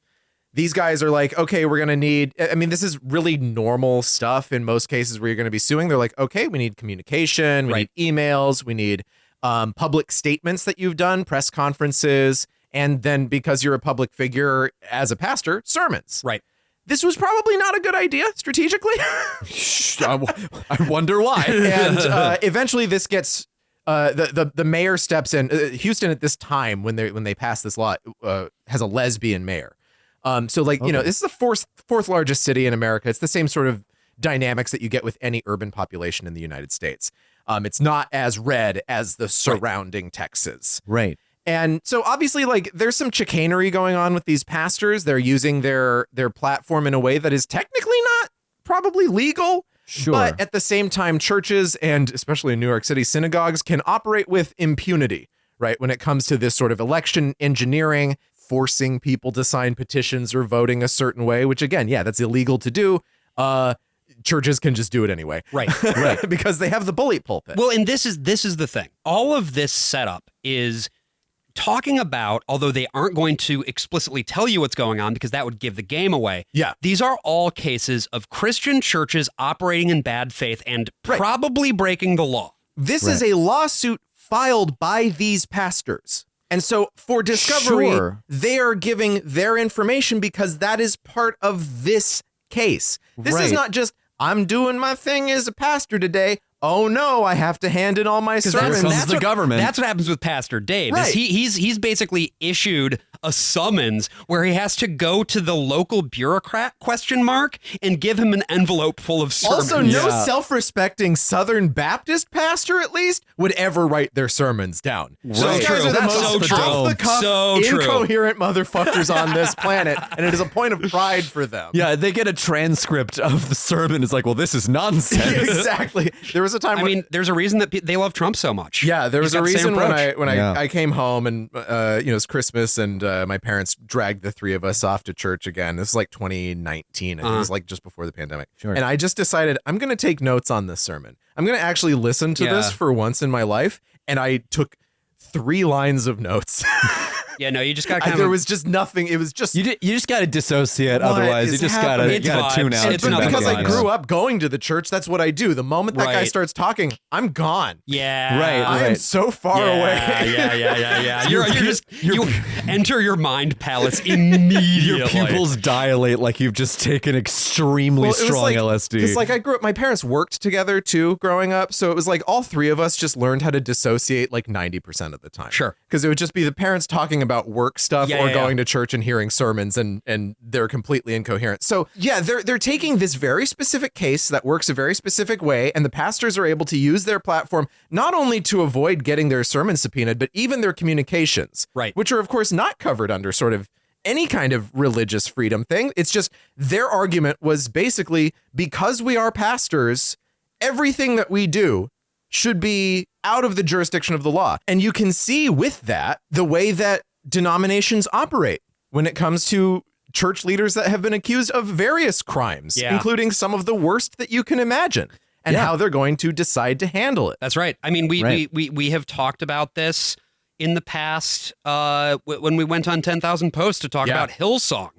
These guys are like, okay, we're going to need, this is really normal stuff in most cases where you're going to be suing. They're like, okay, we need communication, we need emails, we need public statements that you've done, press conferences, and then because you're a public figure as a pastor, sermons. Right. This was probably not a good idea strategically. I wonder why. And eventually this gets, the mayor steps in. Houston at this time, when they passed this law, has a lesbian mayor. This is the fourth largest city in America. It's the same sort of dynamics that you get with any urban population in the United States. It's not as red as the surrounding Texas. Right. And so obviously, there's some chicanery going on with these pastors. They're using their platform in a way that is technically not probably legal. Sure. But at the same time, churches and especially in New York City, synagogues can operate with impunity, right? When it comes to this sort of election engineering, forcing people to sign petitions or voting a certain way, which again, that's illegal to do. Churches can just do it anyway. Right. Because they have the bully pulpit. Well, and this is the thing. All of this setup is talking about, although they aren't going to explicitly tell you what's going on because that would give the game away. Yeah. These are all cases of Christian churches operating in bad faith and probably breaking the law. This is a lawsuit filed by these pastors. And so for discovery, they are giving their information because that is part of this case. This is Right. not just, I'm doing my thing as a pastor today. Oh no, I have to hand in all my sermons. That's what happens with Pastor Dave. Is Right. he's basically issued a summons where he has to go to the local bureaucrat ? And give him an envelope full of sermons. Also, no self-respecting Southern Baptist pastor, at least, would ever write their sermons down. So Those guys true. are the That's most so true. off-the-cuff, So true. incoherent motherfuckers on this planet, and it is a point of pride for them. Yeah, they get a transcript of the sermon. It's like, well, this is nonsense. Exactly. There was a time. I mean, there's a reason that they love Trump so much. Yeah, there was He's a got the same reason approach. when I came home and it was Christmas and my parents dragged the three of us off to church again. This was like 2019. And it was like just before the pandemic. Sure. And I just decided I'm going to take notes on this sermon. I'm going to actually listen to this for once in my life. And I took 3 lines of notes. Yeah, no, you just got There was just nothing. It was just you just got to dissociate. What Otherwise, you is just happening? gotta tune out. It's because I grew up going to the church. That's what I do. The moment that guy Right. starts talking, I'm gone. Yeah. I am so far away. Yeah. You enter your mind palace immediately. Your pupils dilate like you've just taken extremely strong LSD. Because like I grew up, my parents worked together too growing up. So it was like all 3 of us just learned how to dissociate like 90% of the time. Sure. Because it would just be the parents talking about work stuff or going to church and hearing sermons and they're completely incoherent. So yeah, they're taking this very specific case that works a very specific way, and the pastors are able to use their platform not only to avoid getting their sermons subpoenaed, but even their communications. Right. Which are of course not covered under sort of any kind of religious freedom thing. It's just their argument was basically, because we are pastors, everything that we do should be out of the jurisdiction of the law. And you can see with that the way that denominations operate when it comes to church leaders that have been accused of various crimes, including some of the worst that you can imagine, and how they're going to decide to handle it. That's right. I mean, we have talked about this in the past when we went on 10,000 Posts to talk about Hillsong,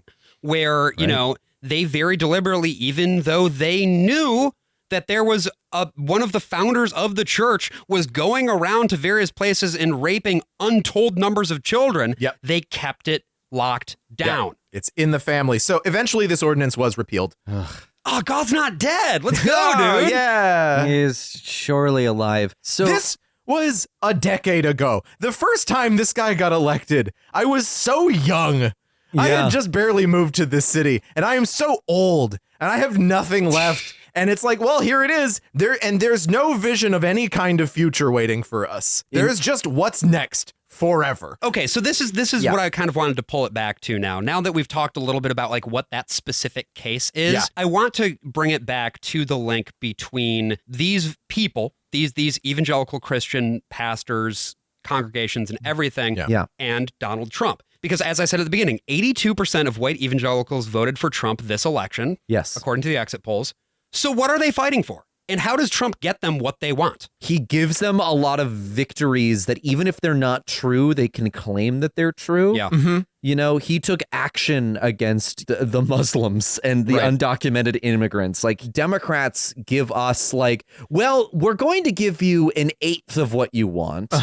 where, you know, they very deliberately, even though they knew that there was one of the founders of the church was going around to various places and raping untold numbers of children, they kept it locked down. It's in the family. So eventually this ordinance was repealed. Oh, God's not dead. Let's go, dude. Yeah. He is surely alive. So this was a decade ago. The first time this guy got elected, I was so young. I had just barely moved to this city, and I am so old, and I have nothing left. And it's like, well, here it is. There's no vision of any kind of future waiting for us. There's just what's next forever. Okay, so this is what I kind of wanted to pull it back to now. Now that we've talked a little bit about like what that specific case is, I want to bring it back to the link between these people, these evangelical Christian pastors, congregations, and everything, and Donald Trump. Because as I said at the beginning, 82% of white evangelicals voted for Trump this election. Yes. According to the exit polls. So what are they fighting for? And how does Trump get them what they want? He gives them a lot of victories that even if they're not true, they can claim that they're true. Yeah. Mm-hmm. You know, he took action against the Muslims and the undocumented immigrants. Like, Democrats give us like, well, we're going to give you 1/8 of what you want.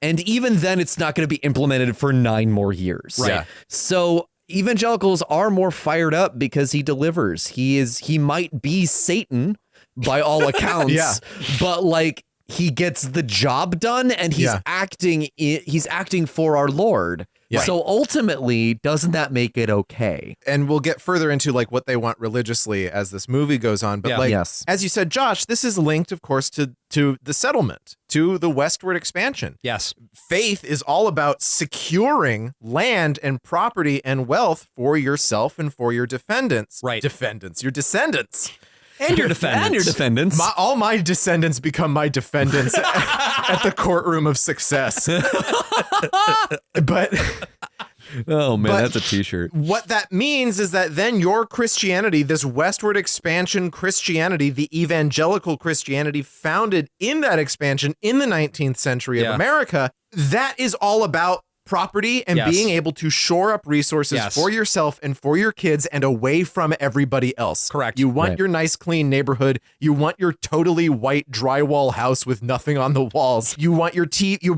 And even then it's not going to be implemented for 9 more years. Right. So evangelicals are more fired up because he delivers. He might be Satan by all accounts, but like he gets the job done and he's acting for our Lord. Yeah. So ultimately, doesn't that make it okay? And we'll get further into like what they want religiously as this movie goes on. But as you said, Josh, this is linked, of course, to the settlement, to the westward expansion. Yes. Faith is all about securing land and property and wealth for yourself and for your defendants. Right. Defendants, your descendants. And your defendants. And your defendants. All my descendants become my defendants at the courtroom of success. But oh man, that's a t-shirt. What that means is that then your Christianity, this westward expansion Christianity, the evangelical Christianity founded in that expansion in the 19th century of America, that is all about property and being able to shore up resources for yourself and for your kids and away from everybody else. Correct. You want your nice clean neighborhood. You want your totally white drywall house with nothing on the walls. You want your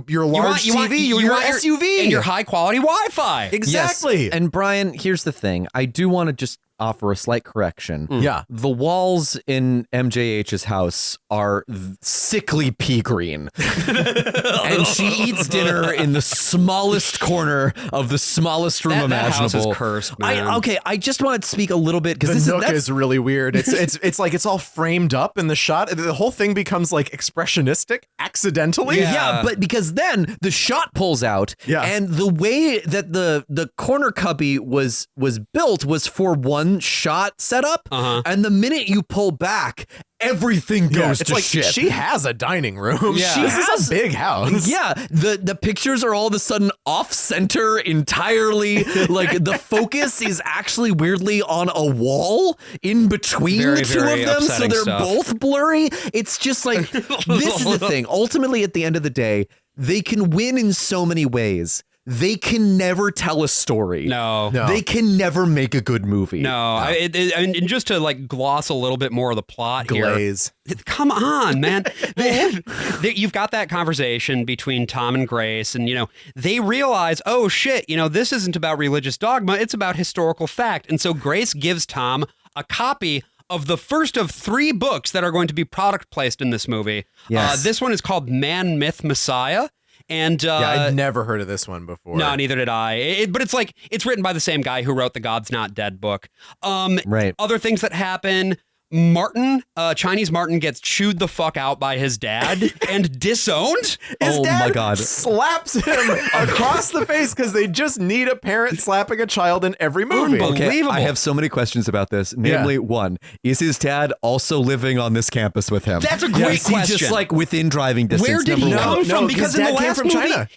your large TV, your SUV, and your high quality Wi-Fi. Exactly. Yes. And Brian, here's the thing. I do want to just offer a slight correction. Yeah. The walls in MJH's house are sickly pea green. And she eats dinner in the smallest corner of the smallest room imaginable. That house is cursed, man. I just want to speak a little bit because the nook is really weird. It's like it's all framed up in the shot. The whole thing becomes like expressionistic accidentally. Yeah, but because then the shot pulls out, and the way that the corner cubby was built was for one shot setup, and the minute you pull back, everything goes to shit. She has a dining room. Yeah. She has a big house. Yeah, the pictures are all of a sudden off center entirely. Like the focus is actually weirdly on a wall in between the two of them, so they're both blurry. It's just like, this is the thing. Ultimately, at the end of the day, they can win in so many ways. They can never tell a story. No. They can never make a good movie. No. And just to like gloss a little bit more of the plot Glaze. here. Come on, man. You've got that conversation between Tom and Grace, and, they realize, oh, shit, this isn't about religious dogma. It's about historical fact. And so Grace gives Tom a copy of the first of 3 books that are going to be product placed in this movie. Yes. This one is called Man, Myth, Messiah. And I'd never heard of this one before. No, neither did I. But it's written by the same guy who wrote the God's Not Dead book. Right. Other things that happen. Martin, Chinese Martin, gets chewed the fuck out by his dad and disowned. His dad my God. slaps him across the face because they just need a parent slapping a child in every movie. Okay, I have so many questions about this. Namely, one, is his dad also living on this campus with him? That's a great question. Is he just like within driving distance? Where did he come from? Because in the dad came last from movie, China.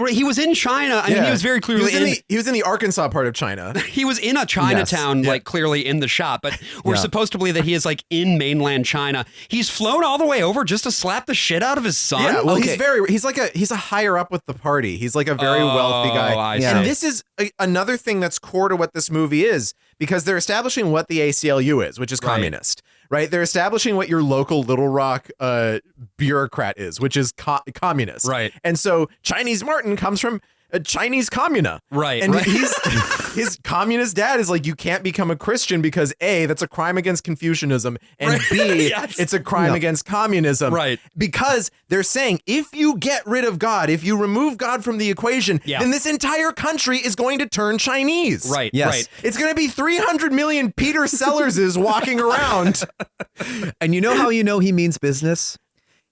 he was in China. I mean, he was very clearly he was in the Arkansas part of China. He was in a Chinatown, like clearly in the shot, but we're supposed to believe that he is like in mainland China. He's flown all the way over just to slap the shit out of his son. Yeah, well, he's a higher up with the party. He's like a very wealthy guy. And this is another thing that's core to what this movie is, because they're establishing what the ACLU is, which is communist. Right? They're establishing what your local Little Rock bureaucrat is, which is communist. Right. And so Chinese Martin comes from a Chinese communa. Right. And his communist dad is like, you can't become a Christian because A, that's a crime against Confucianism, and B, it's a crime against communism. Right. Because they're saying, if you get rid of God, if you remove God from the equation, then this entire country is going to turn Chinese. Right. Yes. Right. It's going to be 300 million Peter Sellerses walking around. And you know how you know he means business?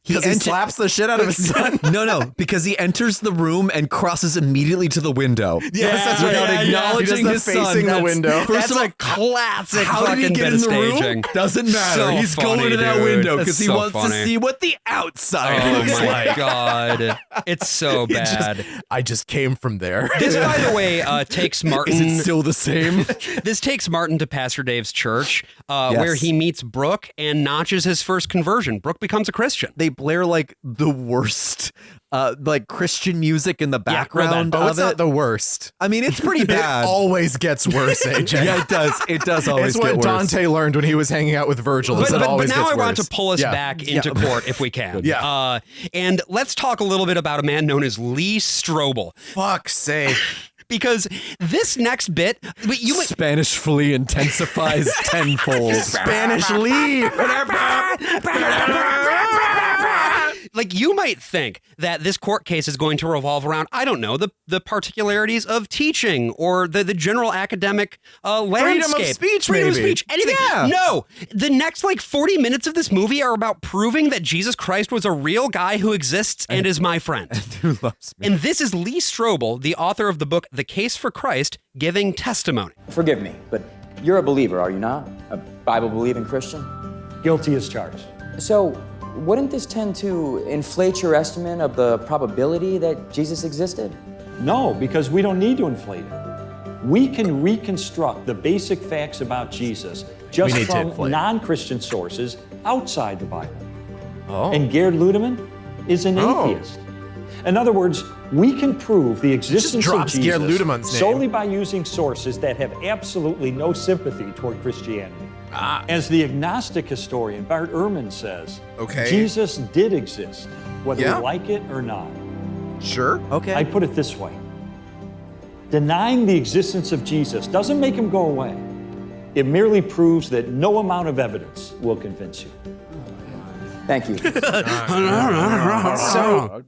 Because he slaps the shit out of his son. No, because he enters the room and crosses immediately to the window. Yes, that's right. Without acknowledging his son. Facing the window. First of all, classic how did he fucking get bit in of the staging. room? Doesn't matter. So He's funny, going to that dude. window because That's he so wants funny. to see what the outside Oh looks my like. God. It's so bad. I just came from there. This, by the way, takes Martin. Is it still the same? This takes Martin to Pastor Dave's church, where he meets Brooke and notches his first conversion. Brooke becomes a Christian. They blare like the worst like Christian music in the background of it's it. not the worst. I mean, it's pretty bad. It always gets worse, AJ. Yeah, it does. It does always it's get what worse. Dante learned when he was hanging out with Virgil. But It always now gets I want worse. to pull us back into court if we can. Yeah. And let's talk a little bit about a man known as Lee Strobel. Fuck's sake. Because this next bit, Spanish flea intensifies tenfold. Spanish Lee. Like, you might think that this court case is going to revolve around, I don't know, the particularities of teaching or the general academic landscape. Freedom of speech, Freedom maybe. of speech, anything. Yeah. No, the next 40 minutes of this movie are about proving that Jesus Christ was a real guy who exists and is my friend. And who loves me. And this is Lee Strobel, the author of the book The Case for Christ, giving testimony. Forgive me, but you're a believer, are you not? A Bible-believing Christian? Guilty as charged. So, wouldn't this tend to inflate your estimate of the probability that Jesus existed? No, because we don't need to inflate it. We can reconstruct the basic facts about Jesus just from non-Christian sources outside the Bible. Oh. And Gerd Ludemann is an atheist. In other words, we can prove the existence of drops Gerd Jesus Ludemann's name. solely by using sources that have absolutely no sympathy toward Christianity. As the agnostic historian Bart Ehrman says, Jesus did exist, whether you like it or not. Sure. Okay. I put it this way. Denying the existence of Jesus doesn't make him go away. It merely proves that no amount of evidence will convince you. Thank you. So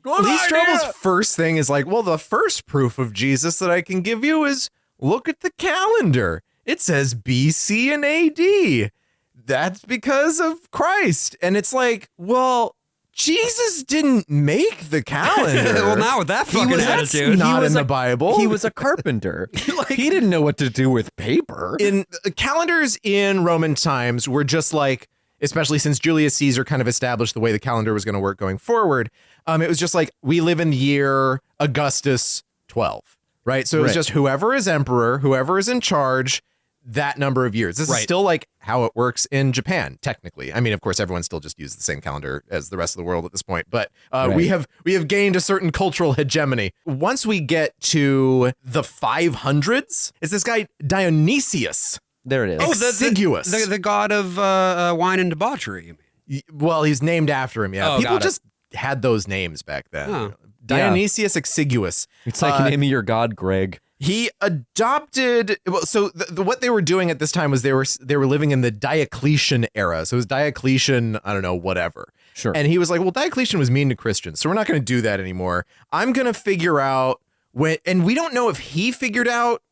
Lee Strobel's first thing is like, well, the first proof of Jesus that I can give you is look at the calendar. It says BC and AD. That's because of Christ. And it's like, well, Jesus didn't make the calendar. Well, not with that fucking attitude. That's not in the Bible. He was a carpenter. He didn't know what to do with paper. In calendars in Roman times were just like, especially since Julius Caesar kind of established the way the calendar was going to work going forward. It was just like, we live in the year Augustus 12, right? So it was just whoever is emperor, whoever is in charge, that number of years. This is still like how it works in Japan, technically. I mean, of course, everyone still just uses the same calendar as the rest of the world at this point, but we have gained a certain cultural hegemony. Once we get to the 500s, it's this guy Dionysius. There it is. Oh, exiguous. The god of wine and debauchery, you mean? Well, he's named after him, yeah. Oh, People just had those names back then. Oh. Dionysius exiguus. It's like naming your god Greg. He adopted, well, so what they were doing at this time was they were living in the Diocletian era. So it was Diocletian, I don't know, whatever. Sure. And he was like, well, Diocletian was mean to Christians, so we're not going to do that anymore. I'm going to figure out when, and we don't know if he figured out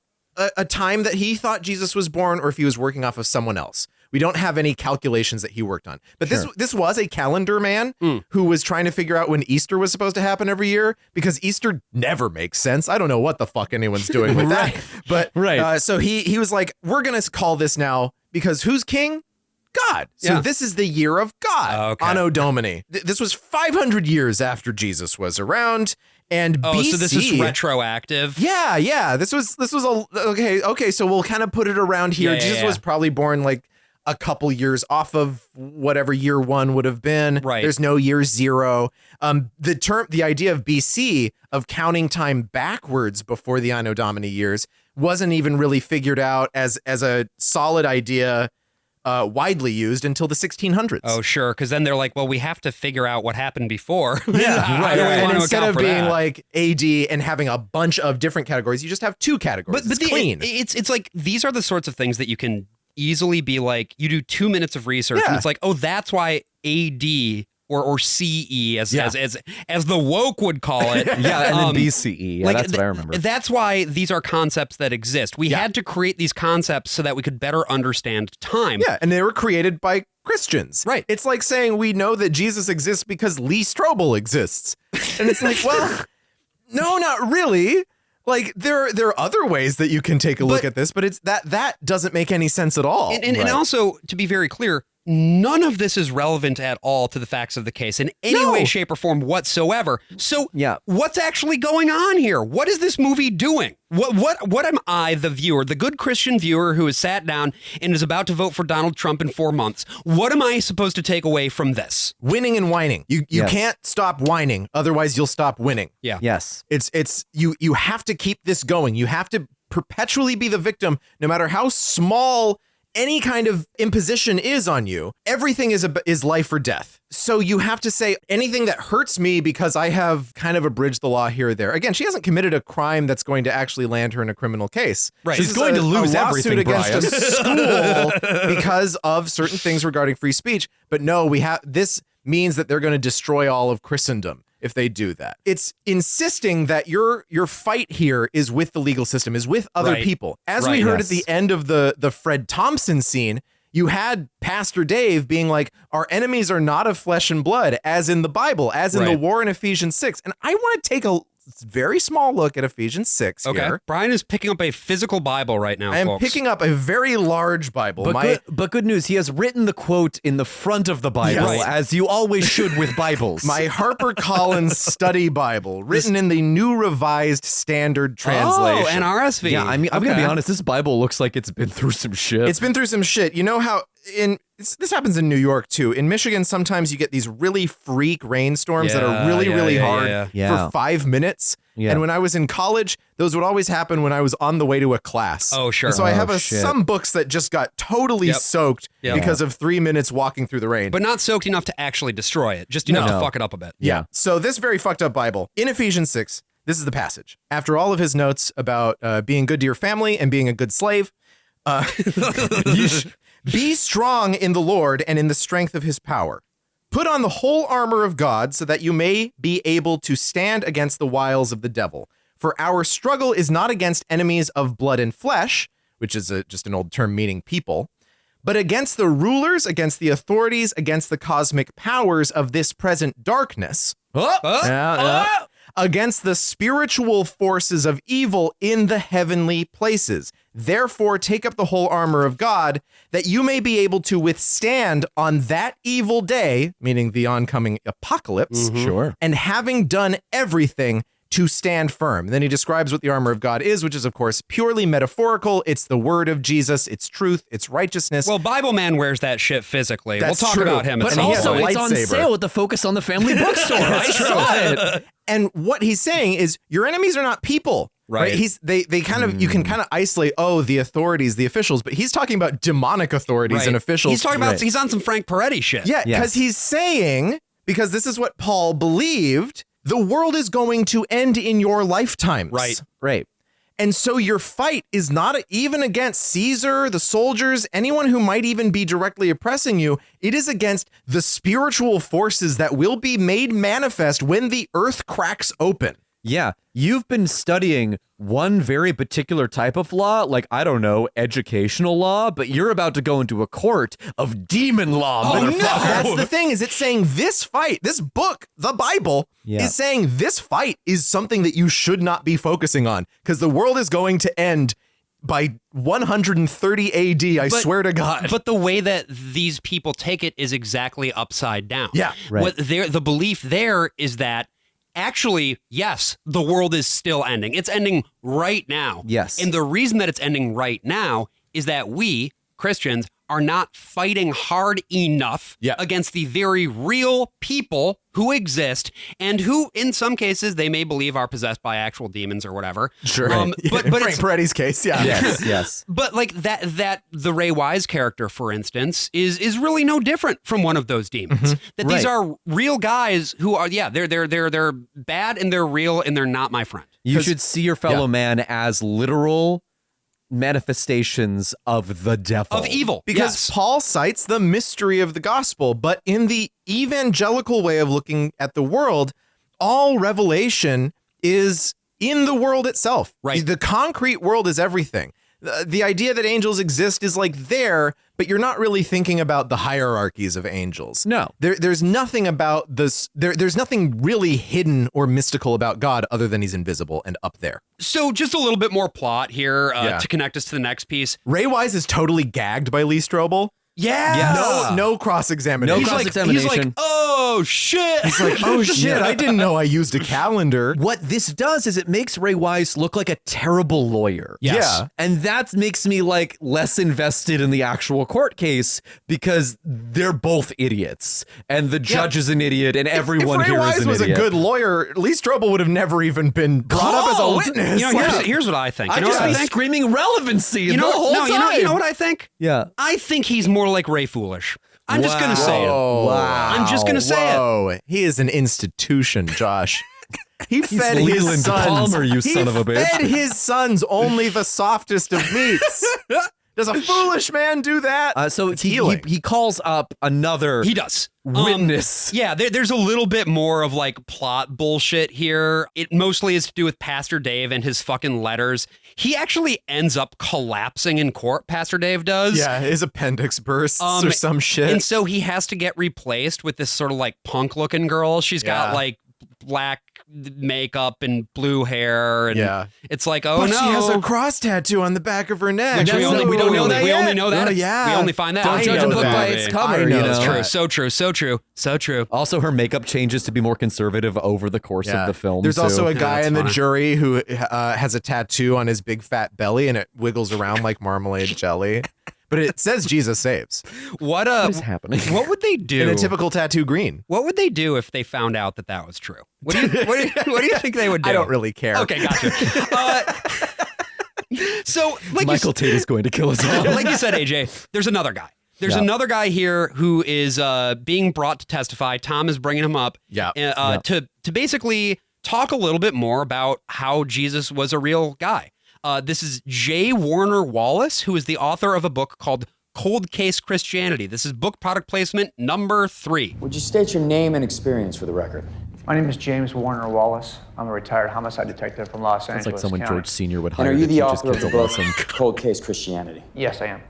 a time that he thought Jesus was born or if he was working off of someone else. We don't have any calculations that he worked on. But this was a calendar man who was trying to figure out when Easter was supposed to happen every year, because Easter never makes sense. I don't know what the fuck anyone's doing with that. But so he was like, we're going to call this now because who's king? God. So this is the year of God. Anno Domini. This was 500 years after Jesus was around. And BC, so this is retroactive. Yeah. This was okay. So we'll kind of put it around here. Jesus was probably born like a couple years off of whatever year one would have been. Right. There's no year zero. The idea of BC, of counting time backwards before the Anno Domini years, wasn't even really figured out as a solid idea. Widely used until the 1600s. Oh, sure. Because then they're like, well, we have to figure out what happened before. Yeah, right. And instead of being that? like AD and having a bunch of different categories, you just have two categories. But it's clean. It's like, these are the sorts of things that you can easily be like, you do 2 minutes of research and it's like, oh, that's why AD or CE as the woke would call it. And then BCE. Yeah, that's what I remember. That's why these are concepts that exist. We had to create these concepts so that we could better understand time. Yeah, and they were created by Christians. Right. It's like saying we know that Jesus exists because Lee Strobel exists. And it's like, well, no, not really. Like there are other ways that you can take a look at this, but it's that doesn't make any sense at all. And also, to be very clear, none of this is relevant at all to the facts of the case in any way, shape, or form whatsoever. So what's actually going on here? What is this movie doing? What am I, the viewer, the good Christian viewer who has sat down and is about to vote for Donald Trump in 4 months? What am I supposed to take away from this? Winning and whining. You can't stop whining, otherwise you'll stop winning. Yeah. Yes. It's you have to keep this going. You have to perpetually be the victim, no matter how small any kind of imposition is on you. Everything is life or death. So you have to say anything that hurts me because I have kind of abridged the law here or there. Again, she hasn't committed a crime that's going to actually land her in a criminal case. Right. She's going to lose everything against a school because of certain things regarding free speech. But no, this means that they're going to destroy all of Christendom if they do that. It's insisting that your fight here is with the legal system, is with other people. As we heard at the end of the Fred Thompson scene, you had Pastor Dave being like, our enemies are not of flesh and blood, as in the Bible, as in the war in Ephesians 6. And I want to take a very small look at Ephesians 6 here. Brian is picking up a physical Bible right now, I am folks. picking up a very large Bible. But good news, he has written the quote in the front of the Bible, as you always should with Bibles. My HarperCollins Study Bible, written in the New Revised Standard Translation. Oh, and RSV. Yeah, I mean, I'm going to be honest, this Bible looks like it's been through some shit. It's been through some shit. You know how this happens in New York too. In Michigan, sometimes you get these really freak rainstorms that are really hard for 5 minutes. Yeah. And when I was in college, those would always happen when I was on the way to a class. Oh, sure. And so I have some books that just got totally soaked because of 3 minutes walking through the rain. But not soaked enough to actually destroy it, just enough to fuck it up a bit. Yeah. So this very fucked up Bible, in Ephesians 6, this is the passage. After all of his notes about being good to your family and being a good slave, Be strong in the Lord and in the strength of his power. Put on the whole armor of God so that you may be able to stand against the wiles of the devil. For our struggle is not against enemies of blood and flesh, which is just an old term meaning people, but against the rulers, against the authorities, against the cosmic powers of this present darkness, against the spiritual forces of evil in the heavenly places. Therefore, take up the whole armor of God, that you may be able to withstand on that evil day, meaning the oncoming apocalypse, Sure. and having done everything, to stand firm. And then he describes what the armor of God is, which is, of course, purely metaphorical. It's the word of Jesus. It's truth. It's righteousness. Well, Bible Man wears that shit physically. That's we'll talk true. about him. But also, it's on sale at the Focus on the Family bookstore. I saw it. And what he's saying is, your enemies are not people. Right. They kind of, you can kind of isolate, the authorities, the officials, but he's talking about demonic authorities and officials. He's talking about, he's on some Frank Peretti shit. Yeah, because he's saying, because this is what Paul believed, the world is going to end in your lifetimes. Right. And so your fight is not even against Caesar, the soldiers, anyone who might even be directly oppressing you. It is against the spiritual forces that will be made manifest when the earth cracks open. Yeah, you've been studying one very particular type of law, like, I don't know, educational law, but you're about to go into a court of demon law. Oh, no. That's the thing, is it's saying this fight, this book, the Bible, is saying this fight is something that you should not be focusing on, because the world is going to end by 130 AD, I swear to God. But the way that these people take it is exactly upside down. Yeah, right. The belief there is that actually, yes, the world is still ending. It's ending right now. Yes. And the reason that it's ending right now is that we, Christians, are not fighting hard enough against the very real people who exist and who, in some cases, they may believe are possessed by actual demons or whatever. Sure. But Frank Peretti's case, Yes. But like that the Ray Wise character, for instance, is really no different from one of those demons. That these are real guys who are, they're bad and they're real and they're not my friend. You should see your fellow man as literal manifestations of the devil. Of evil. Because Paul cites the mystery of the gospel, but in the evangelical way of looking at the world, all revelation is in the world itself. Right. The concrete world is everything. The idea that angels exist is like there, but you're not really thinking about the hierarchies of angels. No. There's nothing about this. There's nothing really hidden or mystical about God other than he's invisible and up there. So just a little bit more plot here to connect us to the next piece. Ray Wise is totally gagged by Lee Strobel. Yeah. No cross-examination. No cross-examination. He's like, oh shit. He's like, oh shit, I didn't know I used a calendar. What this does is it makes Ray Wise look like a terrible lawyer. Yes. Yeah. And that makes me like less invested in the actual court case because they're both idiots. And the judge is an idiot and everyone if Ray here Wise is an was idiot. a good lawyer, Lee Strobel would have never even been brought up as a witness. You know, here's what I think. I'd just be screaming relevancy the whole time. You know what I think? Yeah. I think he's more like Ray Foolish. I'm just going to say it. Wow. I'm just going to say it. He is an institution, Josh. He fed his Leland sons. Palmer, you son of a bitch. He fed his sons only the softest of meats. Does a foolish man do that? So he calls up another He does. witness. There's a little bit more of like plot bullshit here. It mostly is to do with Pastor Dave and his fucking letters. He actually ends up collapsing in court, Pastor Dave does. Yeah, his appendix bursts or some shit. And so he has to get replaced with this sort of like punk looking girl. She's got like black makeup and blue hair, and it's like, oh but no, she has a cross tattoo on the back of her neck. Which we only know that. We only know that. Yeah, we only find that. Don't judge a book by its cover. You know, it's true. So true. So true. So true. Also, her makeup changes to be more conservative over the course of the film. There's also a guy in the funny. jury who has a tattoo on his big fat belly, and it wiggles around like marmalade jelly. But it says Jesus saves. What is happening? What would they do in a typical tattoo green? What would they do if they found out that was true? What do you think they would do? I don't really care. Okay, gotcha. So, like Michael Tate is going to kill us all. Like you said, AJ, there's another guy. There's another guy here who is being brought to testify. Tom is bringing him up to basically talk a little bit more about how Jesus was a real guy. This is J. Warner Wallace, who is the author of a book called Cold Case Christianity. This is book product placement number 3. Would you state your name and experience for the record? My name is James Warner Wallace. I'm a retired homicide detective from Los Angeles. Sounds like someone County. George Sr. would And hire are you to the teach his author of kids the a book lesson. Cold Case Christianity? Yes, I am.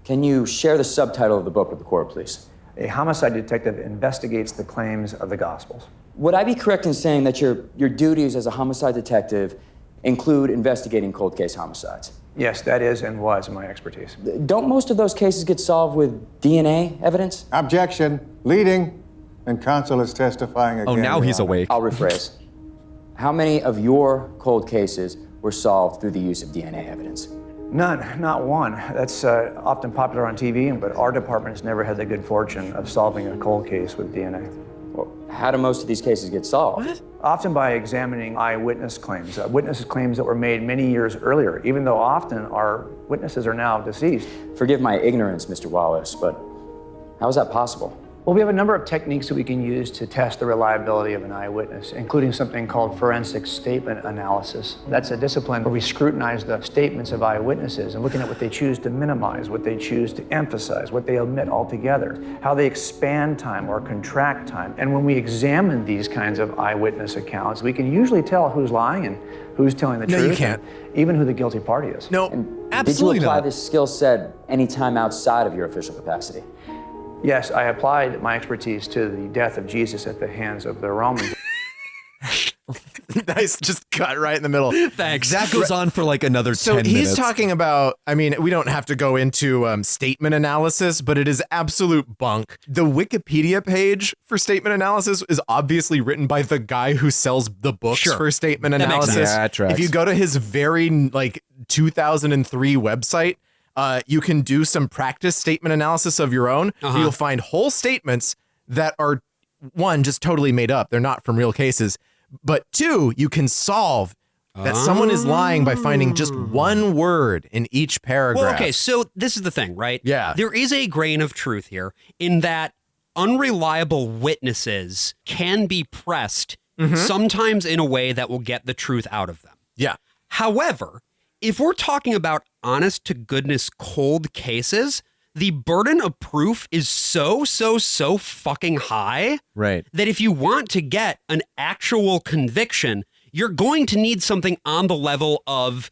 Can you share the subtitle of the book with the court, please? A homicide detective investigates the claims of the Gospels. Would I be correct in saying that your duties as a homicide detective include investigating cold case homicides? Yes, that is and was my expertise. Don't most of those cases get solved with DNA evidence? Objection. Leading. And counsel is testifying again. Oh, now he's Your Honor. awake. I'll rephrase. How many of your cold cases were solved through the use of DNA evidence? None, not one. That's often popular on TV, but our department has never had the good fortune of solving a cold case with DNA. Well, how do most of these cases get solved? What? Often by examining eyewitness claims, witness claims that were made many years earlier, even though often our witnesses are now deceased. Forgive my ignorance, Mr. Wallace, but how is that possible? Well, we have a number of techniques that we can use to test the reliability of an eyewitness, including something called forensic statement analysis. That's a discipline where we scrutinize the statements of eyewitnesses and looking at what they choose to minimize, what they choose to emphasize, what they omit altogether, how they expand time or contract time. And when we examine these kinds of eyewitness accounts, we can usually tell who's lying and who's telling the truth. No, you can't. Even who the guilty party is. No, absolutely Did you apply not. this skill set any time outside of your official capacity? Yes, I applied my expertise to the death of Jesus at the hands of the Romans. Nice, just cut right in the middle. Thanks. That goes on for like another 10 minutes. So he's talking about, I mean, we don't have to go into statement analysis, but it is absolute bunk. The Wikipedia page for statement analysis is obviously written by the guy who sells the books for statement That makes analysis. sense. Yeah, that tracks. If you go to his very 2003 website, you can do some practice statement analysis of your own. You'll find whole statements that are, one, just totally made up. They're not from real cases. But two, you can solve that someone is lying by finding just one word in each paragraph. Well, okay, so this is the thing, right? Yeah. There is a grain of truth here in that unreliable witnesses can be pressed sometimes in a way that will get the truth out of them. Yeah. However, if we're talking about honest to goodness cold cases, the burden of proof is so fucking high Right. that if you want to get an actual conviction, you're going to need something on the level of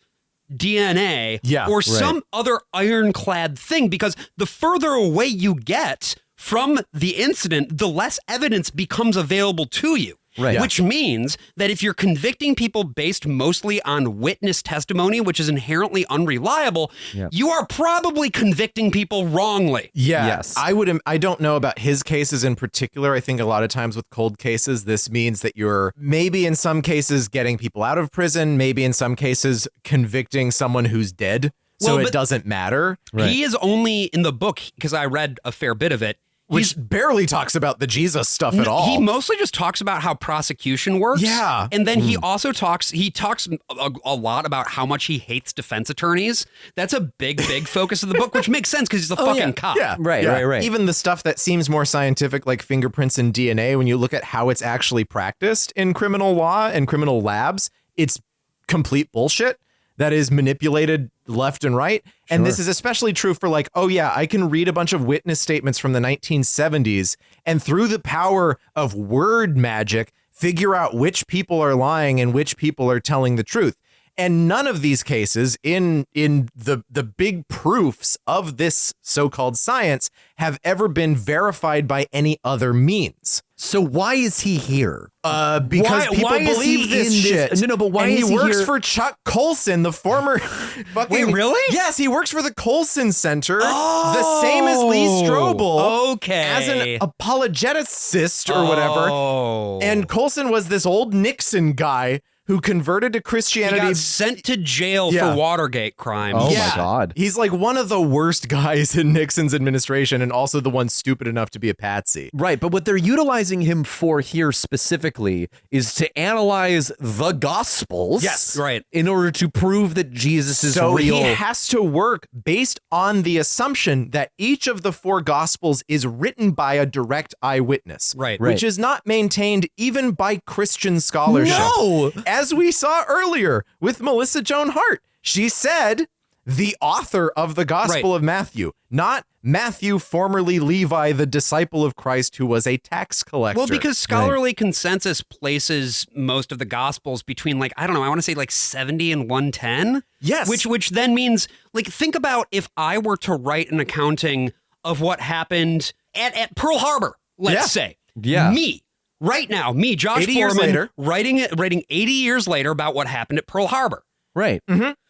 DNA or some other ironclad thing, because the further away you get from the incident, the less evidence becomes available to you. Right. Which means that if you're convicting people based mostly on witness testimony, which is inherently unreliable, you are probably convicting people wrongly. Yeah. Yes. I don't know about his cases in particular. I think a lot of times with cold cases, this means that you're maybe in some cases getting people out of prison, maybe in some cases convicting someone who's dead. So Well, it but doesn't matter. He is only in the book, because I read a fair bit of it, Which barely talks about the Jesus stuff at all. He mostly just talks about how prosecution works. Yeah. And then he also talks a lot about how much he hates defense attorneys. That's a big focus of the book, which makes sense because he's a fucking cop. Yeah. Right. Even the stuff that seems more scientific, like fingerprints and DNA, when you look at how it's actually practiced in criminal law and criminal labs, it's complete bullshit that is manipulated left and right. And this is especially true for like, oh yeah, I can read a bunch of witness statements from the 1970s and through the power of word magic, figure out which people are lying and which people are telling the truth. And none of these cases in the big proofs of this so-called science have ever been verified by any other means. So why is he here? Because people believe this shit. No, but why and is he works here? for Chuck Colson, the former fucking... Wait, really? Yes, he works for the Colson Center, the same as Lee Strobel. Okay. As an apologeticist or whatever. And Colson was this old Nixon guy who converted to Christianity. He got sent to jail for Watergate crimes. Oh my God. He's like one of the worst guys in Nixon's administration and also the one stupid enough to be a patsy. Right, but what they're utilizing him for here specifically is to analyze the Gospels. Yes, right. In order to prove that Jesus is so real. he has to work based on the assumption that each of the four Gospels is written by a direct eyewitness. Right. Which is not maintained even by Christian scholarship. No! As we saw earlier with Melissa Joan Hart. She said the author of the Gospel of Matthew, not Matthew, formerly Levi, the disciple of Christ, who was a tax collector. Well, because scholarly consensus places most of the Gospels between, like, I don't know, I want to say like 70 and 110. Yes. Which then means, like, think about if I were to write an accounting of what happened at Pearl Harbor, let's say. Yeah. Me, right now, Josh 80 years Foreman, later. writing 80 years later about what happened at Pearl Harbor. Right.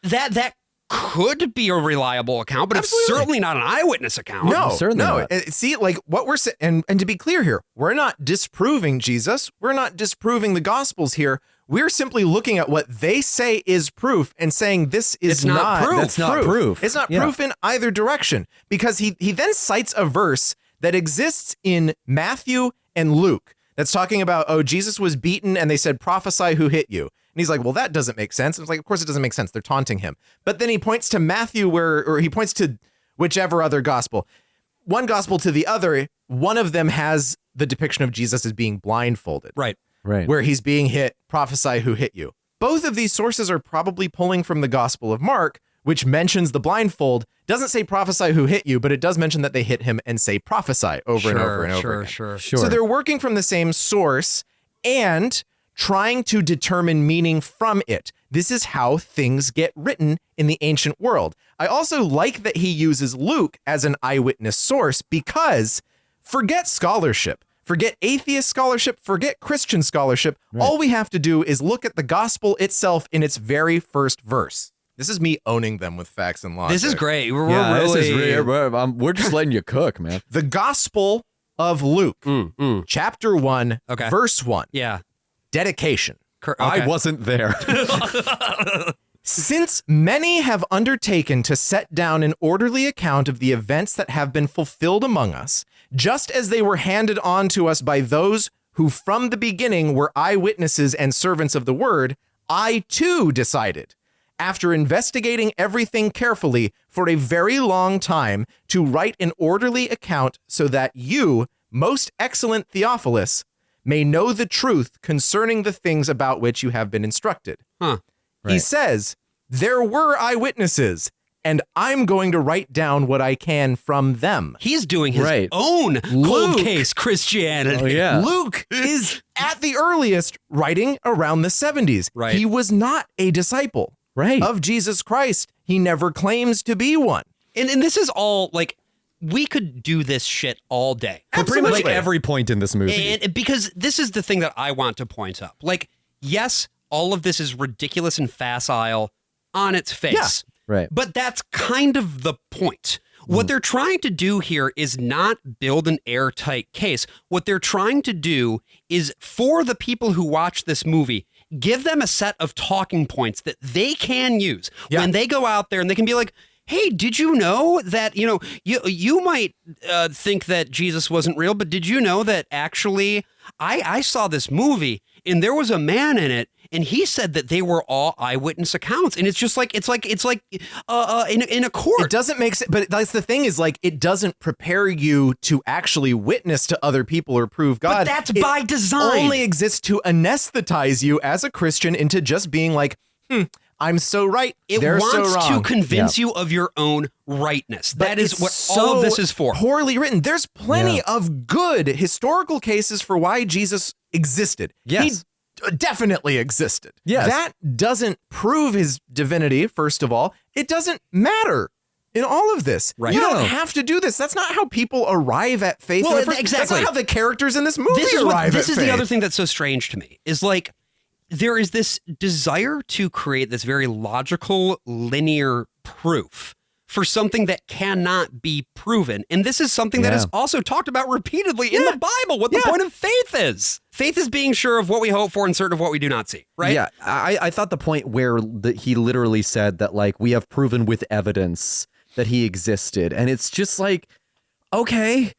That could be a reliable account, but it's certainly not an eyewitness account. No, Certainly no. not. See, like what we're saying, and to be clear here, we're not disproving Jesus. We're not disproving the Gospels here. We're simply looking at what they say is proof and saying this is It's not proof. That's not proof. It's not Yeah. proof in either direction, because he then cites a verse that exists in Matthew and Luke that's talking about, oh, Jesus was beaten and they said, prophesy who hit you. And he's like, well, that doesn't make sense. And it's like, of course it doesn't make sense. They're taunting him. But then he points to Matthew or he points to whichever other gospel. One gospel to the other, one of them has the depiction of Jesus as being blindfolded. Right. Right. Where he's being hit, prophesy who hit you. Both of these sources are probably pulling from the Gospel of Mark, which mentions the blindfold, doesn't say prophesy who hit you, but it does mention that they hit him and say prophesy over and over and over again. Sure. So they're working from the same source and trying to determine meaning from it. This is how things get written in the ancient world. I also like that he uses Luke as an eyewitness source because forget scholarship, forget atheist scholarship, forget Christian scholarship. Right. All we have to do is look at the gospel itself in its very first verse. This is me owning them with facts and logic. This is great. We're We're just letting you cook, man. The Gospel of Luke, chapter 1, verse 1. Yeah. Dedication. I wasn't there. Since many have undertaken to set down an orderly account of the events that have been fulfilled among us, just as they were handed on to us by those who from the beginning were eyewitnesses and servants of the word, I too decided, after investigating everything carefully for a very long time, to write an orderly account so that you, most excellent Theophilus, may know the truth concerning the things about which you have been instructed. He says, there were eyewitnesses, and I'm going to write down what I can from them. He's doing his own cold case Christianity. Oh, yeah. Luke is at the earliest writing around the 70s. Right. He was not a disciple of Jesus Christ. He never claims to be one. And this is all, like, we could do this shit all day. For pretty much every point in this movie. And because this is the thing that I want to point up. Like, yes, all of this is ridiculous and facile on its face. Right. But that's kind of the point. What they're trying to do here is not build an airtight case. What they're trying to do is, for the people who watch this movie, give them a set of talking points that they can use when they go out there, and they can be like, hey, did you know that, you might think that Jesus wasn't real, but did you know that actually I saw this movie and there was a man in it and he said that they were all eyewitness accounts. And it's just like, it's like in a court. It doesn't make sense. But that's the thing is, like, it doesn't prepare you to actually witness to other people or prove God. But that's by design. It only exists to anesthetize you as a Christian into just being like, I'm so right. They're wants so wrong. to convince you of your own rightness. That is what all of this is for. Poorly written. There's plenty of good historical cases for why Jesus existed. Yes. He definitely existed. Yes. That doesn't prove his divinity, first of all. It doesn't matter in all of this. Right. You don't have to do this. That's not how people arrive at faith. Well, in the first- exactly. That's not how the characters in this movie This is arrive this at is faith. the other thing that's so strange to me, is like, there is this desire to create this very logical, linear proof for something that cannot be proven. And this is something that is also talked about repeatedly in the Bible, what the point of faith is. Faith is being sure of what we hope for and certain of what we do not see, right? Yeah, I thought the point where he literally said that, like, we have proven with evidence that he existed. And it's just like, okay,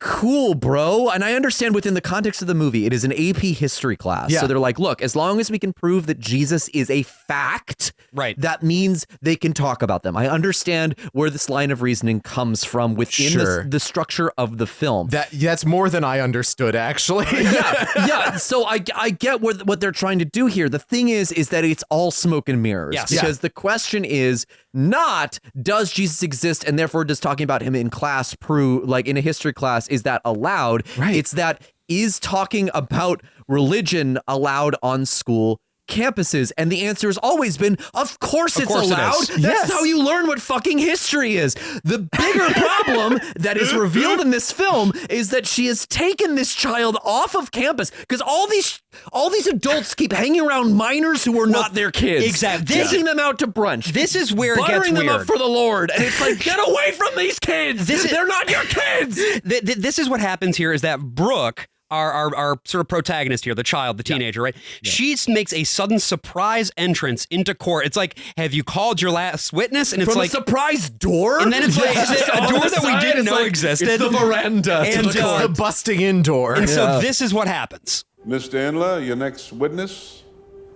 cool, bro. And I understand within the context of the movie, it is an AP history class. Yeah. So they're like, look, as long as we can prove that Jesus is a fact, right, that means they can talk about them. I understand where this line of reasoning comes from within the structure of the film. That's more than I understood, actually. yeah. So I get what they're trying to do here. The thing is that it's all smoke and mirrors. Yes. Because the question is not, does Jesus exist, and therefore does talking about him in class prove, like in a history class, is that allowed? Right. It's that, is talking about religion allowed on school campuses? And the answer has always been, of course it's allowed. That's how you learn what fucking history is. The bigger problem that is revealed in this film is that she has taken this child off of campus because all these adults keep hanging around minors who are not their kids. Exactly. Taking them out to brunch. This is where it gets buttering them weird. up for the Lord. And it's like, get away from these kids. They're not your kids. This is what happens here is that Brooke, our sort of protagonist here, the child, the teenager, right? She makes a sudden surprise entrance into court. It's like, have you called your last witness? And it's From like a surprise door? And then it's like, is it a door that we didn't know existed? It's the veranda. And it's the busting in door. And so this is what happens. Mr. Endler, your next witness?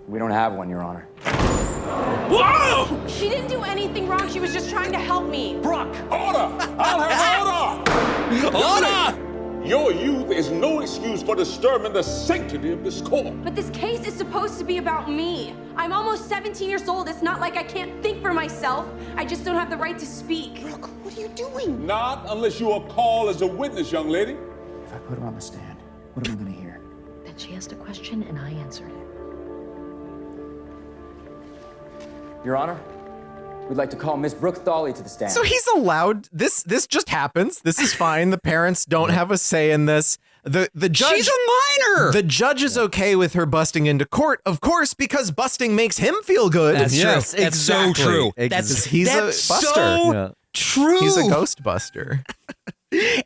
We don't have one, Your Honor. Whoa! She didn't do anything wrong. She was just trying to help me. Brooke! Order! I'll have order! Order! Your youth is no excuse for disturbing the sanctity of this court. But this case is supposed to be about me. I'm almost 17 years old. It's not like I can't think for myself. I just don't have the right to speak. Brooke, what are you doing? Not unless you are called as a witness, young lady. If I put her on the stand, what am I going to hear? Then she asked a question and I answered it. Your Honor, we'd like to call Miss Brooke Thawley to the stand. So he's allowed. This just happens. This is fine. The parents don't have a say in this. The judge. She's a minor. The judge is okay with her busting into court, of course, because busting makes him feel good. That's true. That's so true. He's a buster. So true. He's a ghost buster.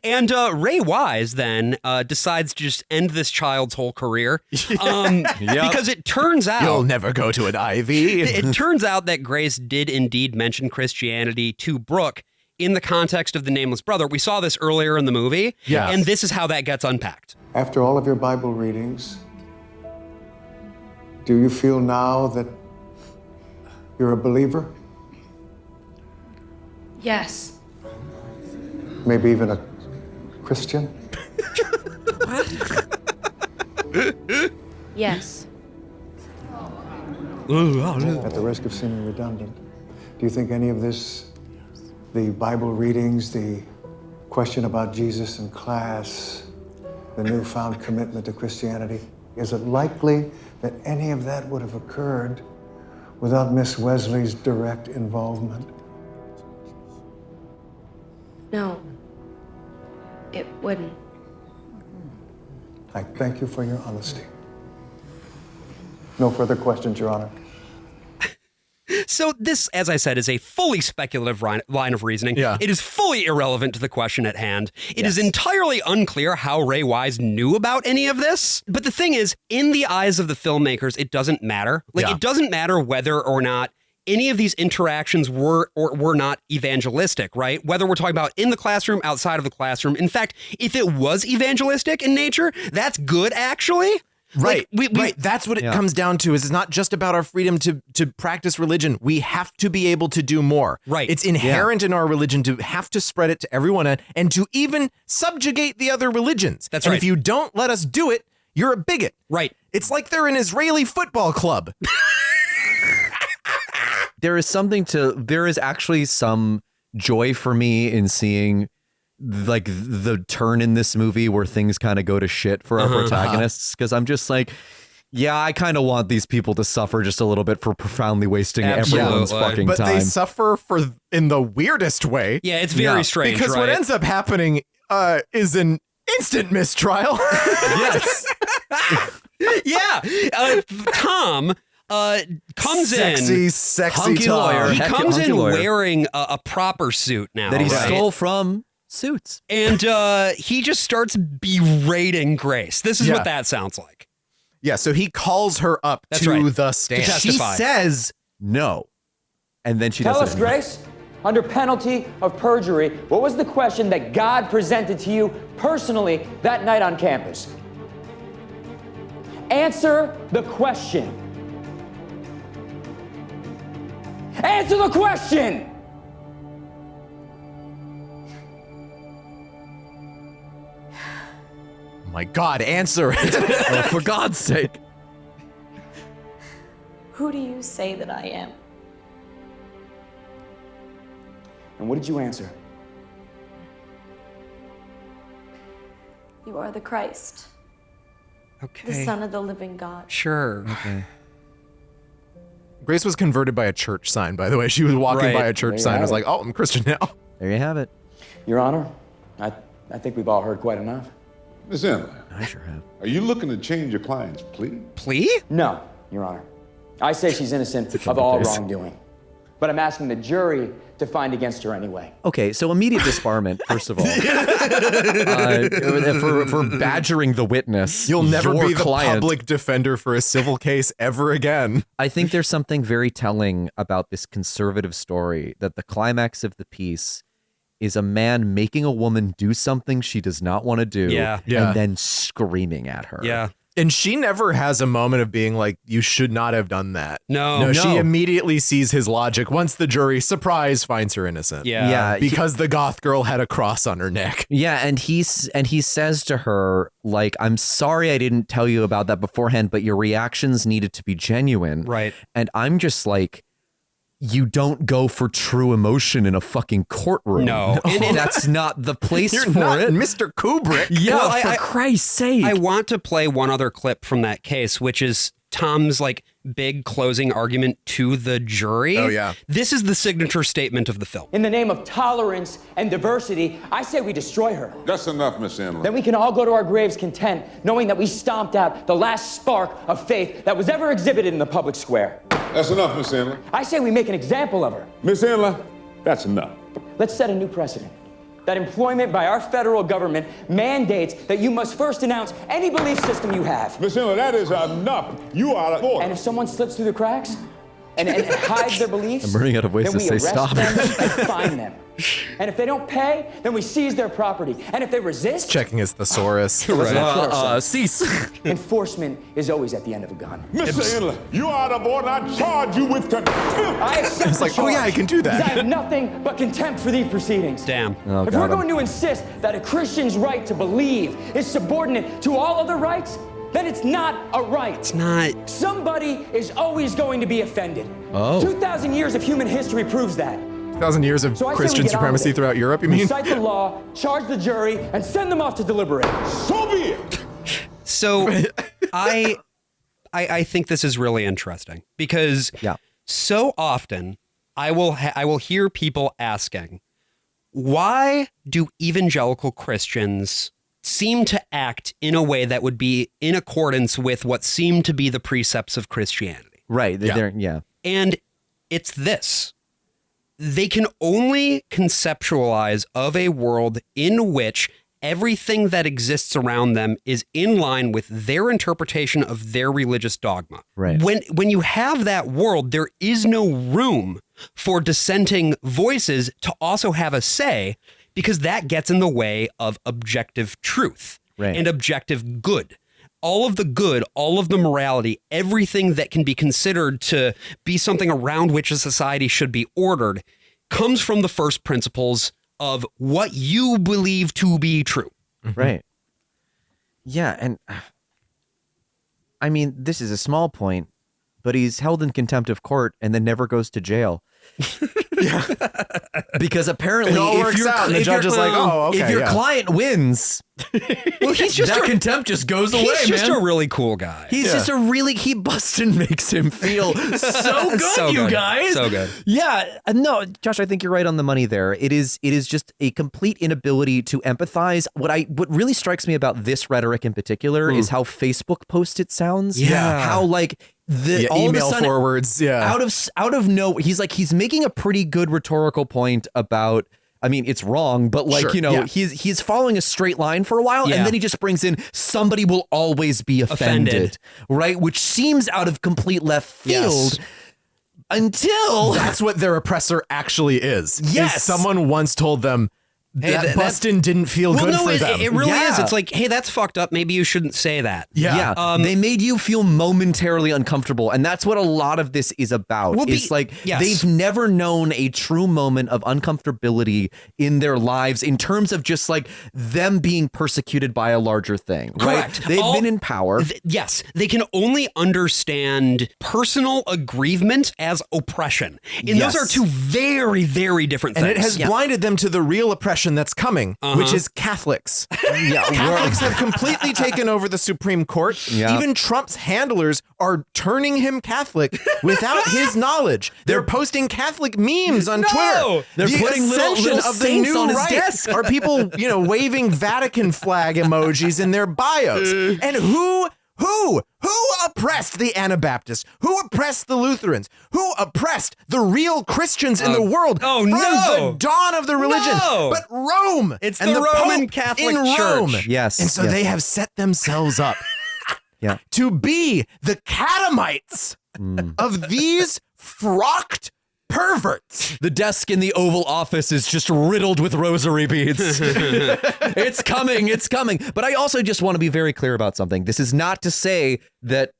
And Ray Wise then decides to just end this child's whole career because it turns out you'll never go to an Ivy. It turns out that Grace did indeed mention Christianity to Brooke in the context of the Nameless Brother. We saw this earlier in the movie, and this is how that gets unpacked. After all of your Bible readings, do you feel now that you're a believer? Yes. Maybe even a Christian? Yes. At the risk of seeming redundant, do you think any of this, the Bible readings, the question about Jesus in class, the newfound commitment to Christianity, is it likely that any of that would have occurred without Miss Wesley's direct involvement? No. It wouldn't. I thank you for your honesty. No further questions, Your Honor. So this, as I said, is a fully speculative line of reasoning. Yeah. It is fully irrelevant to the question at hand. It is entirely unclear how Ray Wise knew about any of this. But the thing is, in the eyes of the filmmakers, it doesn't matter. It doesn't matter whether or not any of these interactions were or were not evangelistic, right? Whether we're talking about in the classroom, outside of the classroom. In fact, if it was evangelistic in nature, that's good, actually. Right. Right. That's what it comes down to. Is it's not just about our freedom to practice religion. We have to be able to do more. Right. It's inherent in our religion to have to spread it to everyone and to even subjugate the other religions. That's and right. If you don't let us do it, you're a bigot. Right. It's like they're an Israeli football club. There is actually some joy for me in seeing like the turn in this movie where things kind of go to shit for our protagonists, because I'm just like, yeah, I kind of want these people to suffer just a little bit for profoundly wasting everyone's fucking but time. They suffer in the weirdest way. Yeah, it's very strange, because what ends up happening is an instant mistrial. Yes. Tom comes in, sexy hunky Tom. lawyer. He comes in lawyer. wearing a proper suit now that he right? stole from Suits, and he just starts berating Grace. This is what that sounds like. Yeah, so he calls her up to the stand. To she testify. says no, and then she Tell doesn't. us, Grace, under penalty of perjury, what was the question that God presented to you personally that night on campus? Answer the question. Answer the question! My God, answer it. Oh, for God's sake. Who do you say that I am? And what did you answer? You are the Christ, Okay. the Son of the living God. Sure. Okay. Grace was converted by a church sign, by the way. She was walking Right. by a church There you sign and have was it. like, oh, I'm Christian now. There you have it. Your Honor, I think we've all heard quite enough. Miss Emily, I sure have. are you looking to change your client's plea? Plea? No, Your Honor. I say she's innocent of all wrongdoing. But I'm asking the jury to find against her anyway. Okay, so immediate disbarment, first of all. For badgering the witness. You'll never your be the client. public defender for a civil case ever again. I think there's something very telling about this conservative story, that the climax of the piece is a man making a woman do something she does not want to do, Yeah. and then screaming at her. Yeah. And she never has a moment of being like, you should not have done that. No. She immediately sees his logic once the jury, surprise, finds her innocent. Yeah. Because the goth girl had a cross on her neck. Yeah, and he says to her, like, I'm sorry I didn't tell you about that beforehand, but your reactions needed to be genuine. Right. And I'm just like, you don't go for true emotion in a fucking courtroom. No. That's not the place You're for not it. Mr. Kubrick. Yeah, Well, for Christ's sake. I want to play one other clip from that case, which is Tom's like big closing argument to the jury. Oh, yeah. This is the signature statement of the film. In the name of tolerance and diversity, I say we destroy her. That's enough, Miss Emily. Then we can all go to our graves content, knowing that we stomped out the last spark of faith that was ever exhibited in the public square. That's enough, Miss Emily. I say we make an example of her. Miss Emily, that's enough. Let's set a new precedent. That employment by our federal government mandates that you must first announce any belief system you have. Miss Emily, that is enough. You are out of order. And if someone slips through the cracks and hides their beliefs, I'm running out of ways then to we say arrest stop. them and fine them. And if they don't pay, then we seize their property. And if they resist, Checking his thesaurus. Cease. enforcement is always at the end of a gun. Mr. Emily, you're out of order. I charge you with contempt. I accept It's the like, oh, yeah, I can do that. because I have nothing but contempt for these proceedings. Damn. Oh, If got we're him. going to insist that a Christian's right to believe is subordinate to all other rights, then it's not a right. It's not. Somebody is always going to be offended. Oh. 2,000 years of human history proves that. 1,000 years of So I say we Christian get on with supremacy it. throughout Europe, you mean? Recite the law, charge the jury, and send them off to deliberate. So be it. So I think this is really interesting because so often I will hear people asking, why do evangelical Christians seem to act in a way that would be in accordance with what seem to be the precepts of Christianity? Right. Yeah. And it's this. They can only conceptualize of a world in which everything that exists around them is in line with their interpretation of their religious dogma. Right. When you have that world, there is no room for dissenting voices to also have a say, because that gets in the way of objective truth and objective good. All of the good, all of the morality, everything that can be considered to be something around which a society should be ordered comes from the first principles of what you believe to be true. Right. Yeah, and I mean, this is a small point, but he's held in contempt of court and then never goes to jail. Because apparently, It all if works your out, and the judge is like, "Oh, okay, if your yeah." client wins, Well, he's just that contempt just goes away, He's just man. a really cool guy. He's just a really, Bustin makes him feel so good, So you good. guys. So good. Yeah. No, Josh, I think you're right on the money there. It is just a complete inability to empathize. What really strikes me about this rhetoric in particular is how Facebook post it sounds. Yeah. How like the all of a email sudden, forwards. Yeah. out of no, he's making a pretty good rhetorical point about, I mean, it's wrong, but like, Sure, you know, yeah. he's following a straight line for a while, Yeah. and then he just brings in somebody will always be offended. Right? Which seems out of complete left field. Yes. Until that's what their oppressor actually is. Yes. Is someone once told them Hey, that bustin' didn't feel good for them. It really Yeah. is. It's like, hey, that's fucked up. Maybe you shouldn't say that. Yeah. They made you feel momentarily uncomfortable. And that's what a lot of this is about. It's like they've never known a true moment of uncomfortability in their lives in terms of just like them being persecuted by a larger thing. Correct. Right? They've been in power. Yes. They can only understand personal aggrievement as oppression. And those are two very, very different things. And it has blinded them to the real oppression that's coming, which is Catholics. Catholics have completely taken over the Supreme Court. Yeah. Even Trump's handlers are turning him Catholic without his knowledge. They're posting Catholic memes on Twitter. They're the putting little ascension of the saints new on his right desk. are people, waving Vatican flag emojis in their bios. And who oppressed the Anabaptists? Who oppressed the Lutherans? Who oppressed the real Christians in the world from the dawn of the religion? But Rome. It's and the Roman Pope Catholic in Rome. Church. Yes. And so yes. they have set themselves up to be the catamites of these frocked perverts. The desk in the Oval Office is just riddled with rosary beads. It's coming. It's coming. But I also just want to be very clear about something. This is not to say that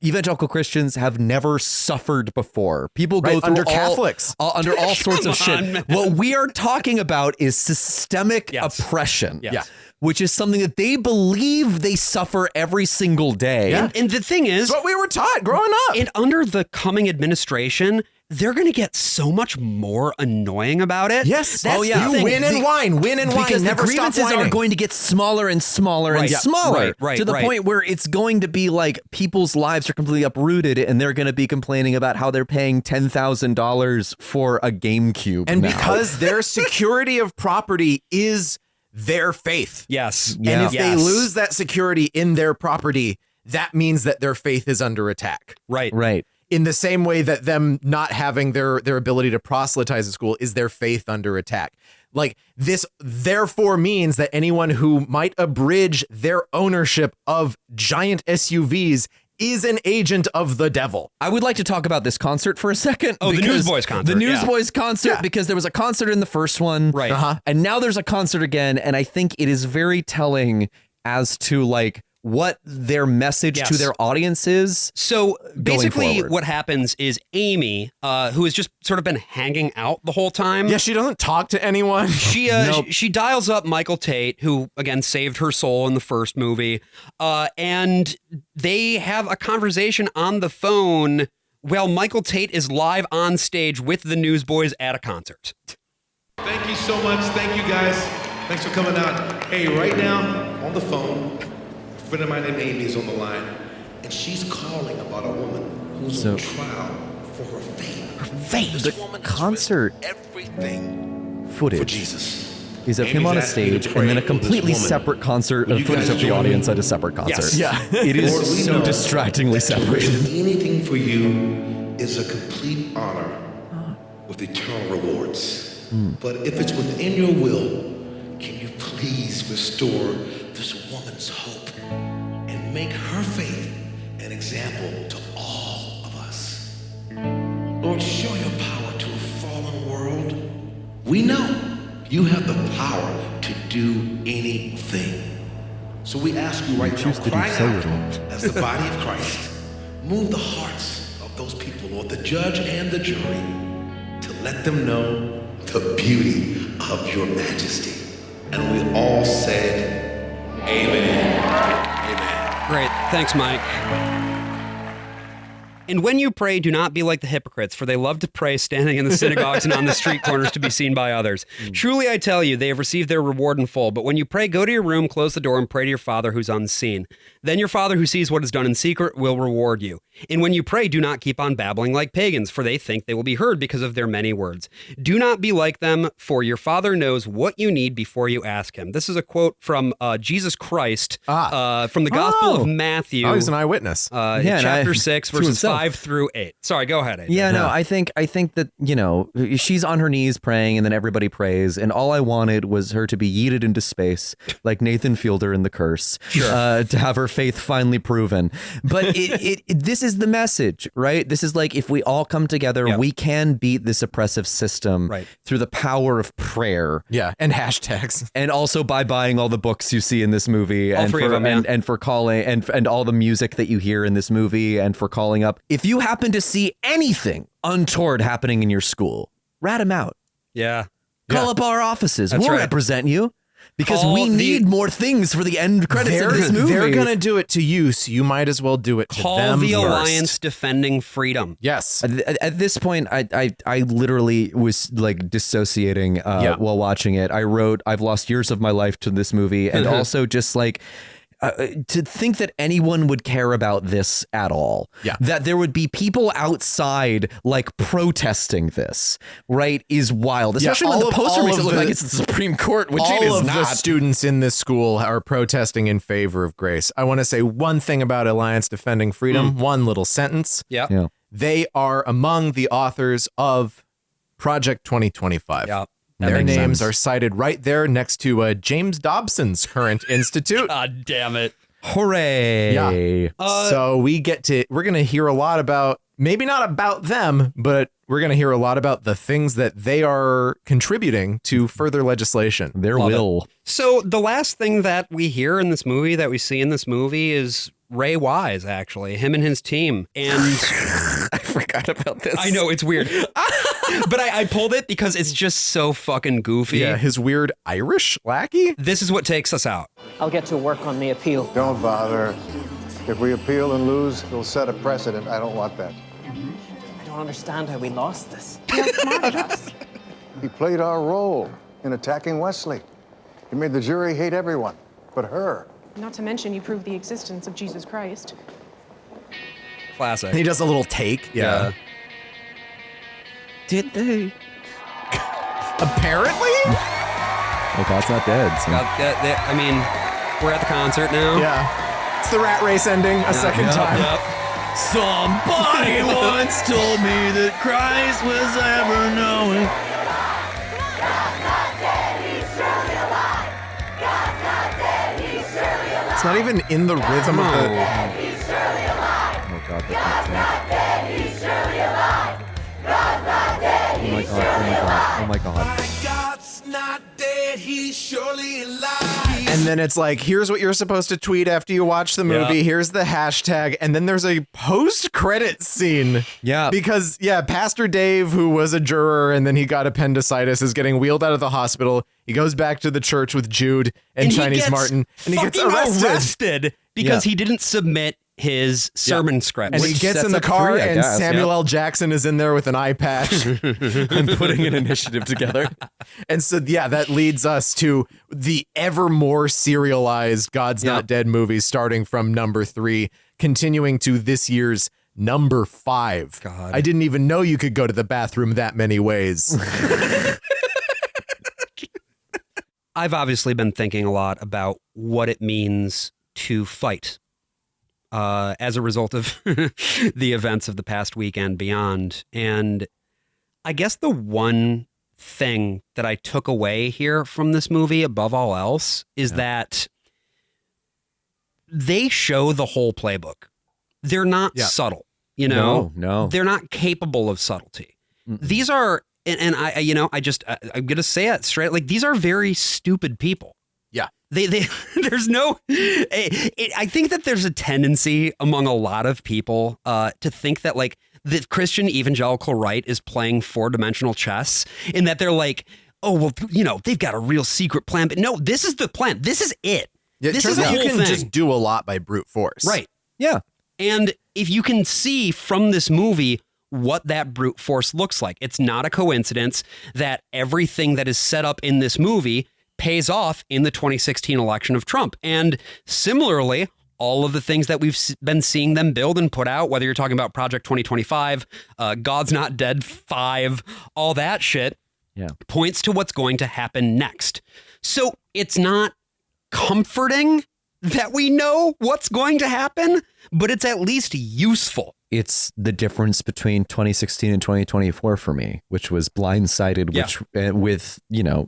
evangelical Christians have never suffered before. People go through under Catholics. Under all sorts of shit. Man. What we are talking about is systemic oppression. Yes. Yeah. Which is something that they believe they suffer every single day. And the thing is, it's what we were taught growing up. And under the coming administration, they're going to get so much more annoying about it. Yes. That's the thing. Win and whine. Because Never the grievances stop whining. are going to get smaller and smaller and smaller to the point where it's going to be like people's lives are completely uprooted and they're going to be complaining about how they're paying $10,000 for a GameCube. And now. because their security of property is their faith. Yes. And if they lose that security in their property, that means that their faith is under attack. Right. In the same way that them not having their ability to proselytize at school is their faith under attack. Like this, therefore, means that anyone who might abridge their ownership of giant SUVs is an agent of the devil. I would like to talk about this concert for a second. Oh, the Newsboys concert. The Newsboys concert, because there was a concert in the first one. Right. And now there's a concert again. And I think it is very telling as to like what their message to their audience is. So basically forward. what happens is Amy, who has just sort of been hanging out the whole time. Yeah, she doesn't talk to anyone. She dials up Michael Tate, who again saved her soul in the first movie. And they have a conversation on the phone while Michael Tate is live on stage with the Newsboys at a concert. Thank you so much. Thank you guys. Thanks for coming out. Hey, right now on the phone, a friend of mine named Amy is on the line, and she's calling about a woman who's on trial for her faith. The concert everything footage for Jesus. Is of him Amy's on a asking you to stage pray and then a for this completely woman. separate concert Will of you footage guys of the join audience me? at a separate concert. Yes. It Lord, is we so know distractingly that to separated. do anything for you is a complete honor with eternal rewards. But if it's within your will, can you please restore this woman's hope and make her faith an example to all of us? Lord, show your power to a fallen world. We know you have the power to do anything. So we ask you right now, cry out as the body of Christ, move the hearts of those people, Lord, the judge and the jury, to let them know the beauty of your majesty. And we all said, amen. Amen. Great. Thanks, Mike. And when you pray, do not be like the hypocrites, for they love to pray standing in the synagogues and on the street corners to be seen by others. Truly, I tell you, they have received their reward in full. But when you pray, go to your room, close the door, and pray to your Father who's unseen. Then your Father who sees what is done in secret will reward you. And when you pray, do not keep on babbling like pagans, for they think they will be heard because of their many words. Do not be like them, for your Father knows what you need before you ask him. This is a quote from Jesus Christ from the Gospel of Matthew. Oh, he's an eyewitness. Chapter 6, verses 5 5 through 8. Sorry, go ahead, AJ. Yeah, no, I think that, she's on her knees praying and then everybody prays. And all I wanted was her to be yeeted into space like Nathan Fielder in The Curse, to have her faith finally proven. But this is the message, right? This is like, if we all come together, we can beat this oppressive system through the power of prayer. Yeah, and hashtags. And also by buying all the books you see in this movie. All and three of them, and for calling, and all the music that you hear in this movie, and for calling up. If you happen to see anything untoward happening in your school, rat them out. Yeah. Call up our offices. That's We'll right. represent you. Because we need more things for the end credits of this movie. They're going to do it to you, so you might as well do it to Call them the first. Alliance Defending Freedom. Yes. At this point, I literally was like dissociating while watching it. I've lost years of my life to this movie, and also just like to think that anyone would care about this at all. Yeah. That there would be people outside like protesting this, right, is wild. Especially when the poster makes it look like it's the Supreme Court, which it is all of not. the students in this school are protesting in favor of grace. I want to say one thing about Alliance Defending Freedom, one little sentence. Yeah. They are among the authors of Project 2025. Yeah. Their names are cited right there next to James Dobson's current institute. God damn it. Hooray. Yeah. So we're going to hear a lot about, maybe not about them, but we're going to hear a lot about the things that they are contributing to further legislation. Their will. So the last thing that we hear in this movie, that we see in this movie, is Ray Wise, actually, him and his team. And I forgot about this. I know, it's weird. But I pulled it because it's just so fucking goofy. Yeah, his weird Irish lackey. This is what takes us out. I'll get to work on the appeal. Don't bother. If we appeal and lose, it'll set a precedent. I don't want that. I don't understand how we lost this. He played our role in attacking Wesley. He made the jury hate everyone but her. Not to mention, you proved the existence of Jesus Christ. Classic. He does a little take. Yeah. Did they? Apparently? Well, God's not dead. So. I mean, we're at the concert now. Yeah. It's the rat race ending a second time. Somebody once told me that Christ was ever knowing. It's not even in the rhythm of the... Oh, God. Oh, my God. Oh, my God. God's not dead, he's surely alive. And then it's like, here's what you're supposed to tweet after you watch the movie. Here's the hashtag. And then there's a post-credit scene. Yeah. Because, Pastor Dave, who was a juror and then he got appendicitis, is getting wheeled out of the hospital. He goes back to the church with Jude and Chinese Martin. And he gets arrested. Because he didn't submit his sermon script. And he gets in the car and Samuel L. Jackson is in there with an eye patch and putting an initiative together. And so, that leads us to the ever more serialized God's Not Dead movies, starting from number 3, continuing to this year's number 5. God. I didn't even know you could go to the bathroom that many ways. I've obviously been thinking a lot about what it means to fight as a result of the events of the past week and beyond. And I guess the one thing that I took away here from this movie, above all else, is that they show the whole playbook. They're not subtle, No. They're not capable of subtlety. These are, and I'm going to say it straight, like, these are very stupid people. Yeah. There's no, I think that there's a tendency among a lot of people to think that, like, the Christian evangelical right is playing 4-dimensional chess, in that they're like, oh, well, they've got a real secret plan. But no, this is the plan. This is it. Yeah, this is the whole you can thing. just do a lot by brute force. Right. Yeah. And if you can see from this movie what that brute force looks like, it's not a coincidence that everything that is set up in this movie pays off in the 2016 election of Trump. And similarly, all of the things that we've been seeing them build and put out, whether you're talking about Project 2025, God's Not Dead 5, all that shit, points to what's going to happen next. So it's not comforting that we know what's going to happen, but it's at least useful it's the difference between 2016 and 2024 for me, which was blindsided, which with,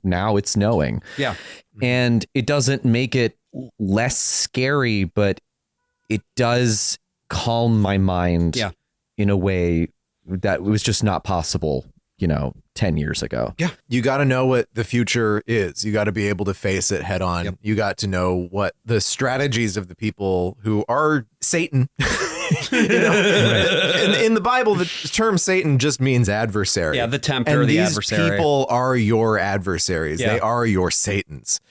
now it's knowing. Yeah. And it doesn't make it less scary, but it does calm my mind in a way that was just not possible, 10 years ago. Yeah. You got to know what the future is. You got to be able to face it head on. Yep. You got to know what the strategies of the people who are Satan. In the Bible, the term Satan just means adversary. Yeah, the tempter, the adversary. These people are your adversaries. Yeah. They are your Satans.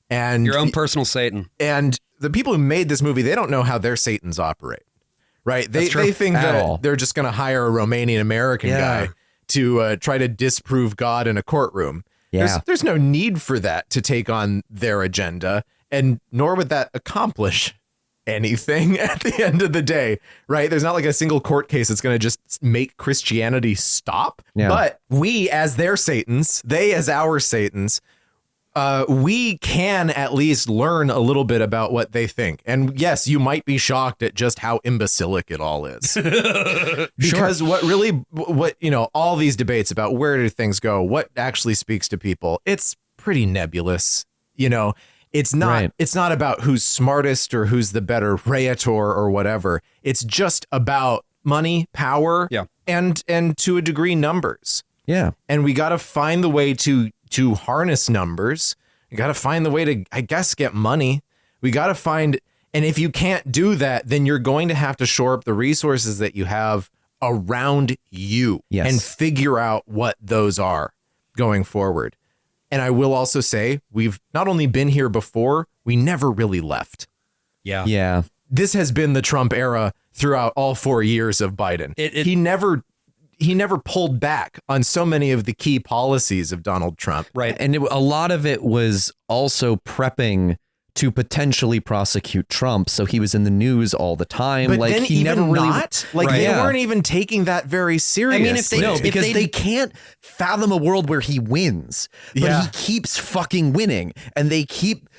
And your own personal Satan. And the people who made this movie, they don't know how their Satans operate. Right? They think that they're just going to hire a Romanian American guy to try to disprove God in a courtroom. Yeah. There's no need for that to take on their agenda, and nor would that accomplish anything at the end of the day, right? There's not like a single court case that's going to just make Christianity stop. Yeah. But we as their Satans, they as our Satans, we can at least learn a little bit about what they think. And yes, you might be shocked at just how imbecilic it all is. Because what all these debates about where do things go, what actually speaks to people, it's pretty nebulous. It's not about who's smartest or who's the better rhetor or whatever. It's just about money, power, and to a degree numbers. Yeah. And we got to find the way to harness numbers. You got to find the way to, I guess, get money. We got to find, and if you can't do that, then you're going to have to shore up the resources that you have around you and figure out what those are going forward. And I will also say, we've not only been here before, we never really left. Yeah. Yeah. This has been the Trump era throughout all 4 years of Biden. He never pulled back on so many of the key policies of Donald Trump. Right. And a lot of it was also prepping to potentially prosecute Trump. So he was in the news all the time. But like then he never really they weren't even taking that very seriously. I mean, because they can't fathom a world where he wins, but he keeps fucking winning, and they keep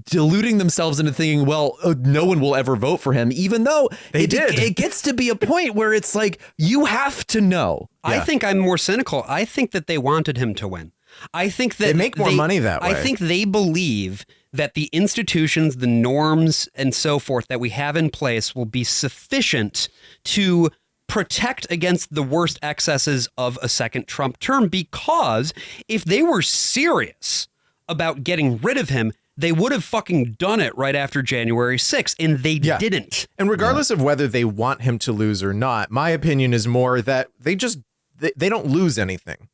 deluding themselves into thinking, well, no one will ever vote for him, even though it gets to be a point where it's like, you have to know. I think I'm more cynical. I think that they wanted him to win. I think that they make more money that way. I think they believe that the institutions, the norms, and so forth that we have in place will be sufficient to protect against the worst excesses of a second Trump term, because if they were serious about getting rid of him, they would have fucking done it right after January 6th, and they didn't. And regardless of whether they want him to lose or not, my opinion is more that they don't lose anything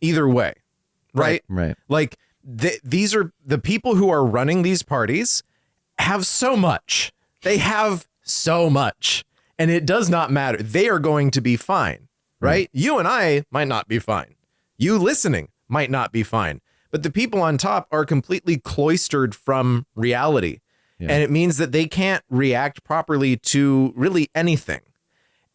either way. Right. Like these are the people who are running these parties have so much. They have so much, and it does not matter. They are going to be fine. Right. You and I might not be fine. You listening might not be fine. But the people on top are completely cloistered from reality. Yeah. And it means that they can't react properly to really anything.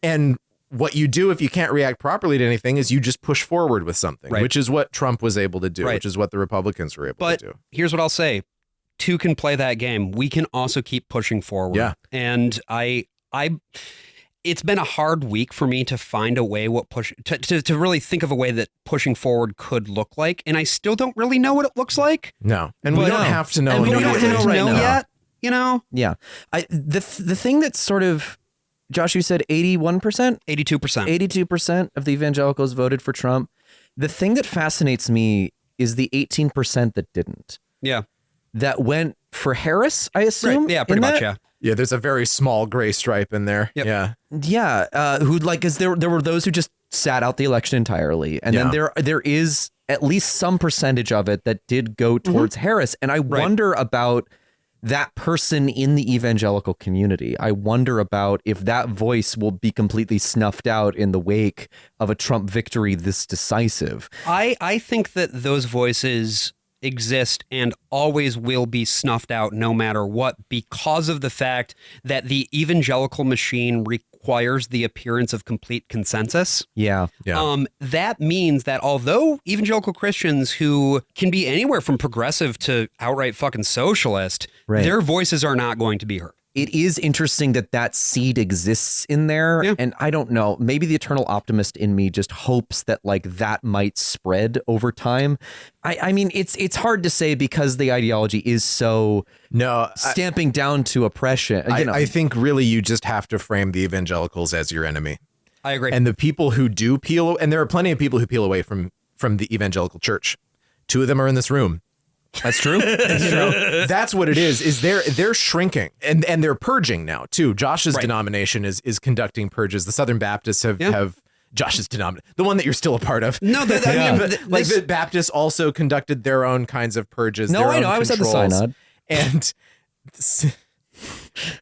And what you do if you can't react properly to anything is you just push forward with something, which is what Trump was able to do, which is what the Republicans were able to do. Here's what I'll say. Two can play that game. We can also keep pushing forward. Yeah. And it's been a hard week for me to find a way to really think of a way that pushing forward could look like. And I still don't really know what it looks like. No. And we don't have to know. And we don't have to know yet, Yeah. The thing that's sort of, Josh, you said 81%? 82%. 82% of the evangelicals voted for Trump. The thing that fascinates me is the 18% that didn't. Yeah. That went for Harris, I assume? Right. Yeah, pretty much, yeah. Yeah, there's a very small gray stripe in there. Yep. Yeah. Yeah. Because there were those who just sat out the election entirely. And then there is at least some percentage of it that did go towards Harris. And I wonder about that person in the evangelical community. I wonder about if that voice will be completely snuffed out in the wake of a Trump victory this decisive. I think that those voices exist and always will be snuffed out no matter what, because of the fact that the evangelical machine requires the appearance of complete consensus. Yeah. That means that although evangelical Christians who can be anywhere from progressive to outright fucking socialist, their voices are not going to be heard. it is interesting that seed exists in there. Yeah. And I don't know, maybe the eternal optimist in me just hopes that like that might spread over time. I mean, it's hard to say because the ideology is so stamping down to oppression. I think really you just have to frame the evangelicals as your enemy. I agree. And the people who do peel, and there are plenty of people who peel away from the evangelical church. 2 of them are in this room. That's true. That's what it is they're shrinking and they're purging now too. Josh's denomination is conducting purges. The Southern Baptists have Josh's denomination, the one that you're still a part of. No, the Baptists also conducted their own kinds of purges. No, I know. I was at the synod. And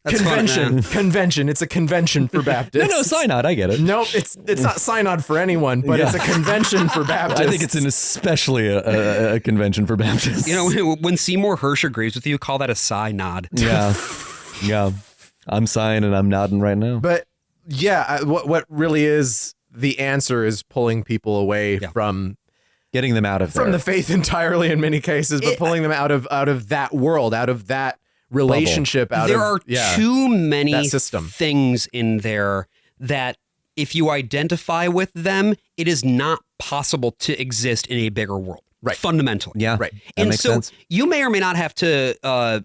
convention. It's a convention for Baptists. No, synod. I get it. Nope, it's not synod for anyone, but it's a convention for Baptists. I think it's especially a convention for Baptists. You know, when Seymour Hersh agrees with you, call that a synod. Yeah, yeah. I'm sighing and I'm nodding right now. But yeah, what really is the answer is pulling people away from getting them out of from the faith entirely in many cases, but pulling them out of that world, out of that relationship. There are too many things in there that if you identify with them, it is not possible to exist in a bigger world. Right. Fundamentally. Yeah. Right. And so you may or may not have to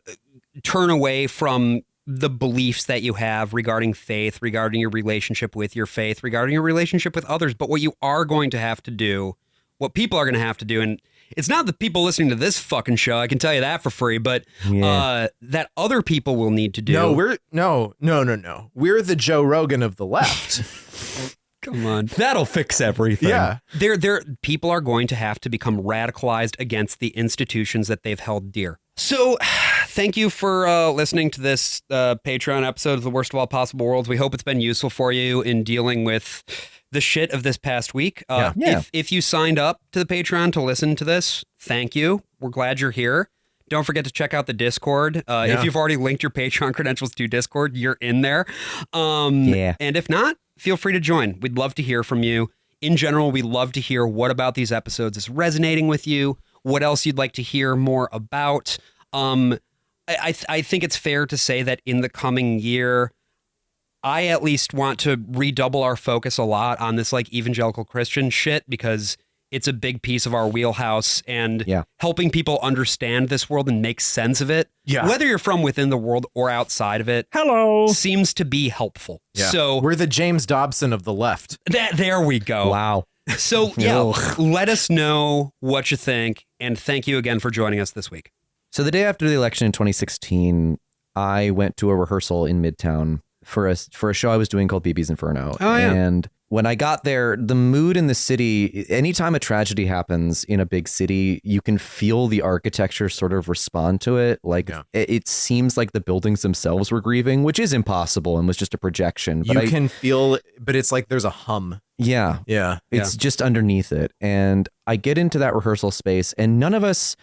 turn away from the beliefs that you have regarding faith, regarding your relationship with your faith, regarding your relationship with others. But what you are going to have to do, what people are going to have to do, and it's not the people listening to this fucking show, I can tell you that for free, but that other people will need to do. No, we're the Joe Rogan of the left. Come on. That'll fix everything. Yeah. People are going to have to become radicalized against the institutions that they've held dear. So thank you for listening to this Patreon episode of The Worst of All Possible Worlds. We hope it's been useful for you in dealing with the shit of this past week. If you signed up to the Patreon to listen to this, thank you. We're glad you're here. Don't forget to check out the Discord. If you've already linked your Patreon credentials to Discord, you're in there. And if not, feel free to join. We'd love to hear from you. In general, we love to hear what about these episodes is resonating with you, what else you'd like to hear more about. I think it's fair to say that in the coming year, I at least want to redouble our focus a lot on this like evangelical Christian shit because it's a big piece of our wheelhouse and helping people understand this world and make sense of it. Yeah. Whether you're from within the world or outside of it. Seems to be helpful. Yeah. So we're the James Dobson of the left. There we go. Wow. So let us know what you think. And thank you again for joining us this week. So the day after the election in 2016, I went to a rehearsal in Midtown for a show I was doing called BB's Inferno. Oh, yeah. And when I got there, the mood in the city, anytime a tragedy happens in a big city, you can feel the architecture sort of respond to it. Like it seems like the buildings themselves were grieving, which is impossible and was just a projection. But you can feel, but it's like there's a hum. Yeah. Yeah. It's just underneath it. And I get into that rehearsal space and none of us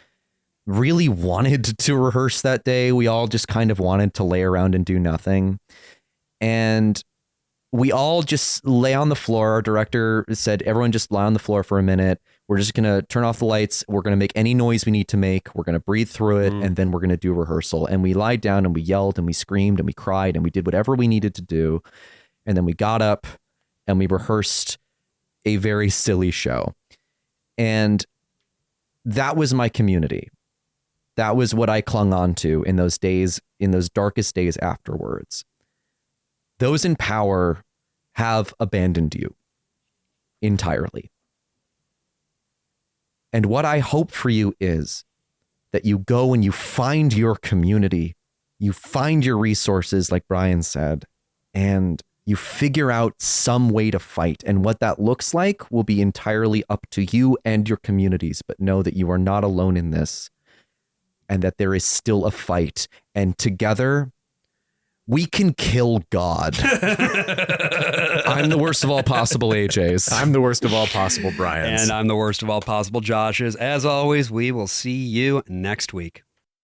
really wanted to rehearse that day. We all just kind of wanted to lay around and do nothing. And we all just lay on the floor. Our director said, everyone just lie on the floor for a minute. We're just going to turn off the lights. We're going to make any noise we need to make. We're going to breathe through it. And then we're going to do rehearsal. And we lied down and we yelled and we screamed and we cried and we did whatever we needed to do. And then we got up and we rehearsed a very silly show. And that was my community. That was what I clung on to in those days, in those darkest days afterwards. Those in power have abandoned you entirely. And what I hope for you is that you go and you find your community, you find your resources, like Brian said, and you figure out some way to fight. And what that looks like will be entirely up to you and your communities. But know that you are not alone in this and that there is still a fight. And together, we can kill God. I'm the worst of all possible AJs. I'm the worst of all possible Brians. And I'm the worst of all possible Joshes. As always, we will see you next week.